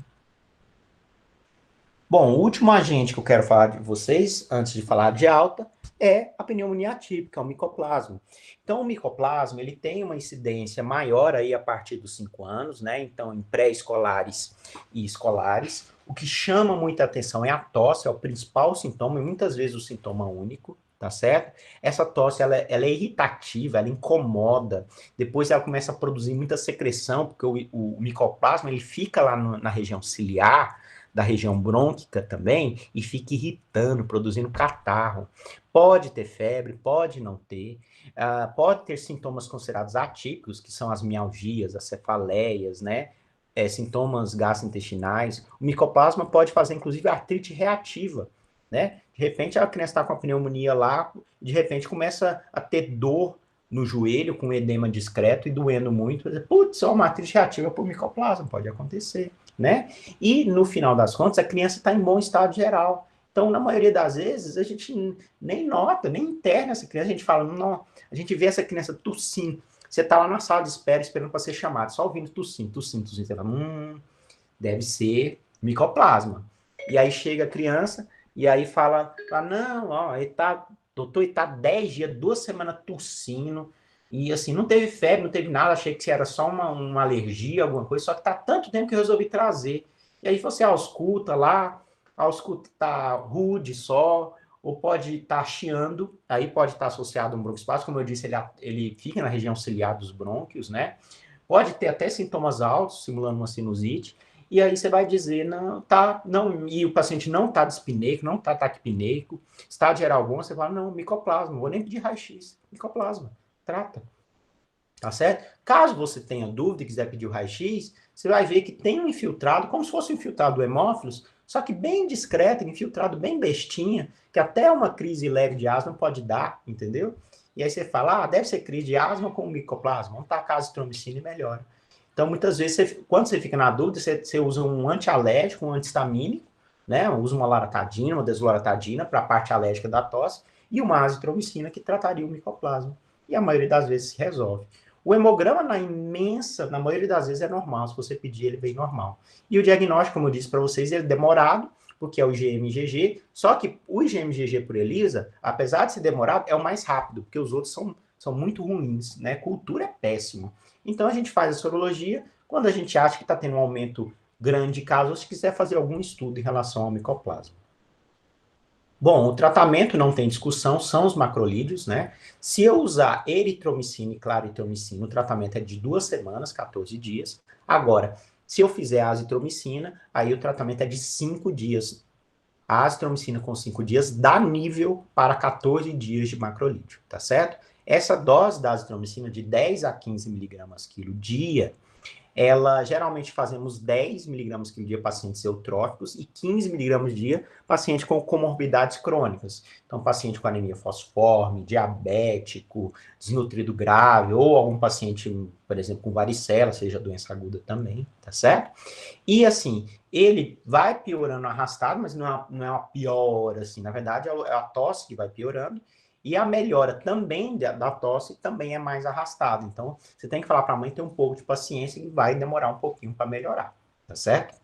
Bom, o último agente que eu quero falar de vocês, antes de falar de alta, é a pneumonia atípica, o micoplasma. Então, o micoplasma, ele tem uma incidência maior aí a partir dos 5 anos, né? Então, em pré-escolares e escolares. O que chama muita atenção é a tosse, é o principal sintoma, e muitas vezes o sintoma único, tá certo? Essa tosse, ela é irritativa, ela incomoda. Depois ela começa a produzir muita secreção, porque o micoplasma, ele fica lá na região ciliar, da região brônquica também, e fica irritando, produzindo catarro. Pode ter febre, pode não ter, pode ter sintomas considerados atípicos, que são as mialgias, as cefaleias, né? Sintomas gastrointestinais. O micoplasma pode fazer, inclusive, artrite reativa, né? De repente, a criança está com a pneumonia lá, de repente começa a ter dor no joelho, com edema discreto e doendo muito. Putz, é uma artrite reativa por micoplasma, pode acontecer, né? E, no final das contas, a criança está em bom estado geral. Então, na maioria das vezes, a gente nem nota, nem interna essa criança. A gente fala, não, a gente vê essa criança tossindo. Você está lá na sala de espera, esperando para ser chamado, só ouvindo tossindo. Você fala, deve ser micoplasma. E aí chega a criança, e aí fala não, ó, doutor, ele está 10 dias, 2 semanas tossindo, e assim, não teve febre, não teve nada, achei que era só uma alergia, alguma coisa, só que tá tanto tempo que eu resolvi trazer. E aí você ausculta lá, ausculta tá rude só, ou pode estar chiando, aí pode estar associado a um broncoespasmo, como eu disse, ele fica na região ciliar dos brônquios, né? Pode ter até sintomas altos, simulando uma sinusite, e aí você vai dizer, e o paciente não está dispineico, não está taquipneico, estado geral bom, você fala, não, micoplasma, vou nem pedir raio-x, micoplasma, trata. Tá certo? Caso você tenha dúvida e quiser pedir o raio-x, você vai ver que tem um infiltrado, como se fosse um infiltrado do hemófilos, só que bem discreto, infiltrado bem bestinha, que até uma crise leve de asma pode dar, entendeu? E aí você fala, deve ser crise de asma com micoplasma, vamos tacar azitromicina e melhora. Então, muitas vezes, quando você fica na dúvida, você usa um antialérgico, um antihistamínico, né? Usa uma loratadina, uma desloratadina para a parte alérgica da tosse, e uma azitromicina que trataria o micoplasma. E a maioria das vezes se resolve. O hemograma, na maioria das vezes, é normal. Se você pedir, ele vem normal. E o diagnóstico, como eu disse para vocês, é demorado, porque é o IgM-IgG. Só que o IgM-IgG por ELISA, apesar de ser demorado, é o mais rápido, porque os outros são muito ruins, né? Cultura é péssima. Então, a gente faz a sorologia quando a gente acha que está tendo um aumento grande de casos, ou se quiser fazer algum estudo em relação ao micoplasma. Bom, o tratamento não tem discussão, são os macrolídeos, né? Se eu usar eritromicina e claritromicina, o tratamento é de 2 semanas, 14 dias. Agora, se eu fizer azitromicina, aí o tratamento é de 5 dias. A azitromicina com 5 dias dá nível para 14 dias de macrolídeo, tá certo? Essa dose da azitromicina de 10 a 15 miligramas quilo dia, ela geralmente fazemos 10 miligramas quilo dia pacientes eutróficos e 15 miligramas dia paciente com comorbidades crônicas. Então, paciente com anemia falciforme, diabético, desnutrido grave, ou algum paciente, por exemplo, com varicela, seja doença aguda também, tá certo? E assim, ele vai piorando arrastado, mas não é uma piora, assim, na verdade é a tosse que vai piorando, e a melhora também da tosse também é mais arrastada. Então, você tem que falar para a mãe ter um pouco de paciência e vai demorar um pouquinho para melhorar, tá certo?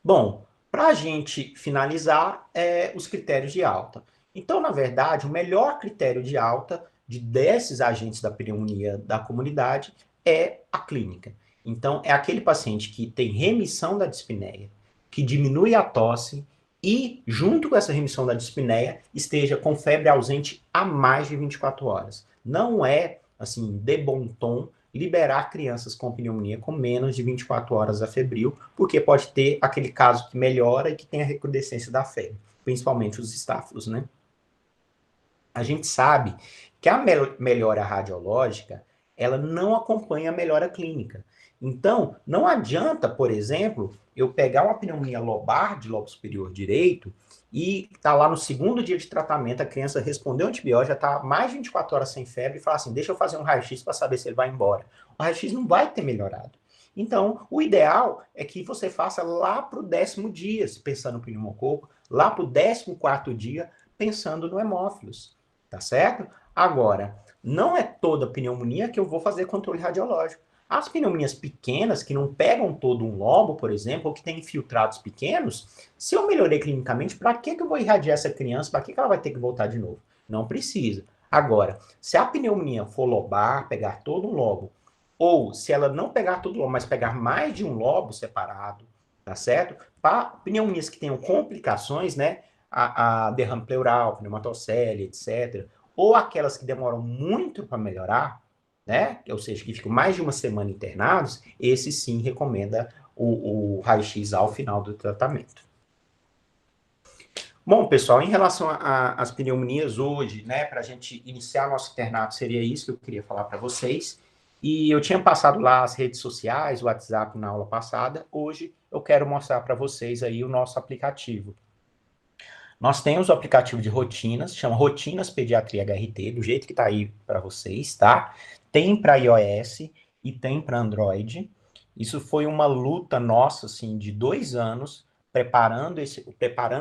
Bom, para a gente finalizar, os critérios de alta. Então, na verdade, o melhor critério de alta desses agentes da pneumonia da comunidade é a clínica. Então, é aquele paciente que tem remissão da dispneia, que diminui a tosse e, junto com essa remissão da dispneia, esteja com febre ausente há mais de 24 horas. Não é, assim, de bom tom liberar crianças com pneumonia com menos de 24 horas a febril, porque pode ter aquele caso que melhora e que tem a recrudescência da febre, principalmente os estáfilos, né? A gente sabe que a melhora radiológica, ela não acompanha a melhora clínica. Então, não adianta, por exemplo, eu pegar uma pneumonia lobar de lobo superior direito e tá lá no segundo dia de tratamento, a criança respondeu antibiótico, já está mais de 24 horas sem febre e fala assim, deixa eu fazer um raio-x para saber se ele vai embora. O raio-x não vai ter melhorado. Então, o ideal é que você faça lá para o 10º dia, pensando no pneumococo, lá para o 14º dia, pensando no hemófilos. Tá certo? Agora, não é toda pneumonia que eu vou fazer controle radiológico. As pneumonias pequenas, que não pegam todo um lobo, por exemplo, ou que têm infiltrados pequenos, se eu melhorei clinicamente, para que eu vou irradiar essa criança? Para que ela vai ter que voltar de novo? Não precisa. Agora, se a pneumonia for lobar, pegar todo um lobo, ou se ela não pegar todo o lobo, mas pegar mais de um lobo separado, tá certo? Para pneumonias que tenham complicações, né? A derrame pleural, pneumatocele, etc. Ou aquelas que demoram muito para melhorar, né? Ou seja, que ficam mais de uma semana internados, esse sim recomenda o raio-x ao final do tratamento. Bom, pessoal, em relação às pneumonias hoje, né, para a gente iniciar nosso internato, seria isso que eu queria falar para vocês. E eu tinha passado lá as redes sociais, o WhatsApp na aula passada. Hoje eu quero mostrar para vocês aí o nosso aplicativo. Nós temos o aplicativo de rotinas, chama Rotinas Pediatria HRT, do jeito que está aí para vocês, tá? Tem para iOS e tem para Android. Isso foi uma luta nossa, assim, de 2 anos, preparando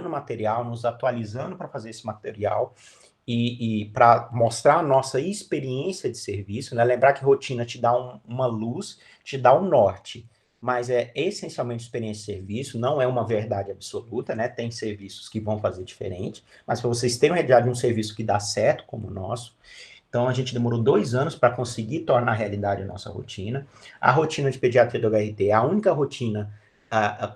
o material, nos atualizando para fazer esse material e para mostrar a nossa experiência de serviço, né? Lembrar que rotina te dá uma luz, te dá um norte, mas é essencialmente experiência de serviço, não é uma verdade absoluta, né? Tem serviços que vão fazer diferente, mas para vocês terem uma realidade de um serviço que dá certo, como o nosso, então a gente demorou 2 anos para conseguir tornar realidade a nossa rotina. A rotina de pediatria do HRT é a única rotina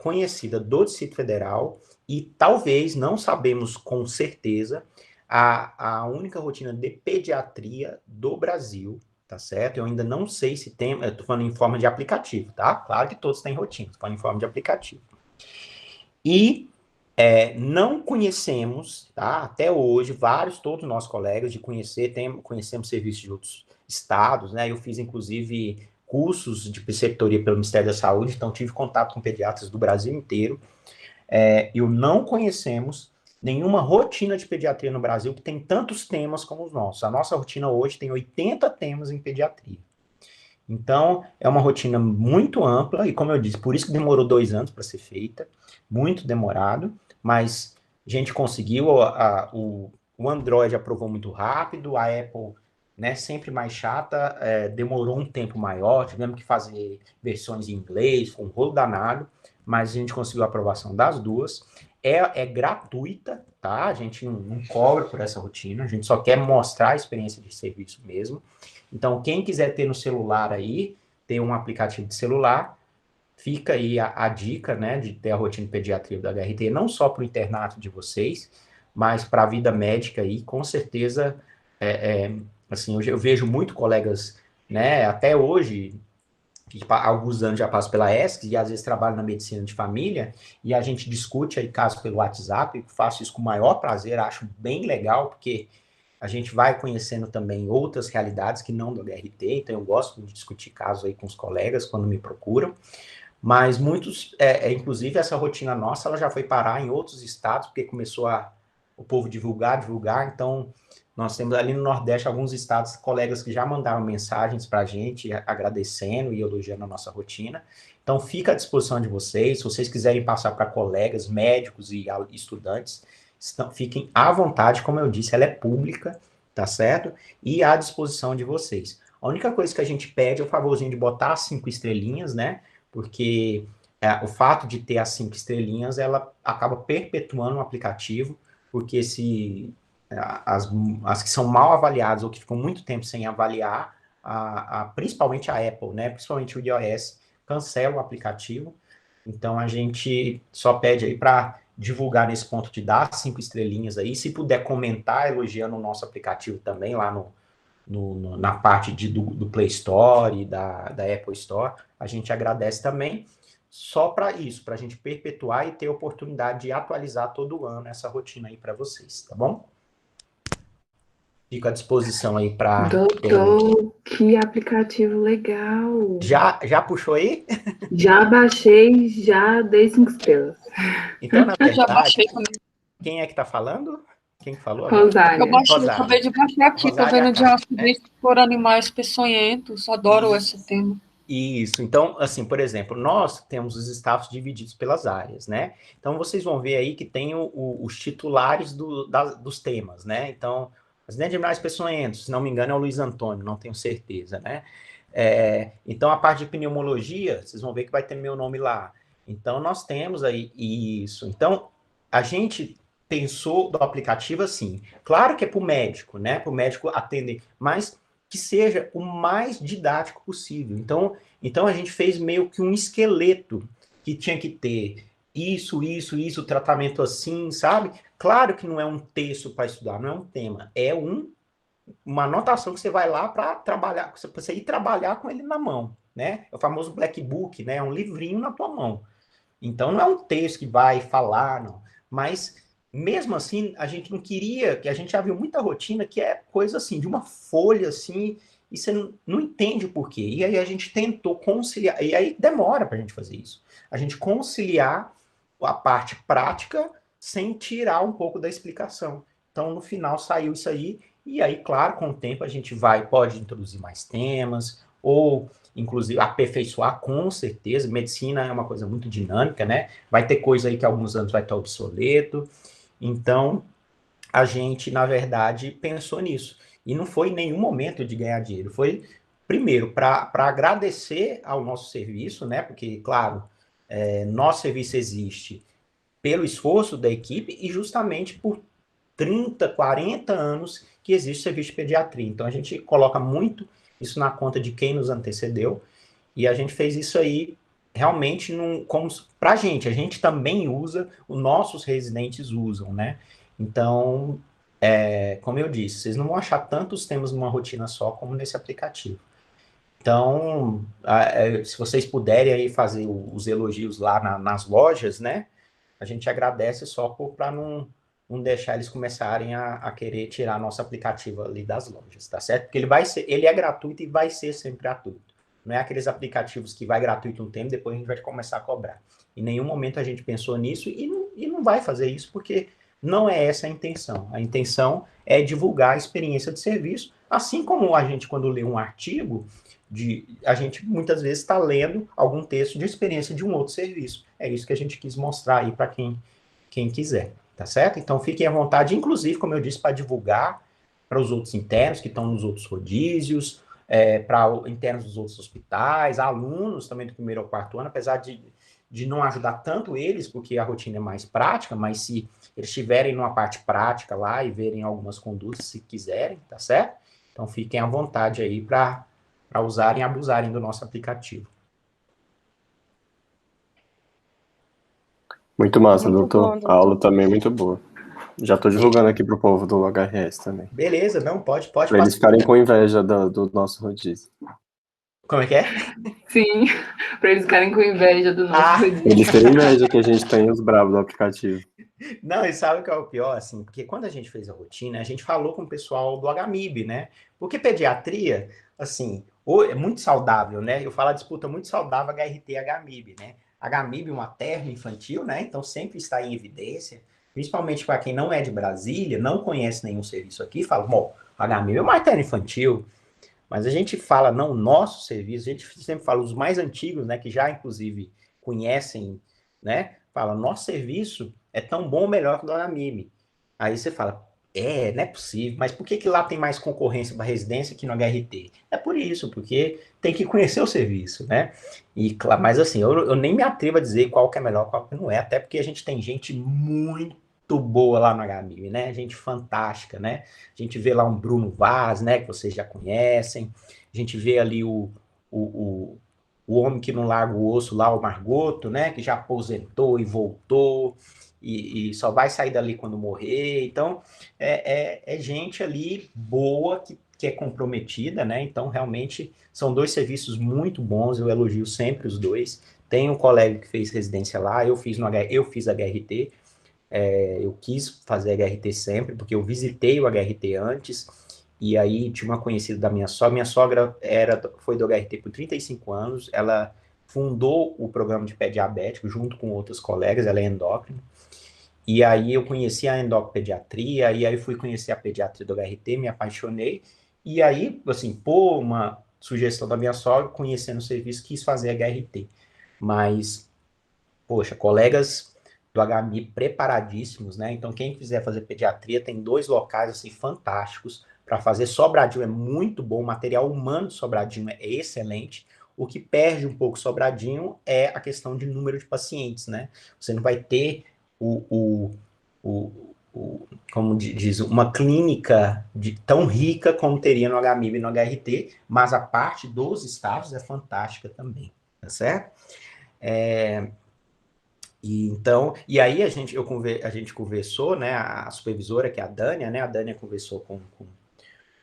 conhecida do Distrito Federal e talvez, não sabemos com certeza, a única rotina de pediatria do Brasil, tá certo? Eu ainda não sei se tem, eu tô falando em forma de aplicativo, tá? Claro que todos têm rotina, tô falando em forma de aplicativo. E não conhecemos, tá? Até hoje, todos os nossos colegas de conhecemos serviços de outros estados, né? Eu fiz, inclusive, cursos de preceptoria pelo Ministério da Saúde, então tive contato com pediatras do Brasil inteiro. Eu não conhecemos nenhuma rotina de pediatria no Brasil que tem tantos temas como os nossos. A nossa rotina hoje tem 80 temas em pediatria. Então, é uma rotina muito ampla, e como eu disse, por isso que demorou 2 anos para ser feita, muito demorado, mas a gente conseguiu, o Android aprovou muito rápido, a Apple, né, sempre mais chata, demorou um tempo maior, tivemos que fazer versões em inglês, foi um rolo danado, mas a gente conseguiu a aprovação das duas. É gratuita, tá? A gente não cobra por essa rotina, a gente só quer mostrar a experiência de serviço mesmo. Então, quem quiser ter no celular aí, ter um aplicativo de celular, fica aí a dica, né, de ter a rotina de pediatria da HRT, não só para o internato de vocês, mas para a vida médica aí, com certeza, assim, eu vejo muito colegas, né, até hoje, que há alguns anos já passo pela ESC e às vezes trabalho na medicina de família, e a gente discute aí casos pelo WhatsApp, eu faço isso com o maior prazer, acho bem legal, porque a gente vai conhecendo também outras realidades que não do HRT, então eu gosto de discutir casos aí com os colegas quando me procuram, mas muitos, inclusive essa rotina nossa, ela já foi parar em outros estados, porque começou o povo divulgar, então nós temos ali no Nordeste alguns estados, colegas que já mandaram mensagens para a gente, agradecendo e elogiando a nossa rotina, então fica à disposição de vocês, se vocês quiserem passar para colegas, médicos e estudantes, fiquem à vontade, como eu disse, ela é pública, tá certo? E à disposição de vocês. A única coisa que a gente pede é o favorzinho de botar as 5 estrelinhas, né? Porque o fato de ter as 5 estrelinhas, ela acaba perpetuando o aplicativo, porque as que são mal avaliadas ou que ficam muito tempo sem avaliar, principalmente a Apple, né? Principalmente o iOS, cancela o aplicativo. Então a gente só pede aí para divulgar nesse ponto de dar 5 estrelinhas aí. Se puder comentar elogiando o nosso aplicativo também lá na parte do Play Store e da Apple Store, a gente agradece também, só para isso, para a gente perpetuar e ter a oportunidade de atualizar todo ano essa rotina aí para vocês, tá bom? Fico à disposição aí para... Doutor, que aplicativo legal. Já puxou aí? Já baixei, já dei 5 estrelas. Então, na Já verdade, baixei também. quem é que está falando? Quem falou agora? Rosália. Eu baixei, Rosália. acabei de baixar aqui, tô Rosália vendo de Acá, acidentes por animais peçonhentos. Adoro esse tema. Isso. Então, assim, por exemplo, nós temos os staffs divididos pelas áreas, né? Então, vocês vão ver aí que tem os titulares dos temas, né? Então, acidente de animais peçonhentos, se não me engano, é o Luiz Antônio, não tenho certeza, né? Então, a parte de pneumologia, vocês vão ver que vai ter meu nome lá. Então, nós temos aí isso. Então, a gente pensou do aplicativo assim. Claro que é para o médico, né? Para o médico atender, mas que seja o mais didático possível. Então a gente fez meio que um esqueleto que tinha que ter isso, tratamento assim, sabe? Claro que não é um texto para estudar, não é um tema, é uma anotação que você vai lá para trabalhar, para você ir trabalhar com ele na mão, né? É o famoso black book, né? É um livrinho na tua mão. Então não é um texto que vai falar, não. Mas mesmo assim, a gente não queria, que a gente já viu muita rotina que é coisa assim, de uma folha assim, e você não entende o porquê. E aí a gente tentou conciliar, e aí demora para a gente fazer isso. A gente conciliar a parte prática sem tirar um pouco da explicação. Então, no final saiu isso aí, e aí, claro, com o tempo a gente pode introduzir mais temas, ou inclusive aperfeiçoar com certeza. Medicina é uma coisa muito dinâmica, né? Vai ter coisa aí que alguns anos vai estar obsoleto. Então, a gente, na verdade, pensou nisso. E não foi em nenhum momento de ganhar dinheiro. Foi, primeiro, para agradecer ao nosso serviço, né? Porque, claro, nosso serviço existe pelo esforço da equipe e justamente por 30, 40 anos que existe o serviço de pediatria. Então, a gente coloca muito isso na conta de quem nos antecedeu, e a gente fez isso aí realmente como para a gente também usa, os nossos residentes usam, né? Então, como eu disse, vocês não vão achar tantos temas numa rotina só como nesse aplicativo. Então, se vocês puderem aí fazer os elogios lá nas lojas, né? A gente agradece só para não deixar eles começarem a querer tirar nosso aplicativo ali das lojas, tá certo? Porque ele é gratuito e vai ser sempre gratuito. Não é aqueles aplicativos que vai gratuito um tempo e depois a gente vai começar a cobrar. Em nenhum momento a gente pensou nisso e não vai fazer isso porque não é essa a intenção. A intenção é divulgar a experiência de serviço, assim como a gente, quando lê um artigo, a gente muitas vezes está lendo algum texto de experiência de um outro serviço. É isso que a gente quis mostrar aí para quem quiser, tá certo? Então fiquem à vontade, inclusive, como eu disse, para divulgar para os outros internos que estão nos outros rodízios, para internos dos outros hospitais, alunos também do 1º ao 4º ano, apesar de não ajudar tanto eles, porque a rotina é mais prática, mas se eles estiverem numa parte prática lá e verem algumas condutas, se quiserem, tá certo? Então fiquem à vontade aí para usarem e abusarem do nosso aplicativo. Muito massa, Muito bom, doutor. A doutor. aula também é muito boa. Já tô divulgando aqui pro povo do HRS também. Beleza, não, pode Pra eles passar. ficarem com inveja do nosso rodízio. Como é que é? Sim, para eles ficarem com inveja do nosso Ah, rodízio. Eles terem inveja que a gente tem os bravos do aplicativo. não, e sabe o que é o pior, assim? Porque quando a gente fez a rotina, a gente falou com o pessoal do HMIB, né? Porque pediatria, assim, é muito saudável, né? Eu falo a disputa muito saudável HRT e HMIB, né? HMIB materno infantil, né? Então sempre está em evidência, principalmente para quem não é de Brasília, não conhece nenhum serviço aqui, fala, bom, HMIB é materno infantil, mas a gente fala, não, nosso serviço, a gente sempre fala os mais antigos, né, que já inclusive conhecem, né, fala, nosso serviço é tão bom ou melhor que o do HMIB. Aí você fala, não é possível, mas por que que lá tem mais concorrência para residência que no HRT? É por isso, porque tem que conhecer o serviço, né? E, mas assim, eu nem me atrevo a dizer qual que é melhor, qual que não é, até porque a gente tem gente muito boa lá no HMIB, né? Gente fantástica, né? A gente vê lá um Bruno Vaz, né? Que vocês já conhecem. A gente vê ali o homem que não larga o osso lá, o Margoto, né? Que já aposentou e voltou e só vai sair dali quando morrer. Então, é gente ali boa que é comprometida, né? Então, realmente, são dois serviços muito bons. Eu elogio sempre os dois. Tem um colega que fez residência lá, eu fiz HRT. Eu quis fazer HRT sempre, porque eu visitei o HRT antes, e aí tinha uma conhecida da minha sogra foi do HRT por 35 anos, ela fundou o programa de pé diabético junto com outros colegas, ela é endócrina, e aí eu conheci a endopediatria, e aí fui conhecer a pediatria do HRT, me apaixonei, e aí, assim, por uma sugestão da minha sogra, conhecendo o serviço, quis fazer HRT. Mas poxa, colegas do HMI preparadíssimos, né? Então, quem quiser fazer pediatria, tem dois locais assim fantásticos para fazer. Sobradinho é muito bom, o material humano de Sobradinho é excelente. O que perde um pouco Sobradinho é a questão de número de pacientes, né? Você não vai ter como diz, uma clínica tão rica como teria no HMIB e no HRT, mas a parte dos estados é fantástica também, tá certo? E aí a gente conversou, né, a supervisora, que é a Dânia, né, a Dânia conversou com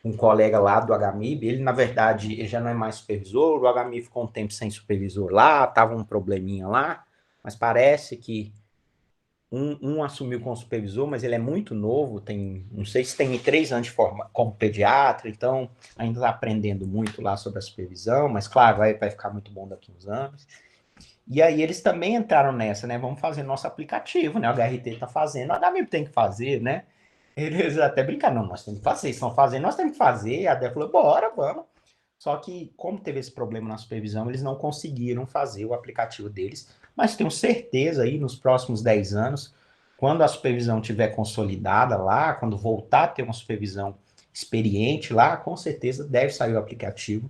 um colega lá do HMIB, ele, na verdade, ele já não é mais supervisor, o HMIB ficou um tempo sem supervisor lá, tava um probleminha lá, mas parece que um assumiu como supervisor, mas ele é muito novo, não sei se tem 3 anos de forma como pediatra, então ainda está aprendendo muito lá sobre a supervisão, mas claro, vai ficar muito bom daqui uns anos. E aí eles também entraram nessa, né? Vamos fazer nosso aplicativo, né? O HRT está fazendo, a HMIB tem que fazer, né? Eles até brincaram, não, nós temos que fazer, estão fazendo, nós temos que fazer. A Débora falou, bora, vamos. Só que, como teve esse problema na supervisão, eles não conseguiram fazer o aplicativo deles, mas tenho certeza aí, nos próximos 10 anos, quando a supervisão tiver consolidada lá, quando voltar a ter uma supervisão experiente lá, com certeza deve sair o aplicativo.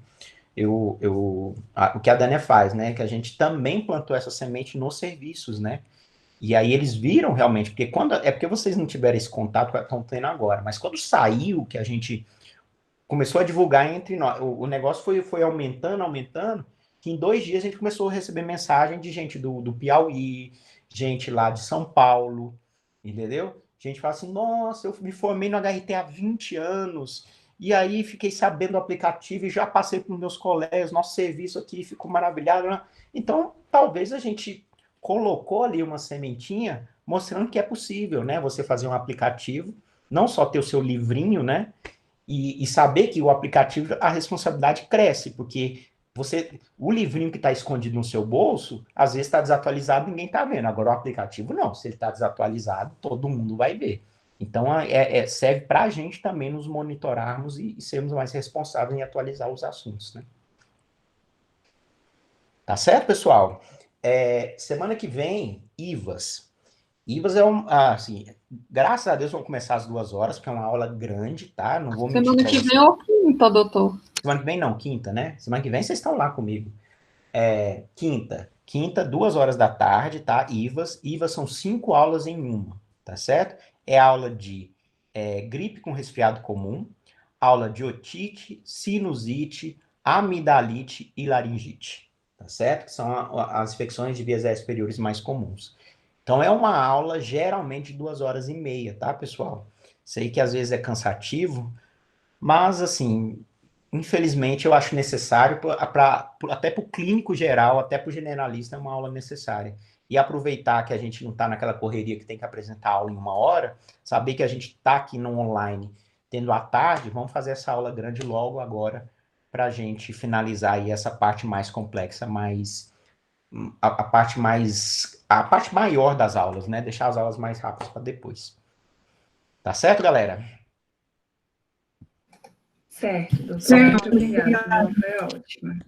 O que a Dânia faz, né? Que a gente também plantou essa semente nos serviços, né? E aí eles viram realmente, porque porque vocês não tiveram esse contato que estão tendo agora, mas quando saiu, que a gente começou a divulgar entre nós, o negócio foi aumentando, que em 2 dias a gente começou a receber mensagem de gente do Piauí, gente lá de São Paulo, entendeu? Gente fala assim, nossa, eu me formei no HRT há 20 anos, e aí fiquei sabendo do aplicativo e já passei para os meus colegas, nosso serviço aqui ficou maravilhado, né? Então, talvez a gente colocou ali uma sementinha mostrando que é possível, né? Você fazer um aplicativo, não só ter o seu livrinho, né? E saber que o aplicativo, a responsabilidade cresce, porque o livrinho que está escondido no seu bolso, às vezes está desatualizado, ninguém está vendo. Agora o aplicativo não, se ele está desatualizado, todo mundo vai ver. Então serve para a gente também nos monitorarmos e sermos mais responsáveis em atualizar os assuntos, né? Tá certo, pessoal? Semana que vem, IVAS. IVAS assim, graças a Deus vão começar às 2 horas, porque é uma aula grande, tá? Não vou mentir Semana pra que vocês. vem ou quinta, doutor? Semana que vem não, quinta, né? Semana que vem vocês estão lá comigo. Quinta, 2 horas da tarde, tá? IVAS são 5 aulas em uma, tá certo? É aula de gripe com resfriado comum, aula de otite, sinusite, amidalite e laringite, tá certo? Que são as infecções de vias aéreas superiores mais comuns. Então, é uma aula geralmente de 2 horas e meia, tá, pessoal? Sei que às vezes é cansativo, mas, assim, infelizmente eu acho necessário, até para o clínico geral, até para o generalista, é uma aula necessária. E aproveitar que a gente não está naquela correria que tem que apresentar a aula em 1 hora, saber que a gente está aqui no online, tendo à tarde, vamos fazer essa aula grande logo agora, para a gente finalizar aí essa parte mais complexa, a parte maior das aulas, né? Deixar as aulas mais rápidas para depois. Tá certo, galera? Certo, doutor. Muito obrigada. Foi ótimo.